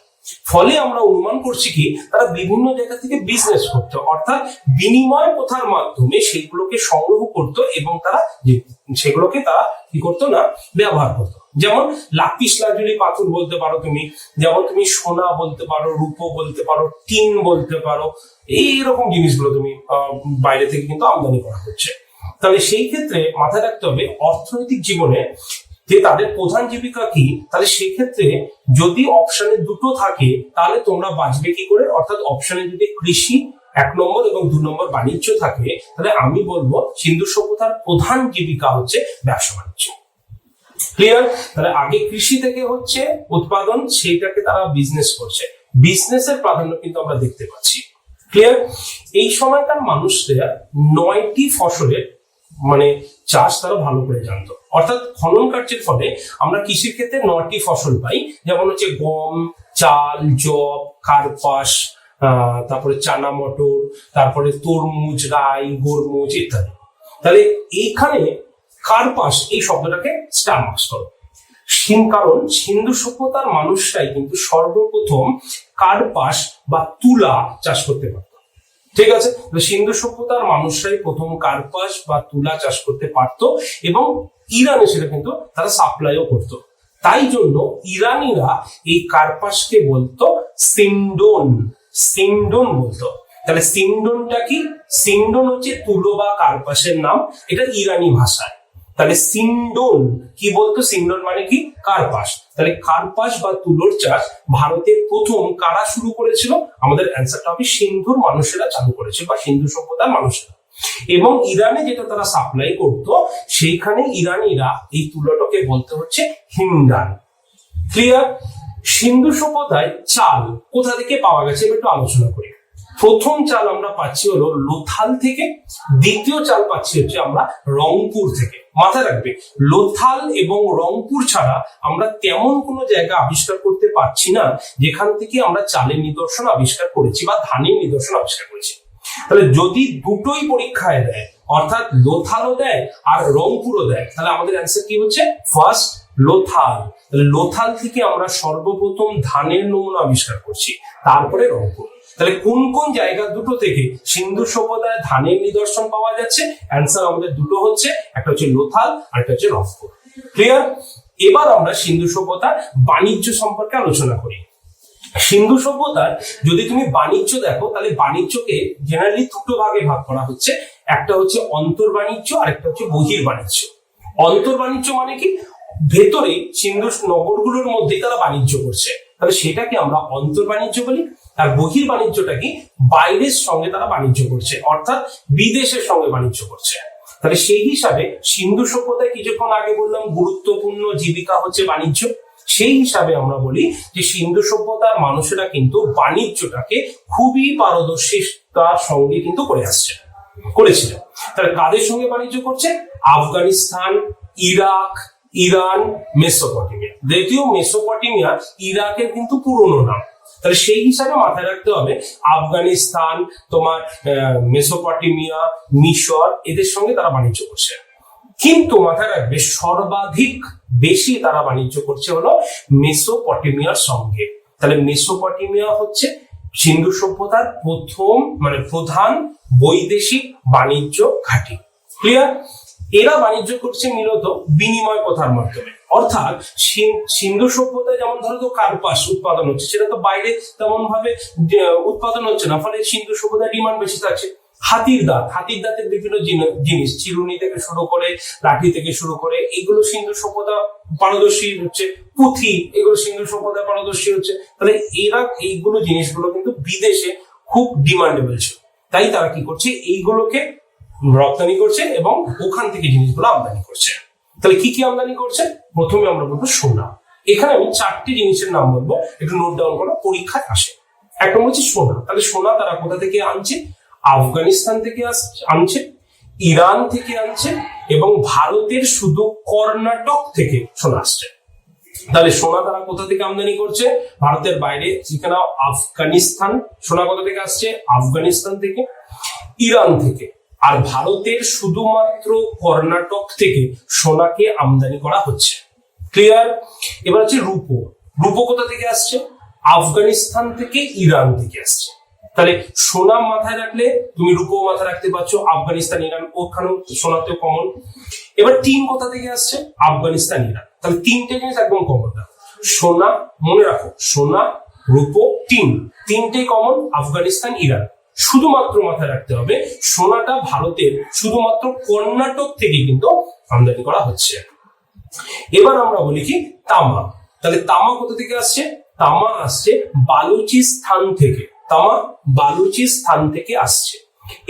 ফলে আমরা অনুমান করছি কি তারা বিভিন্ন জায়গা থেকে বিজনেস করতো, অর্থাৎ বিনিময় প্রথার মাধ্যমে সেগুলোকে সংগ্রহ করতো এবং তারা সেগুলোকে তারা কি করতো না ব্যবহার করতো। যেমন লাপিস লাজুলি পাথর বলতে পারো তুমি, যেমন তুমি সোনা বলতে পারো, রূপো বলতে পারো, টিন বলতে পারো, এইরকম জিনিসগুলো তুমি বাইরে থেকে কিন্তু আমদানি করা হচ্ছে। তাহলে সেই ক্ষেত্রে মাথায় রাখতে হবে অর্থনৈতিক জীবনে যে তাদের প্রধান জীবিকা কি, তাহলে সেই ক্ষেত্রে যদি অপশনে দুটো থাকে তাহলে তোমরা বাঁচবে কি করে? অর্থাৎ অপশনে যদি কৃষি 1 নম্বর এবং 2 নম্বর বাণিজ্য থাকে, তাহলে আমি বলবো সিন্ধু সভ্যতার প্রধান জীবিকা হচ্ছে ব্যবসা বাণিজ্য। ক্লিয়ার? তাহলে আগে কৃষি থেকে হচ্ছে উৎপাদন, সেইটাকে তারা বিজনেস করছে। বিজনেসের প্রাধান্য কিন্তু আমরা দেখতে পাচ্ছি। ক্লিয়ার? এই সময়কার মানুষরা 9টি ফসলের মানে চাষ তারা ভালো করে জানতো। অর্থাৎ খনন কার্যের ফলে আমরা কৃষির ক্ষেত্রে 9টি ফসল পাই, যেমন হচ্ছে গম, চাল, যব, কার্পাস, তারপরে চানা মটর, তারপরে তরমুজ, রাই, গোরমুজ ইত্যাদি। তাহলে এইখানে কার্পাস এই শব্দটাকে স্টার মার্কস করো। কারণ সিন্ধু সভ্যতার মানুষরাই কিন্তু সর্বপ্রথম কার্পাস বা তুলা চাষ করতে পারত। ঠিক আছে, সিন্ধু সভ্যতার মানুষরাই প্রথম কার্পাস বা তুলা চাষ করতে পারত এবং ইরানে সেটা কিন্তু তারা সাপ্লাইও করতো। তাই জন্য ইরানিরা এই কার্পাসকে বলতো সিন্ডন, সিন্ডন বলতো। তাহলে সিন্ডনটা কি? সিন্ডন হচ্ছে তুলো বা কার্পাসের নাম, এটা ইরানি ভাষায়। তাহলে সিন্ডন কি বলতো? সিন্ডন মানে কি? কার্পাস। তাহলে কার্পাস বা তুলোর চাষ ভারতের প্রথম কারা শুরু করেছিল? আমাদের অ্যান্সারটা হবে সিন্ধুর মানুষেরা চালু করেছিল বা সিন্ধু সভ্যতার মানুষেরা। এবং ইরানে যেটা তারা সাপ্লাই করত, সেইখানে ইরানিরা এই তুলোটাকে বলতে হচ্ছে হিন্দান। ক্লিয়ার? সিন্ধু সভ্যতায় চাল কোথা থেকে পাওয়া গেছে একটু আলোচনা করি। প্রথম চাল আমরা পাচ্ছি হলো লোথাল থেকে, দ্বিতীয় চাল পাচ্ছি হচ্ছে আমরা রংপুর থেকে। মাথায় রাখবে, লোথাল এবং রংপুর ছাড়া আমরা তেমন কোনো জায়গা আবিষ্কার করতে পারছি না যেখান থেকে আমরা চালের নিদর্শন আবিষ্কার করেছি বা ধানের নিদর্শন আবিষ্কার করেছি। তাহলে যদি দুটোই পরীক্ষায় দেয়, অর্থাৎ লোথালও দেয় আর রংপুরও দেয়, তাহলে আমাদের অ্যান্সার কি হচ্ছে? ফার্স্ট লোথাল। তাহলে লোথাল থেকে আমরা সর্বপ্রথম ধানের নমুনা আবিষ্কার করছি, তারপরে রংপুর। তাহলে কোন কোন জায়গা দুটো থেকে সিন্ধু সভ্যতায় ধানের নিদর্শন পাওয়া যাচ্ছে? অ্যান্সার আমাদের দুটো হচ্ছে, একটা হচ্ছে লোথাল আর একটা হচ্ছে রংপুর। ক্লিয়ার? এবার আমরা সিন্ধু সভ্যতার বাণিজ্য সম্পর্কে আলোচনা করি। সিন্ধু সভ্যতার যদি তুমি বাণিজ্য দেখো, তাহলে বাণিজ্যকে জেনারেলি দুটো ভাগে ভাগ করা হচ্ছে, একটা হচ্ছে অন্তর্বাণিজ্য আর একটা হচ্ছে বহির্বাণিজ্য। অন্তর্বাণিজ্য মানে কি? ভেতরে সিন্ধু নগরগুলোর মধ্যে তারা বাণিজ্য করছে, তাহলে সেটাকে আমরা অন্তর্বাণিজ্য বলি। আর বহির্বাণিজ্যটা কি? বাইরের সঙ্গে তারা বাণিজ্য করছে, অর্থাৎ বিদেশের সঙ্গে বাণিজ্য করছে। তাহলে সেই হিসাবে সিন্ধু সভ্যতায় কিছুক্ষণ আগে বললাম গুরুত্বপূর্ণ জীবিকা হচ্ছে বাণিজ্য। সেই হিসাবে আমরা বলি যে সিন্ধু সভ্যতার মানুষেরা কিন্তু বাণিজ্যটাকে খুবই পারদর্শিতার সঙ্গে কিন্তু করেছিলেন। তাহলে কাদের সঙ্গে বাণিজ্য করছে? Afghanistan, Iraq, Iran, Mesopotamia. যদিও মেসোপটেমিয়া ইরাকের কিন্তু পুরনো নাম, তাহলে সেই হিসাবে মাথায় রাখতে হবে আফগানিস্তান, তোমার মেসোপটেমিয়া, মিশর, এদের সঙ্গে তারা বাণিজ্য করছে। কিন্তু মাথায় রাখবে সর্বাধিক বেশি তারা বাণিজ্য করছে হলো মেসোপটেমিয়ার সঙ্গে। তাহলে মেসোপটেমিয়া হচ্ছে সিন্ধু সভ্যতার প্রধান বৈদেশিক বাণিজ্য ঘাঁটি। ক্লিয়ার? এরা বাণিজ্য করছে মূলত বিনিময় প্রথার মাধ্যমে। অর্থাৎ সিন্ধু সভ্যতায় যেমন ধরো তো কার্পাস উৎপাদন হচ্ছে, সেটা তো বাইরে তেমন ভাবে উৎপাদন হচ্ছে না, ফলে সিন্ধু সভ্যতায় ডিমান্ড বেশি থাকছে। হাতির দাঁতের বিভিন্ন জিনিস, চিরুনি থেকে শুরু করে, লাঠি থেকে শুরু করে, এগুলো সিন্ধু সভ্যতা পারদর্শী হচ্ছে। পুঁথি, এগুলো সিন্ধু সভ্যতায় পারদর্শী হচ্ছে। তাহলে এরা এইগুলো জিনিসগুলো কিন্তু বিদেশে খুব ডিমান্ডেবল ছিল, তাই তারা কি করছে? এইগুলোকে রপ্তানি করছে এবং ওখান থেকে জিনিসগুলো আমদানি করছে। তাহলে কি কি আমদানি করছে? প্রথমে আমরা বলবো সোনা। এখানে আমি 4টি জিনিসের নাম বলবো, একটু নোট ডাউন করো, পরীক্ষায় আসে। এক নম্বর হচ্ছে সোনা। তাহলে সোনা তারা কোথা থেকে আনছে? আফগানিস্তান থেকে আনছে, ইরান থেকে আনছে এবং ভারতের শুধু কর্ণাটক থেকে সোনা আসছে। তাহলে সোনা তারা কোথা থেকে আমদানি করছে? ভারতের বাইরে, যেখানে আফগানিস্তান। সোনা কোথা থেকে আসছে? আফগানিস্তান থেকে, ইরান থেকে। আর ভারতের শুধুমাত্র কর্ণাটক থেকে সোনাকে আমদানি করা হচ্ছে। ক্লিয়ার? এবার হচ্ছে রূপো। রূপো কোথা থেকে আসছে? আফগানিস্তান থেকে, ইরান থেকে আসছে। তাহলে সোনা মাথায় রাখলে তুমি রূপো মাথায় রাখতে পারছো, আফগানিস্তান, ইরান, ওখানেও সোনাতেও কমন। এবার টিন কোথা থেকে আসছে? আফগানিস্তান, ইরান। তাহলে 3টে জিনিস একদম কমন। সোনা মনে রাখো, সোনা, রূপো, টিন, 3টেই কমন, আফগানিস্তান, ইরান। শুধুমাত্র মাথায় রাখতে হবে সোনাটা ভারতের শুধুমাত্র কর্ণাটক থেকে কিন্তু আমদানি করা হচ্ছে। এবার আমরা বলি কি? তামা। তাহলে তামা কোথা থেকে আসছে? তামা আসছে বালুচিস্তান থেকে। তামা বালুচিস্তান থেকে আসছে।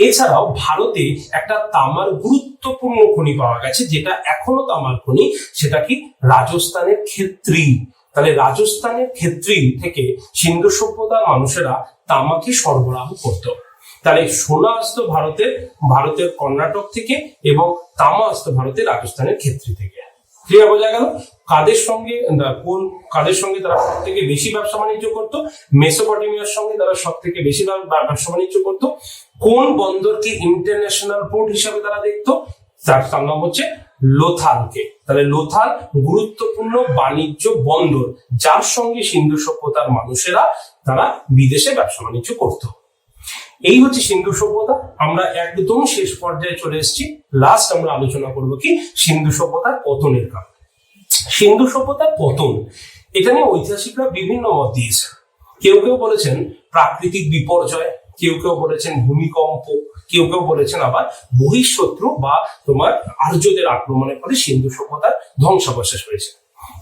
এছাড়াও ভারতে একটা তামার গুরুত্বপূর্ণ খনি পাওয়া গেছে, যেটা এখনো তামার খনি, সেটা কি? রাজস্থানের খেত্রি। তাহলে রাজস্থানের খেত্রি থেকে সিন্ধু সভ্যতার মানুষেরা তামাকে সরবরাহ করত। তাহলে সোনা আসতো ভারতের কর্ণাটক থেকে, এবং তামা আসতো ভারতের রাজস্থানের ক্ষেত্রি থেকে। ক্লিয়ার বোঝা গেল? কাদের সঙ্গে তারা সব থেকে বেশি ব্যবসা বাণিজ্য করতো? মেসোপটেমিয়ার সঙ্গে তারা সব থেকে বেশি ব্যবসা বাণিজ্য করতো। কোন বন্দরকে ইন্টারন্যাশনাল পোর্ট হিসাবে তারা দেখতো? তার নাম হচ্ছে লোথালকে। তাহলে লোথাল গুরুত্বপূর্ণ বাণিজ্য বন্দর, যার সঙ্গে সিন্ধু সভ্যতার মানুষেরা তারা বিদেশে ব্যবসা বাণিজ্য করতো। এই হচ্ছে সিন্ধু সভ্যতা। আমরা একদম শেষ পর্যায়ে চলে এসেছি। লাস্ট আমরা আলোচনা করবো কি সিন্ধু সভ্যতার পতনের কারণ। সিন্ধু সভ্যতার পতন, এটা নিয়ে ঐতিহাসিকরা বিভিন্ন মত দিয়েছেন। কেউ কেউ বলেছেন প্রাকৃতিক বিপর্যয়, কেউ কেউ বলেছেন ভূমিকম্প, কেউ কেউ বলেছেন আবার বহিঃশত্রু বা তোমার আর্যদের আক্রমণের ফলে সিন্ধু সভ্যতার ধ্বংসাবশেষ হয়েছে।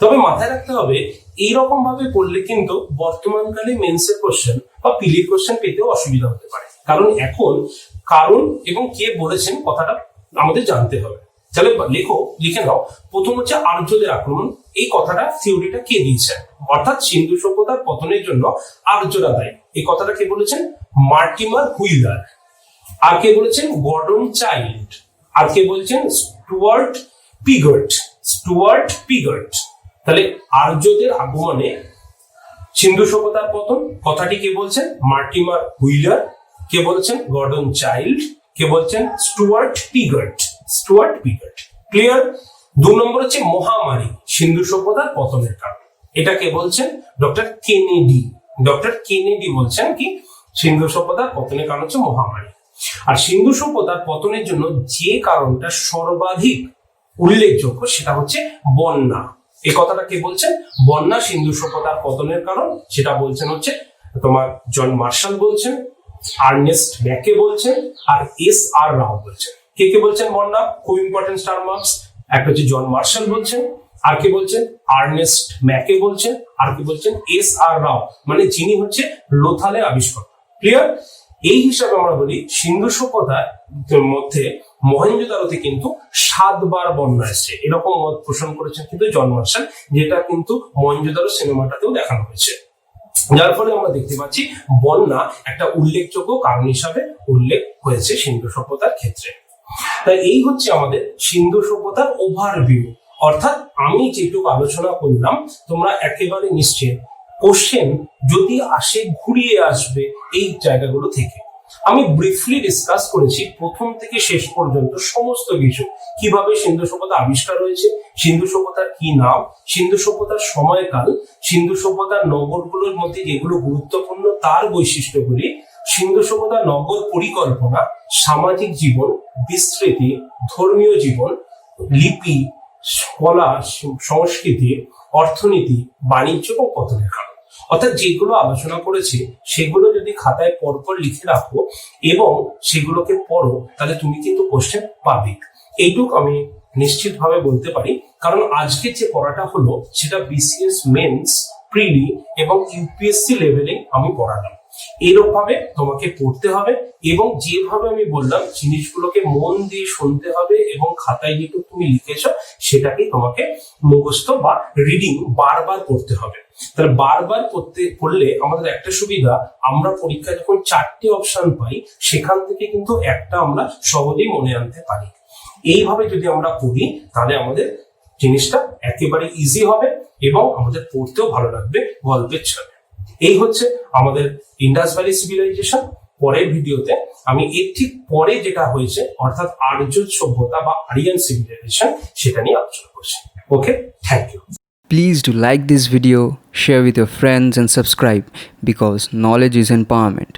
তবে মাথায় রাখতে হবে, এইরকম ভাবে পড়লে কিন্তু বর্তমানকালে মেন্সের কোশ্চেন বা পিলির কোশ্চেন পেতেও অসুবিধা হতে পারে। কারণ এখন কারণ এবং কে বলেছেন কথাটা আমাদের জানতে হবে। তাহলে লিখে নাও। প্রথম হচ্ছে আর্যদের আক্রমণ। এই কথাটা থিওরিটা কে দিয়েছেন? অর্থাৎ সিন্ধু সভ্যতার পতনের জন্য আর্যরা দায়ী। এই কথাটা কে বলেছেন? Mortimer wheeler. আর কে বলেছেন? Gordon Childe. আর কে বলছেন? Stuart Piggott. তাহলে আর্যদের আগমনে সিন্ধু সভ্যতার পতন, কথাটি কে বলছেন? Mortimer wheeler. কে বলছেন? Gordon Childe. কে বলছেন? Stuart Piggott. ক্লিয়ার? 2 নম্বর হচ্ছে মহামারী, সিন্ধু সভ্যতার পতনের কারণ। এটা কে বলছেন? ডক্টর কেনেডি বলছেন কি সিন্ধু সভ্যতার পতনের কারণ হচ্ছে মহামারী। আর সিন্ধু সভ্যতার পতনের জন্য যে কারণটা সর্বাধিক উল্লেখযোগ্য সেটা হচ্ছে বন্যা। এই কথাটা কে বলছেন? বন্যা সিন্ধু সভ্যতার পতনের কারণ। সেটা বলছেন হচ্ছে তোমার জন মার্শাল বলছেন, আর্নেস্ট ম্যাকে বলছেন, আর S.R. রাও বলছেন। কে বলছেন বন্যা? খুব ইম্পর্টেন্ট স্টার মার্কস। একটা হচ্ছে জন মার্শাল বলছেন, আর কে বলছেন? আর্নেস্ট ম্যাকে বলছেন, আর কি বলছেন? S.R. রাও, মানে যিনি হচ্ছে লোথালের আবিষ্কার। ক্লিয়ার? এই হিসাবে আমরা বলি সিন্ধু সভ্যতার মধ্যে মহেঞ্জোদারোতে কিন্তু 7 বার বন্যা এসেছে, এরকম মত পোষণ করেছেন কিন্তু জন মার্শাল, যেটা কিন্তু মহেঞ্জোদারো সিনেমাটাতেও দেখানো হয়েছে। যার ফলে আমরা দেখতে পাচ্ছি বন্যা একটা উল্লেখযোগ্য কারণ হিসাবে উল্লেখ হয়েছে সিন্ধু সভ্যতার ক্ষেত্রে। তাই এই হচ্ছে আমাদের সিন্ধু সভ্যতার ওভারভিউ। অর্থাৎ আমি যেটুকু আলোচনা করলাম তোমরা একেবারে নিশ্চিত কোশ্চেন যদি আসে ঘুরিয়ে আসবে এই জায়গাগুলো থেকে। আমি ব্রিফলি ডিসকাস করেছি প্রথম থেকে শেষ পর্যন্ত সমস্ত কিছু, কিভাবে সিন্ধু সভ্যতা আবিষ্কার হয়েছে, সিন্ধু সভ্যতার কি নাম, সিন্ধু সভ্যতার সময়কাল, সিন্ধু সভ্যতার নগরগুলোর মধ্যে যেগুলো গুরুত্বপূর্ণ তার বৈশিষ্ট্যগুলি, সিন্ধু সভ্যতার নগর পরিকল্পনা, সামাজিক জীবন, বিস্তৃতি, ধর্মীয় জীবন, লিপি, কলা, সংস্কৃতি, অর্থনীতি, বাণিজ্য এবং পতনের কারণ। অর্থাৎ যেগুলো আলোচনা করেছি সেগুলো যদি খাতায় পরপর লিখে রাখো এবং সেগুলোকে পড়ো, তাহলে তুমি কিন্তু কোশ্চেন পাবে। এইটুক আমি নিশ্চিতভাবে বলতে পারি, কারণ আজকে যে পড়াটা হলো সেটা BCS মেন্স, প্রিলি এবং UPSC লেভেলে আমি পড়ালাম। এরকম ভাবে তোমাকে পড়তে হবে এবং যেভাবে আমি বললাম জিনিসগুলোকে মন দিয়ে শুনতে হবে এবং খাতায় যেটুকু তুমি লিখেছো সেটাকে তোমাকে মুখস্থ বা রিডিং বারবার পড়তে হবে। তাহলে বারবার পড়লে আমাদের একটা সুবিধা, আমরা পরীক্ষায় যখন 4টে অপশন পাই সেখান থেকে কিন্তু একটা আমরা সহজেই মনে আনতে পারি। এইভাবে যদি আমরা পড়ি তাহলে আমাদের জিনিসটা একেবারে ইজি হবে এবং আমাদের পড়তেও ভালো লাগবে গল্পের ছলে। এই হচ্ছে আমাদের ইন্ডাস ভ্যালি সিভিলাইজেশন। পরের ভিডিওতে আমি এর ঠিক পরে যেটা হয়েছে অর্থাৎ আর্য সভ্যতা বা আরিয়ান সিভিলাইজেশন সেটা নিয়ে আলোচনা করছি। Okay, thank you. Please do like this video, share with your friends and subscribe because knowledge is empowerment.